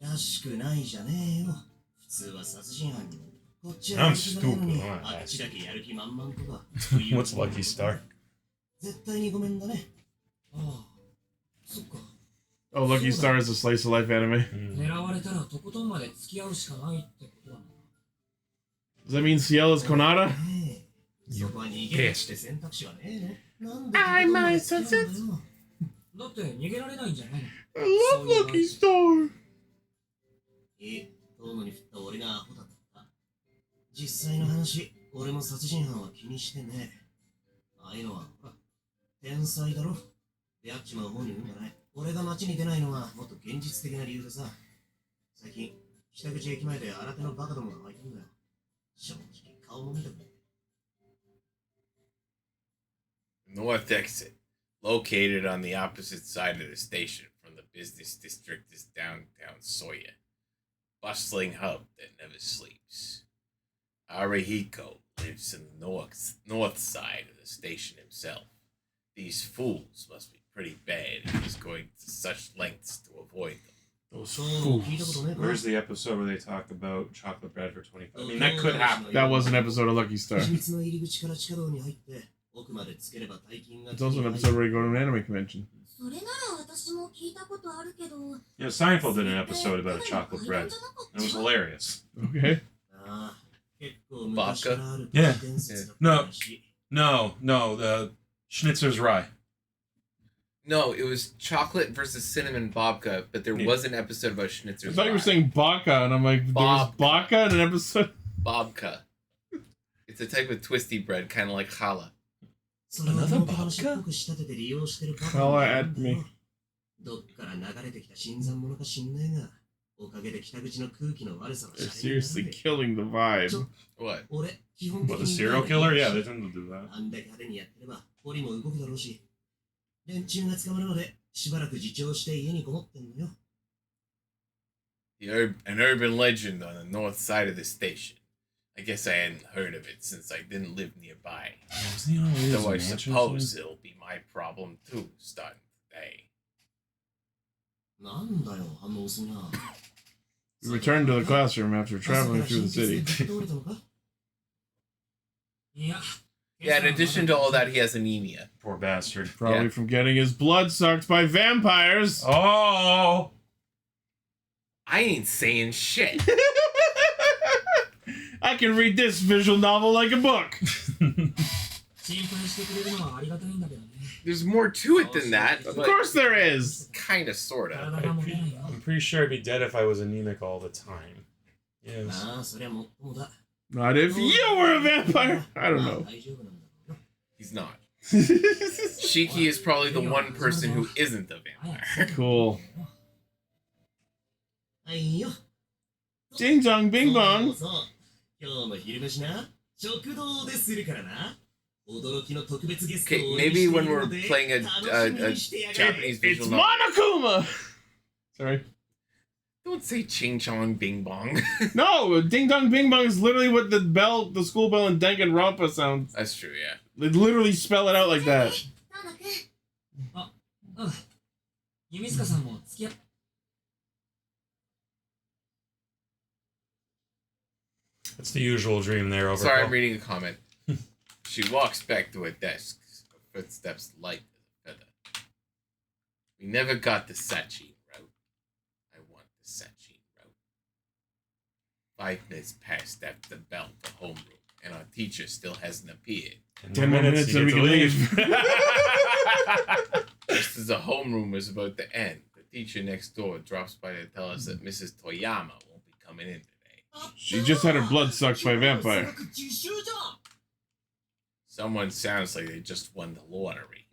Speaker 5: らしくないじゃねえよ。普通は殺人犯にも。こっちは
Speaker 6: I'm stupid.
Speaker 5: あっちだけやる気満々とか。
Speaker 6: What's Lucky Star?
Speaker 5: 絶対にごめんだね。ああ、そっか。
Speaker 1: Oh, Lucky Star is a slice of life anime.
Speaker 5: 狙われたらとことんまで付き合うしかないってことだな。
Speaker 1: Does that mean Ciel is Konata?
Speaker 5: ねえそこは逃げるって選択肢はねえのなんで
Speaker 1: I
Speaker 5: ここまで
Speaker 1: might
Speaker 5: 付き合うんだ
Speaker 1: sunset.
Speaker 5: よ
Speaker 3: だって逃げられないんじゃないの
Speaker 1: I love Lucky Star.
Speaker 5: 遠野に振った俺がアホだった。実際の話、俺も殺人犯は気にしてね。ああいうのは、ほら、天才だろ。出会っちまう方に運がない。俺が街に出ないのはもっと現実的な理由でさ。最近、北口駅前で新手のバカどもが巻いてんだよ。正直、顔も見たくない。
Speaker 7: North exit, located on the opposite side of the station from the business district, is downtown Soya, bustling hub that never sleeps. Arihiko lives in the north side of the station himself. These fools must be pretty bad if he's going to such lengths to avoid them.
Speaker 6: Those
Speaker 5: そう
Speaker 6: fools.
Speaker 5: 聞いたことねえか
Speaker 6: Where's the episode where they talk about chocolate bread for 25? I mean, that could happen.
Speaker 1: That was an episode of Lucky Star.
Speaker 5: 秘密の入り口から地下道に入って奥までつければ大金が
Speaker 1: It's also an episode where you go to an anime convention.
Speaker 4: それなら私も聞いたことあるけど
Speaker 6: You know, Seinfeld did an episode about a chocolate bread. And it was hilarious.
Speaker 1: Okay.
Speaker 5: ああ結構昔からある
Speaker 6: Vodka?
Speaker 5: 伝説だっ
Speaker 6: Yeah.
Speaker 5: たらしい
Speaker 6: No, the Schnitzer's Rye.
Speaker 2: No, it was chocolate versus cinnamon babka, but there
Speaker 6: Yeah.
Speaker 2: was an episode about
Speaker 1: I
Speaker 2: Schnitzer's
Speaker 1: thought you were
Speaker 2: Rye.
Speaker 1: saying Baka, and I'm like, there was Baka in an episode?
Speaker 2: Babka. It's a type of twisty bread, kind of like challah.
Speaker 5: それを本当話っぽく仕立てて利用してるバカ
Speaker 1: Call
Speaker 5: なんだ
Speaker 1: at me.
Speaker 5: どっから流れてきた新参者か知んねえがおかげで北口の空気の悪さは
Speaker 1: They're
Speaker 5: シャレにな
Speaker 1: seriously
Speaker 5: って
Speaker 1: killing the vibe.
Speaker 2: What?
Speaker 5: 俺基本的
Speaker 6: What,
Speaker 5: に
Speaker 6: the serial killer? Yeah, they tend to do that.
Speaker 5: あんだけ派手にやってればポリも動くだろうし連中が捕まるまでしばらく自重して家にこもってんのよ
Speaker 7: An urban legend on the north side of the station. I guess I hadn't heard of it since I didn't live nearby. Though I suppose it'll be my problem too, starting today.
Speaker 5: なんだよ反応すんな
Speaker 1: We returned to the classroom after traveling through the city.
Speaker 5: 通れたのか
Speaker 3: いや
Speaker 2: Yeah, in addition to all that, he has anemia.
Speaker 6: Poor bastard.
Speaker 1: Probably
Speaker 2: Yeah.
Speaker 1: from getting his blood sucked by vampires.
Speaker 6: Oh!
Speaker 2: I ain't saying shit.
Speaker 1: I can read this visual novel like a book.
Speaker 3: 心配してくれるのはありがたいんだけどね
Speaker 2: There's more to it than that,
Speaker 1: Of
Speaker 2: but
Speaker 1: course there is.
Speaker 2: kind of, sort of.
Speaker 3: 体が持てないよ
Speaker 6: I'm pretty sure I'd be dead if I was anemic all the time. Yes.
Speaker 5: ああそりゃもっともだ
Speaker 1: Not if you were a vampire. I don't
Speaker 5: まあ
Speaker 1: know.
Speaker 5: 大丈夫なんだろうよ
Speaker 2: He's not. Shiki is probably the one person who isn't a vampire.
Speaker 1: Cool.
Speaker 5: はいよ
Speaker 1: Ding dong, bing
Speaker 5: そう
Speaker 1: bong.
Speaker 5: そう今日も昼飯な食堂でするからな驚きの特別ゲスト
Speaker 2: Okay,
Speaker 5: を
Speaker 2: maybe
Speaker 5: お呼び
Speaker 2: when
Speaker 5: している
Speaker 2: we're
Speaker 5: ので
Speaker 2: playing a
Speaker 5: 楽しみにしてやがれ
Speaker 2: Japanese
Speaker 1: It's
Speaker 2: visual novel.
Speaker 1: Monokuma. Sorry.
Speaker 2: Don't say ching chong bing bong.
Speaker 1: No, ding dong, bing bong is literally what the school bell in Danganronpa sounds.
Speaker 2: That's true, yeah.
Speaker 1: They literally spell it out like that.
Speaker 4: タナ君
Speaker 3: うん弓塚さんも付き合っ
Speaker 6: It's the usual dream there, over.
Speaker 2: Sorry, I'm reading a comment. She walks back to her desk, her footsteps light as a feather. We never got the Sachin route. I want the Sachin route. 5 minutes passed after the bell for homeroom, and our teacher still hasn't appeared.
Speaker 1: 10 more minutes and we can leave.
Speaker 2: Just as the homeroom was about to end, the teacher next door drops by to tell us that Mrs. Toyama won't be coming in today.
Speaker 1: She just had her blood sucked by a vampire.
Speaker 5: すごく自習じゃん
Speaker 2: Someone sounds like they just won the lottery.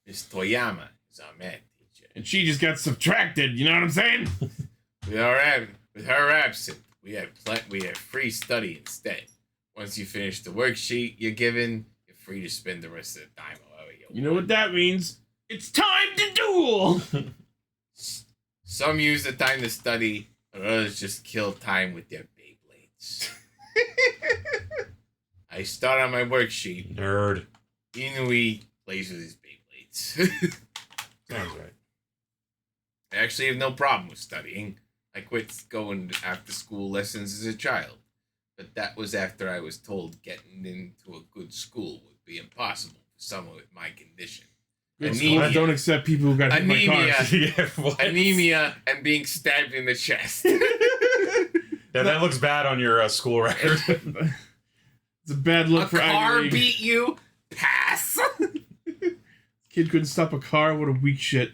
Speaker 2: Miss Toyama is our math teacher.
Speaker 1: And she just got subtracted, you know what I'm saying?
Speaker 2: With her absent, we have free study instead. Once you finish the worksheet you're given, you're free to spend the rest of the time however you want.
Speaker 1: You know what that means? It's time to duel!
Speaker 2: Some use the time to study, and others just kill time with their Beyblades. I start on my worksheet.
Speaker 6: Nerd.
Speaker 2: Inui plays with his Beyblades.
Speaker 6: Sounds right.
Speaker 2: I actually have no problem with studying. I quit going to after school lessons as a child. But that was after I was told getting into a good school would be impossible for someone with my condition.
Speaker 1: I don't accept people who got hit by
Speaker 2: Anemia.
Speaker 1: cars.
Speaker 6: Yeah, what?
Speaker 2: Anemia and being stabbed in the chest.
Speaker 6: Yeah, that looks bad on your school record.
Speaker 1: It's a bad look
Speaker 2: A
Speaker 1: for
Speaker 2: car
Speaker 1: Ivy League.
Speaker 2: beat you? Pass!
Speaker 1: Kid couldn't stop a car. What a weak shit.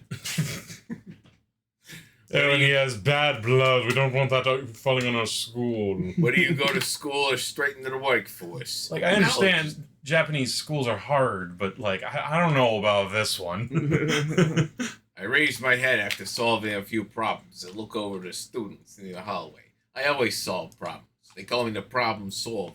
Speaker 6: And he has bad blood. We don't want that falling on our school.
Speaker 7: Where do you go to school or straight into the workforce?
Speaker 6: Like, I understand Japanese schools are hard, but, like, I don't know about this one.
Speaker 7: I raise my head after solving a few problems and look over the students in the hallway. I always solve problems. They call me the problem solver.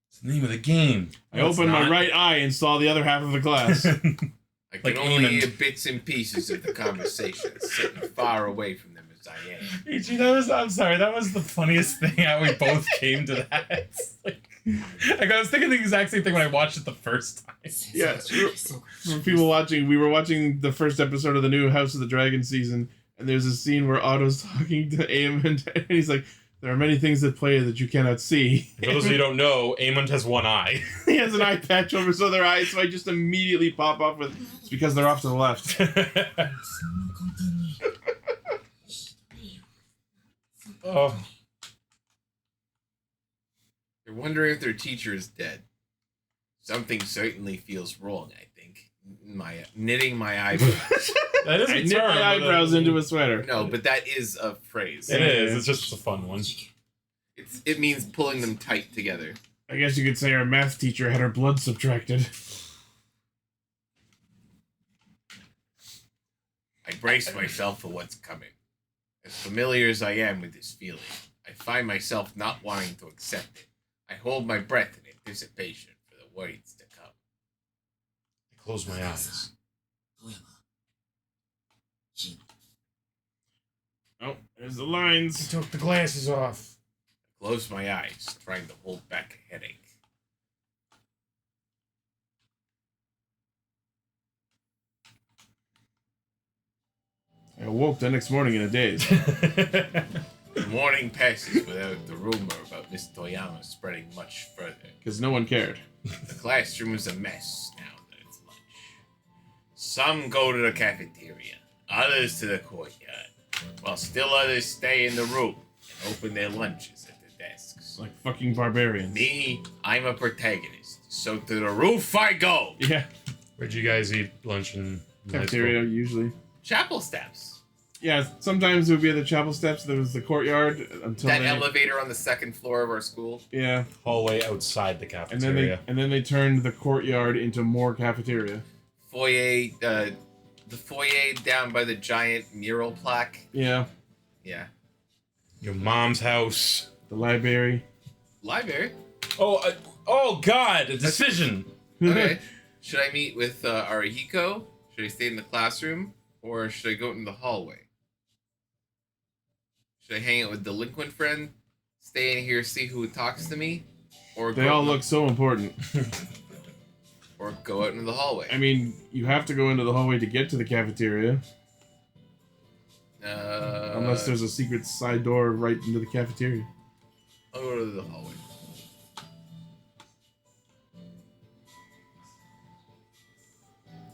Speaker 6: It's the name of the game.
Speaker 1: I opened my right eye and saw the other half of the class.
Speaker 7: I can
Speaker 6: Like
Speaker 7: only
Speaker 6: Eamon.
Speaker 7: hear bits and pieces of the conversation, sitting far away from them as I am.
Speaker 6: Ichi, I'm sorry, that was the funniest thing how we both came to that. Like, I was thinking the exact same thing when I watched it the first time.
Speaker 1: Yeah, for people watching, we were watching the first episode of the new House of the Dragon season, and there's a scene where Otto's talking to Aemond, and he's like, there are many things at play that you cannot see.
Speaker 6: For those of you who don't know, Aemond has one eye.
Speaker 1: He has an eye patch over his other eye, so I just immediately pop up with, it's because they're off to the left.
Speaker 6: Oh.
Speaker 7: They're wondering if their teacher is dead. Something certainly feels wrong, I think. Knitting my eyebrows.
Speaker 6: That is
Speaker 1: I
Speaker 6: a
Speaker 1: knit
Speaker 6: term,
Speaker 1: my
Speaker 6: but
Speaker 1: eyebrows into a sweater.
Speaker 7: No, but that is a phrase.
Speaker 6: It is. It's just a fun one.
Speaker 7: It means pulling them tight together.
Speaker 1: I guess you could say our math teacher had her blood subtracted.
Speaker 7: I brace myself for what's coming. As familiar as I am with this feeling, I find myself not wanting to accept it. I hold my breath in anticipation for the words to come.
Speaker 6: I close my eyes.
Speaker 1: Oh, there's the lines.
Speaker 6: Took the glasses off.
Speaker 7: I close my eyes, trying to hold back a headache.
Speaker 1: I awoke the next morning in a daze.
Speaker 7: The morning passes without the rumor about Miss Toyama spreading much further.
Speaker 1: Because no one cared.
Speaker 7: The classroom is a mess now that it's lunch. Some go to the cafeteria, others to the courtyard, while still others stay in the room and open their lunches at their desks.
Speaker 1: Like fucking barbarians.
Speaker 7: Me, I'm a protagonist, so to the roof I go!
Speaker 1: Yeah.
Speaker 6: Where'd you guys eat lunch in high
Speaker 1: Cafeteria,
Speaker 6: school?
Speaker 1: usually.
Speaker 7: Chapel steps.
Speaker 1: Yeah, sometimes it would be at the chapel steps. There was the courtyard until
Speaker 7: That
Speaker 1: they,
Speaker 7: elevator on the second floor of our school.
Speaker 1: Yeah,
Speaker 6: Hallway outside the
Speaker 1: and then they turned the courtyard into more cafeteria.
Speaker 7: Foyer, the foyer down by the giant mural plaque.
Speaker 1: Yeah,
Speaker 7: Yeah.
Speaker 6: Your mom's house.
Speaker 1: the library.
Speaker 7: Library.
Speaker 6: Oh God! A decision.
Speaker 7: Okay. Should I meet with Arihiko? Should I stay in the classroom? Or should I go out in the hallway? Should I hang out with delinquent friend? Stay in here, see who talks to me? Or
Speaker 1: They
Speaker 7: go
Speaker 1: all
Speaker 7: out
Speaker 1: look so important.
Speaker 7: or go out into the hallway?
Speaker 1: I mean, you have to go into the hallway to get to the cafeteria. Unless there's a secret side door right into the cafeteria.
Speaker 7: I'll go to the hallway.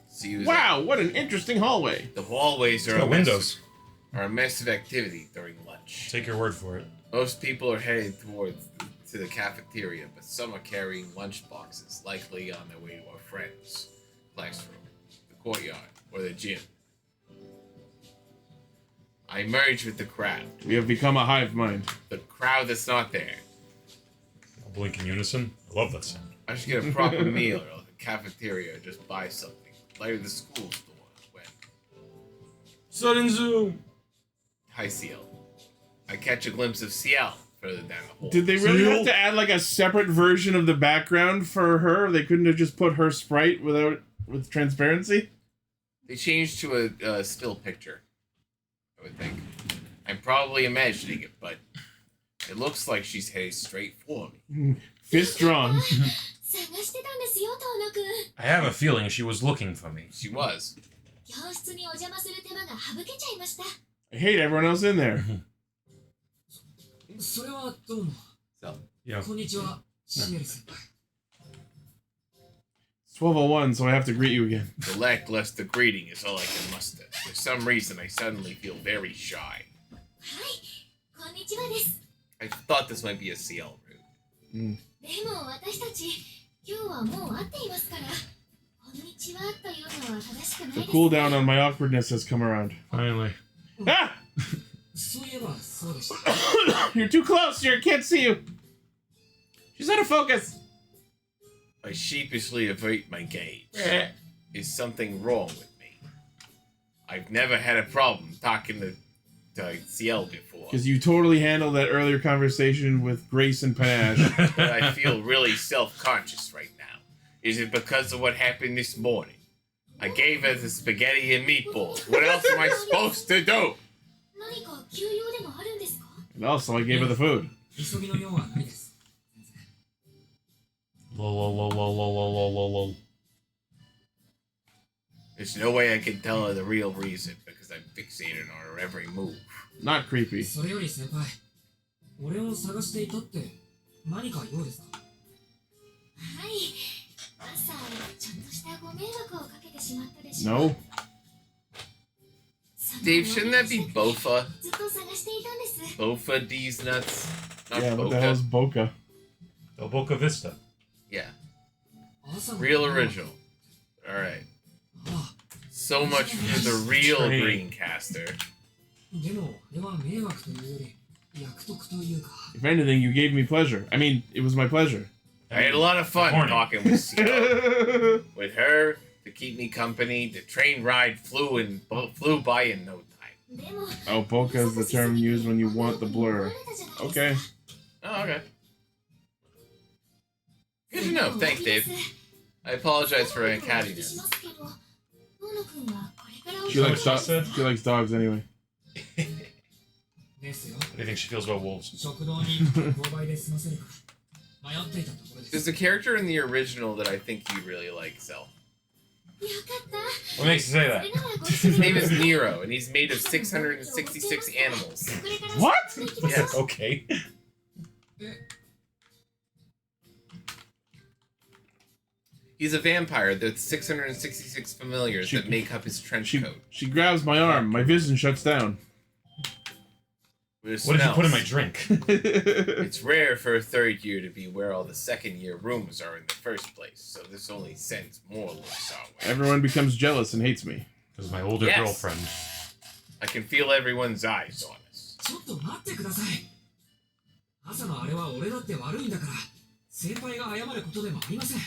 Speaker 7: See who's
Speaker 1: Wow, what an interesting hallway.
Speaker 7: The hallways
Speaker 6: It's got windows.
Speaker 7: are a massive activity during lunch.
Speaker 6: Take your word for it.
Speaker 7: Most people are headed to the cafeteria, but some are carrying lunch boxes, likely on their way to a friend's classroom, the courtyard, or the gym. I merge with the crowd.
Speaker 1: We have become a hive mind.
Speaker 7: The crowd that's not there.
Speaker 6: I'll blink in unison. I love that sound.
Speaker 7: I should get a proper meal or like a cafeteria or just buy something. Like the school store when.
Speaker 6: Sudden zoom.
Speaker 7: Hi, Ciel. I catch a glimpse of Ciel further down the hall.
Speaker 1: Did they really have to add like a separate version of the background for her? They couldn't have just put her sprite with transparency?
Speaker 7: They changed to a still picture, I would think. I'm probably imagining it, but it looks like she's headed straight for me.
Speaker 1: Fist drawn.
Speaker 4: 探してたんですよ、遠野くん。
Speaker 6: I have a feeling she was looking for me.
Speaker 7: She was.
Speaker 4: 教室にお邪魔する手間が省けちゃいました。
Speaker 1: I hate everyone else in there.
Speaker 5: それはどうも。
Speaker 7: So,
Speaker 6: Yeah.
Speaker 5: こんにちは、シエル先輩。
Speaker 1: It's 12:01, so I have to greet you again.
Speaker 7: the lackluster greeting is all I can muster. For some reason, I suddenly feel very shy.
Speaker 4: はい、こんにちはです。
Speaker 2: I thought this might be a CL route.
Speaker 4: でも私たち今日はもう会っていますからこんにちはというのは正しくない
Speaker 1: The
Speaker 4: です
Speaker 1: cool down on my awkwardness has come around.
Speaker 6: Finally.
Speaker 1: Ah!
Speaker 5: そういえばそうでした。
Speaker 1: You're too close. I can't see you. She's out of focus.
Speaker 7: I sheepishly avert my gaze. Is something wrong with me? I've never had a problem talking to CL before,
Speaker 1: Because you totally handled that earlier conversation with grace and panache.
Speaker 7: but I feel really self-conscious right now. Is it because of what happened this morning? I gave her the spaghetti and meatballs. What else am I supposed to do?
Speaker 4: 何か急用でもあるんですか
Speaker 1: And also, I gave her the food.
Speaker 5: 急ぎの用はないです。
Speaker 6: Lol.
Speaker 7: There's no way I can tell her the real reason because I'm fixated on her every move.
Speaker 1: Not creepy.
Speaker 5: それより先輩、俺を探していたって何か用ですか？
Speaker 4: はい朝ちょっとしたご迷惑をかけてしまったでしょう
Speaker 1: No.
Speaker 2: Dave, shouldn't that be Bofa?
Speaker 4: ずっと探していたんです
Speaker 2: Bofa D's nuts? Not
Speaker 1: Yeah, what the hell is
Speaker 2: Boca.
Speaker 1: Boca?
Speaker 6: El Boca Vista.
Speaker 2: Yeah.
Speaker 5: 朝の
Speaker 2: Real original. Alright.
Speaker 5: あ
Speaker 2: So much for the real
Speaker 6: Train.
Speaker 2: Greencaster.
Speaker 5: でもあれは迷惑というより役得というか。
Speaker 1: If anything, you gave me pleasure. I mean, it was my pleasure.
Speaker 7: I had a lot of fun
Speaker 6: Horny.
Speaker 7: talking with CL. With her, to keep me company, the train ride flew by in no time.
Speaker 4: でも
Speaker 1: Oh, Boca is the term used when you want the blur. Okay.
Speaker 7: Oh, okay.
Speaker 2: Good to know. Thanks, Dave. I apologize for my cattiness.
Speaker 1: She likes she likes dogs anyway.
Speaker 5: ですよ。
Speaker 6: What do you think she feels about wolves?
Speaker 5: 食堂に購買で済ませるか迷っていたところです。
Speaker 2: There's a character in the original that I think you really like, Cel.
Speaker 6: What makes you say that?
Speaker 2: His name is Nero, and he's made of 666 animals.
Speaker 1: What?
Speaker 2: Yes.
Speaker 6: Okay.
Speaker 2: He's a vampire. There's 666 familiars
Speaker 1: She-
Speaker 2: that make up his trench coat.
Speaker 1: She grabs my arm. My vision shuts down.
Speaker 2: But it
Speaker 6: What did you put in my
Speaker 2: smells.
Speaker 6: drink?
Speaker 2: It's rare for a third year to be where all the second year rooms are in the first place, so this only sends more looks our way.
Speaker 1: Everyone becomes jealous and hates me.
Speaker 6: Because my older
Speaker 2: Yes.
Speaker 6: girlfriend.
Speaker 2: I can feel everyone's eyes on us.
Speaker 5: ちょっと待ってください。朝のあれは俺だって悪いんだから、先輩が謝ることでもありません。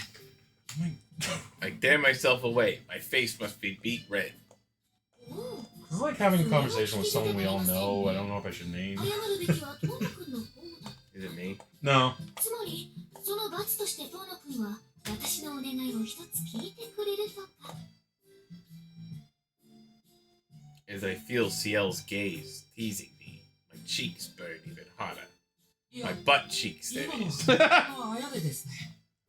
Speaker 2: I tear myself away. My face must be beet red.
Speaker 6: It's like having a conversation with someone we all know. I don't know if I should name.
Speaker 4: 謝るべきはトーナ君の方だ
Speaker 2: Is it me?
Speaker 6: No.
Speaker 4: つまりその罰としてトーナ君は私のお願いを一つ聞いてくれるとか
Speaker 7: As I feel CL's gaze teasing me, my cheeks burn even hotter.
Speaker 5: いや
Speaker 7: My butt cheeks,
Speaker 5: 今
Speaker 7: that
Speaker 5: の
Speaker 7: is.
Speaker 5: 先輩のあやでですね。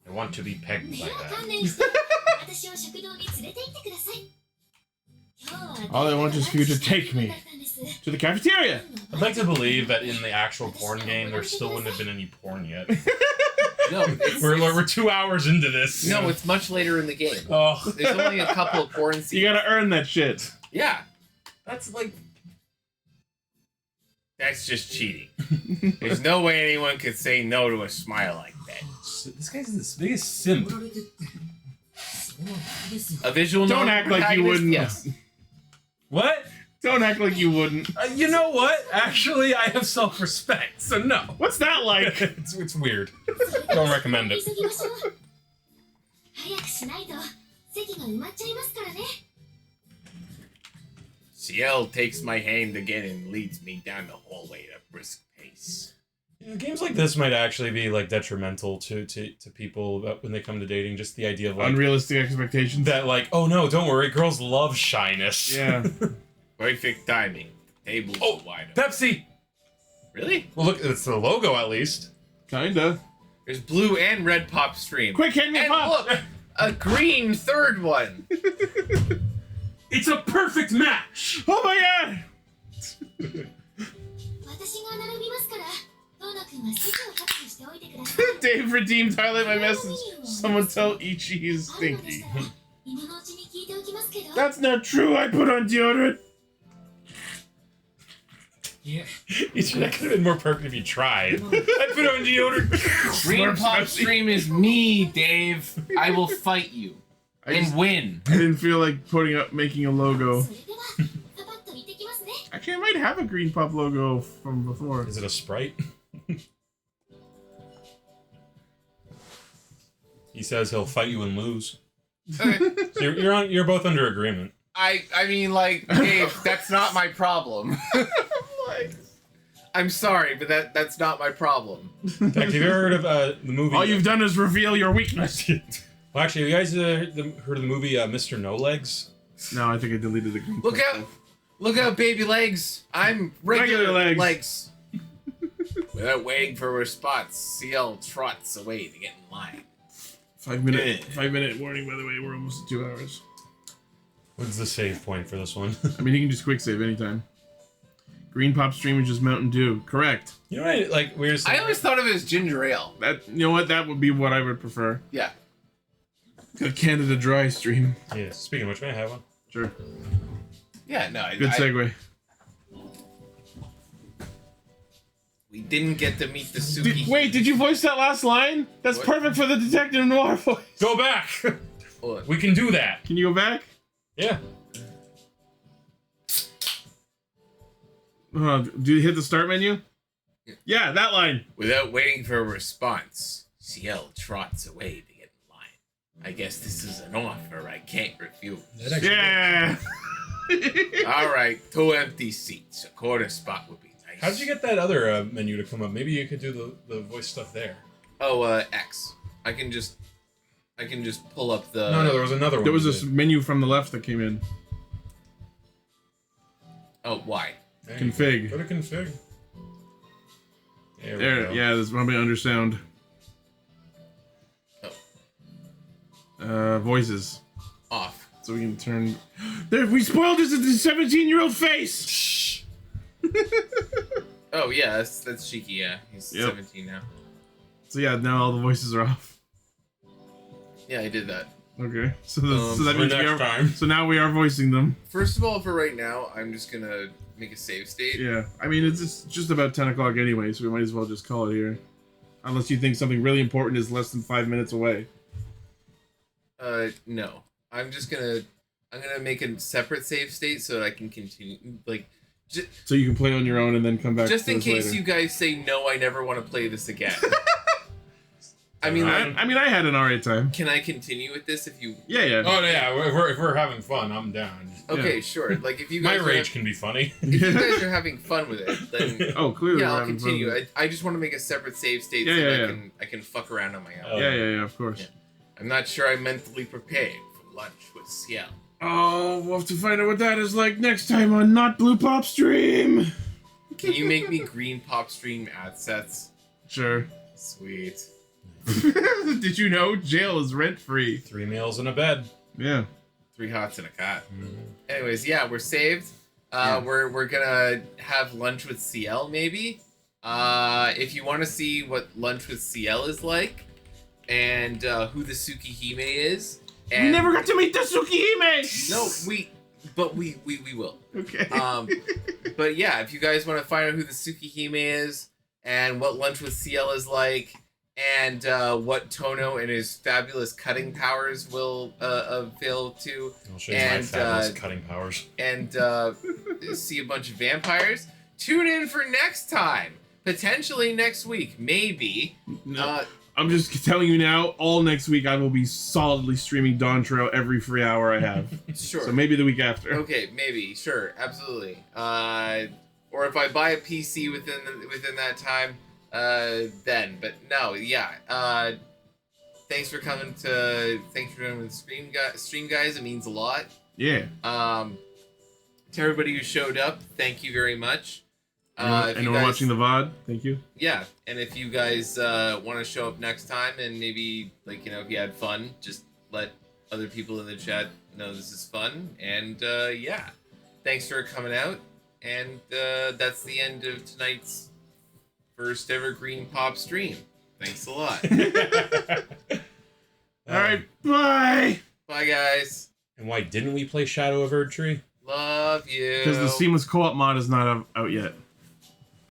Speaker 6: I want to be pegged
Speaker 4: で
Speaker 6: by
Speaker 4: は
Speaker 6: that.
Speaker 4: 観念して私を食堂に連れて行ってください今日は
Speaker 1: All I want is for you to take me to the cafeteria.
Speaker 6: I'd like to believe that in the actual porn game, there still wouldn't have been any porn yet.
Speaker 2: No, it's,
Speaker 6: We're 2 hours into this.
Speaker 2: no, it's much later in the game.
Speaker 6: Oh.
Speaker 2: There's only a couple of porn scenes.
Speaker 1: You gotta earn that shit.
Speaker 2: Yeah. That's like...
Speaker 7: That's just cheating. There's no way anyone could say no to a smile like that.
Speaker 6: This guy's the biggest simp.
Speaker 5: 怒られてって、それはダメですよ。
Speaker 2: A visual
Speaker 1: Don't
Speaker 2: novel
Speaker 1: act like you
Speaker 2: protagonist?
Speaker 1: wouldn't.
Speaker 2: Yes.
Speaker 6: What?
Speaker 1: Don't act like you wouldn't.
Speaker 6: You know what? Actually, I have self-respect, so no.
Speaker 1: What's that like?
Speaker 6: It's weird. Don't recommend it.
Speaker 4: 急ぎましょう早くしないと席が埋まっちゃいますからね
Speaker 7: CL takes my hand again and leads me down the hallway at a brisk pace.
Speaker 6: Yeah, games like this might actually be like detrimental to people when they come to dating. Just the idea of like
Speaker 1: Unrealistic expectations.
Speaker 6: that, like, oh no, don't worry, girls love shyness.
Speaker 1: Yeah.
Speaker 7: Perfect timing. Tables
Speaker 6: Oh,
Speaker 7: are wide open.
Speaker 6: Pepsi.
Speaker 2: Really?
Speaker 6: Well, look, it's the logo at least.
Speaker 1: Kinda.
Speaker 2: There's blue and red pop stream.
Speaker 1: Quick, hand me a
Speaker 2: And
Speaker 1: pop.
Speaker 2: look! A green third one!
Speaker 6: It's a perfect match.
Speaker 1: Oh my god!
Speaker 4: 私が並びますからトーナ君は席を確保しておいてください
Speaker 1: Dave redeemed. Highlight my message. Someone tell Ichi he's
Speaker 4: あるのでし
Speaker 1: stinky.
Speaker 4: たら今のうちに聞いておきますけど
Speaker 1: That's not true. I put on deodorant.
Speaker 6: That could have been more perfect if you tried. I put on deodorant.
Speaker 2: BluePopStream is me, Dave. I will fight you and win.
Speaker 1: I didn't feel like making a logo.
Speaker 4: それではパパッと行ってきますね。
Speaker 1: Actually, I might have a Green Pop logo from before.
Speaker 6: Is it a Sprite? He says he'll fight you and lose.
Speaker 2: Okay.
Speaker 6: So you're both under agreement.
Speaker 2: I mean, like, Dave, that's not my problem. I'm sorry, but that's not my problem.
Speaker 6: In fact, have you ever heard of the movie?
Speaker 1: All you've done is reveal your weakness.
Speaker 6: Well, actually, have you guys heard of the movie Mr. No Legs?
Speaker 1: No, I think I deleted the Green Pop.
Speaker 2: Look out, baby legs. I'm regular
Speaker 1: Regular legs.
Speaker 2: legs. Without waiting for a response, CL trots away to get in line.
Speaker 1: 5 minute warning, by the way. We're almost at 2 hours.
Speaker 6: What's the save point for this one?
Speaker 1: I mean, you can just quick save anytime. Green Pop Stream is just Mountain Dew. Correct.
Speaker 6: You know what? Like weird.
Speaker 2: I always thought of it as ginger ale.
Speaker 1: You know what? That would be what I would prefer.
Speaker 2: Yeah.
Speaker 1: A Canada Dry Stream.
Speaker 6: Yeah. Speaking of which, may I have one?
Speaker 1: Sure.
Speaker 2: Yeah, no.
Speaker 1: Good segue.
Speaker 2: We didn't get to meet the Tsukihime.
Speaker 1: Wait, did you voice that last line? That's
Speaker 2: What?
Speaker 1: perfect for the Detective Noir voice.
Speaker 6: Go back.
Speaker 2: Hold on.
Speaker 6: We can do that.
Speaker 1: Can you go back?
Speaker 6: Yeah.
Speaker 1: Do you hit the start menu? Yeah, that line.
Speaker 2: Without waiting for a response, CL trots away to get in line. I guess this is an offer I can't refuse.
Speaker 1: Yeah.
Speaker 2: All right, 2 empty seats. A corner spot would be nice.
Speaker 6: How did you get that other menu to come up? Maybe you could do the voice stuff there.
Speaker 2: Oh, X. I can just pull up the.
Speaker 6: No, there was another one.
Speaker 1: There was
Speaker 6: you
Speaker 1: this
Speaker 6: did.
Speaker 1: menu from the left that came in.
Speaker 2: Oh, why?
Speaker 6: There
Speaker 1: Config.
Speaker 6: you go. Go to config. There we
Speaker 1: There,
Speaker 6: go.
Speaker 1: yeah, there's probably under sound. Voices.
Speaker 2: Off.
Speaker 1: So we can turn. There, we spoiled this as a 17-year-old face. Shh.
Speaker 2: Oh yeah, that's Shiki. Yeah, he's
Speaker 1: Yep.
Speaker 2: 17 now.
Speaker 1: So yeah, now all the voices are off.
Speaker 2: Yeah, I did that.
Speaker 1: Okay, so that
Speaker 6: for
Speaker 1: means
Speaker 6: next time.
Speaker 1: So now we are voicing them.
Speaker 2: First of all, for right now, I'm just gonna make a save state.
Speaker 1: Yeah, I mean it's just about 10 o'clock anyway, so we might as well just call it here, unless you think something really important is less than 5 minutes away.
Speaker 2: No. I'm gonna make a separate save state so that I can continue. Like,
Speaker 1: So you can play on your own and then come back.
Speaker 2: just
Speaker 1: to
Speaker 2: in
Speaker 1: this
Speaker 2: case
Speaker 1: later.
Speaker 2: you guys say no, I never want to play this again. I mean, like,
Speaker 1: I mean, I had an alright time.
Speaker 2: can I continue with this if you?
Speaker 1: Yeah.
Speaker 6: Oh yeah, if we're having fun, I'm down.
Speaker 2: Okay,
Speaker 1: Yeah.
Speaker 2: sure. Like if you
Speaker 6: My
Speaker 2: guys
Speaker 6: rage can be funny.
Speaker 2: if you guys are having fun with it, then
Speaker 1: Oh, clearly.
Speaker 2: yeah,
Speaker 1: we're
Speaker 2: I'll
Speaker 1: having fun
Speaker 2: continue.
Speaker 1: with it.
Speaker 2: I just want to make a separate save state
Speaker 1: Yeah,
Speaker 2: so
Speaker 1: yeah,
Speaker 2: that
Speaker 1: yeah.
Speaker 2: I can fuck around on my own.
Speaker 6: Oh.
Speaker 1: Yeah, of course.
Speaker 2: Yeah. I'm not sure I'm mentally prepared for lunch with Ciel.
Speaker 1: Oh, we'll have to find out what that is like next time on Not Blue Pop Stream.
Speaker 2: Can you make me green pop stream ad sets?
Speaker 1: Sure.
Speaker 2: Sweet.
Speaker 1: Did you know jail is rent free?
Speaker 6: 3 meals and a bed.
Speaker 1: Yeah.
Speaker 2: 3 hots and a cat.
Speaker 6: Mm-hmm.
Speaker 2: Anyways, yeah, we're saved.
Speaker 1: Yeah.
Speaker 2: We're gonna have lunch with CL maybe. If you want to see what lunch with CL is like, and who the Tsukihime is, and
Speaker 1: We never got to meet the Tsukihime!
Speaker 2: No, we will.
Speaker 1: Okay.
Speaker 2: But yeah, if you guys want to find out who the Tsukihime is and what lunch with CL is like, and what Tono and his fabulous cutting powers will avail to,
Speaker 6: I'll show you my
Speaker 2: And,
Speaker 6: fabulous cutting powers.
Speaker 2: and see a bunch of vampires, tune in for next time. Potentially next week, maybe.
Speaker 1: No, I'm just telling you now, all next week I will be solidly streaming Dawn Trail every free hour I have.
Speaker 2: Sure.
Speaker 1: So maybe the week after.
Speaker 2: Okay, maybe, sure, absolutely. Or if I buy a PC within that time, then. But no, yeah. Thanks for coming to the stream, guys. It means a lot.
Speaker 1: Yeah.
Speaker 2: To everybody who showed up, thank you very much. If
Speaker 1: and
Speaker 2: you
Speaker 1: we're
Speaker 2: guys-
Speaker 1: watching the VOD. Thank you.
Speaker 2: Yeah, and if you guys want to show up next time and maybe, like, if you had fun, just let other people in the chat know this is fun. And yeah, thanks for coming out. And that's the end of tonight's first ever Green Pop stream. Thanks a lot.
Speaker 1: All right. Bye.
Speaker 2: Bye, guys.
Speaker 6: And why didn't we play Shadow of Erd Tree?
Speaker 2: Love you.
Speaker 1: Because the seamless co-op mod is not out yet.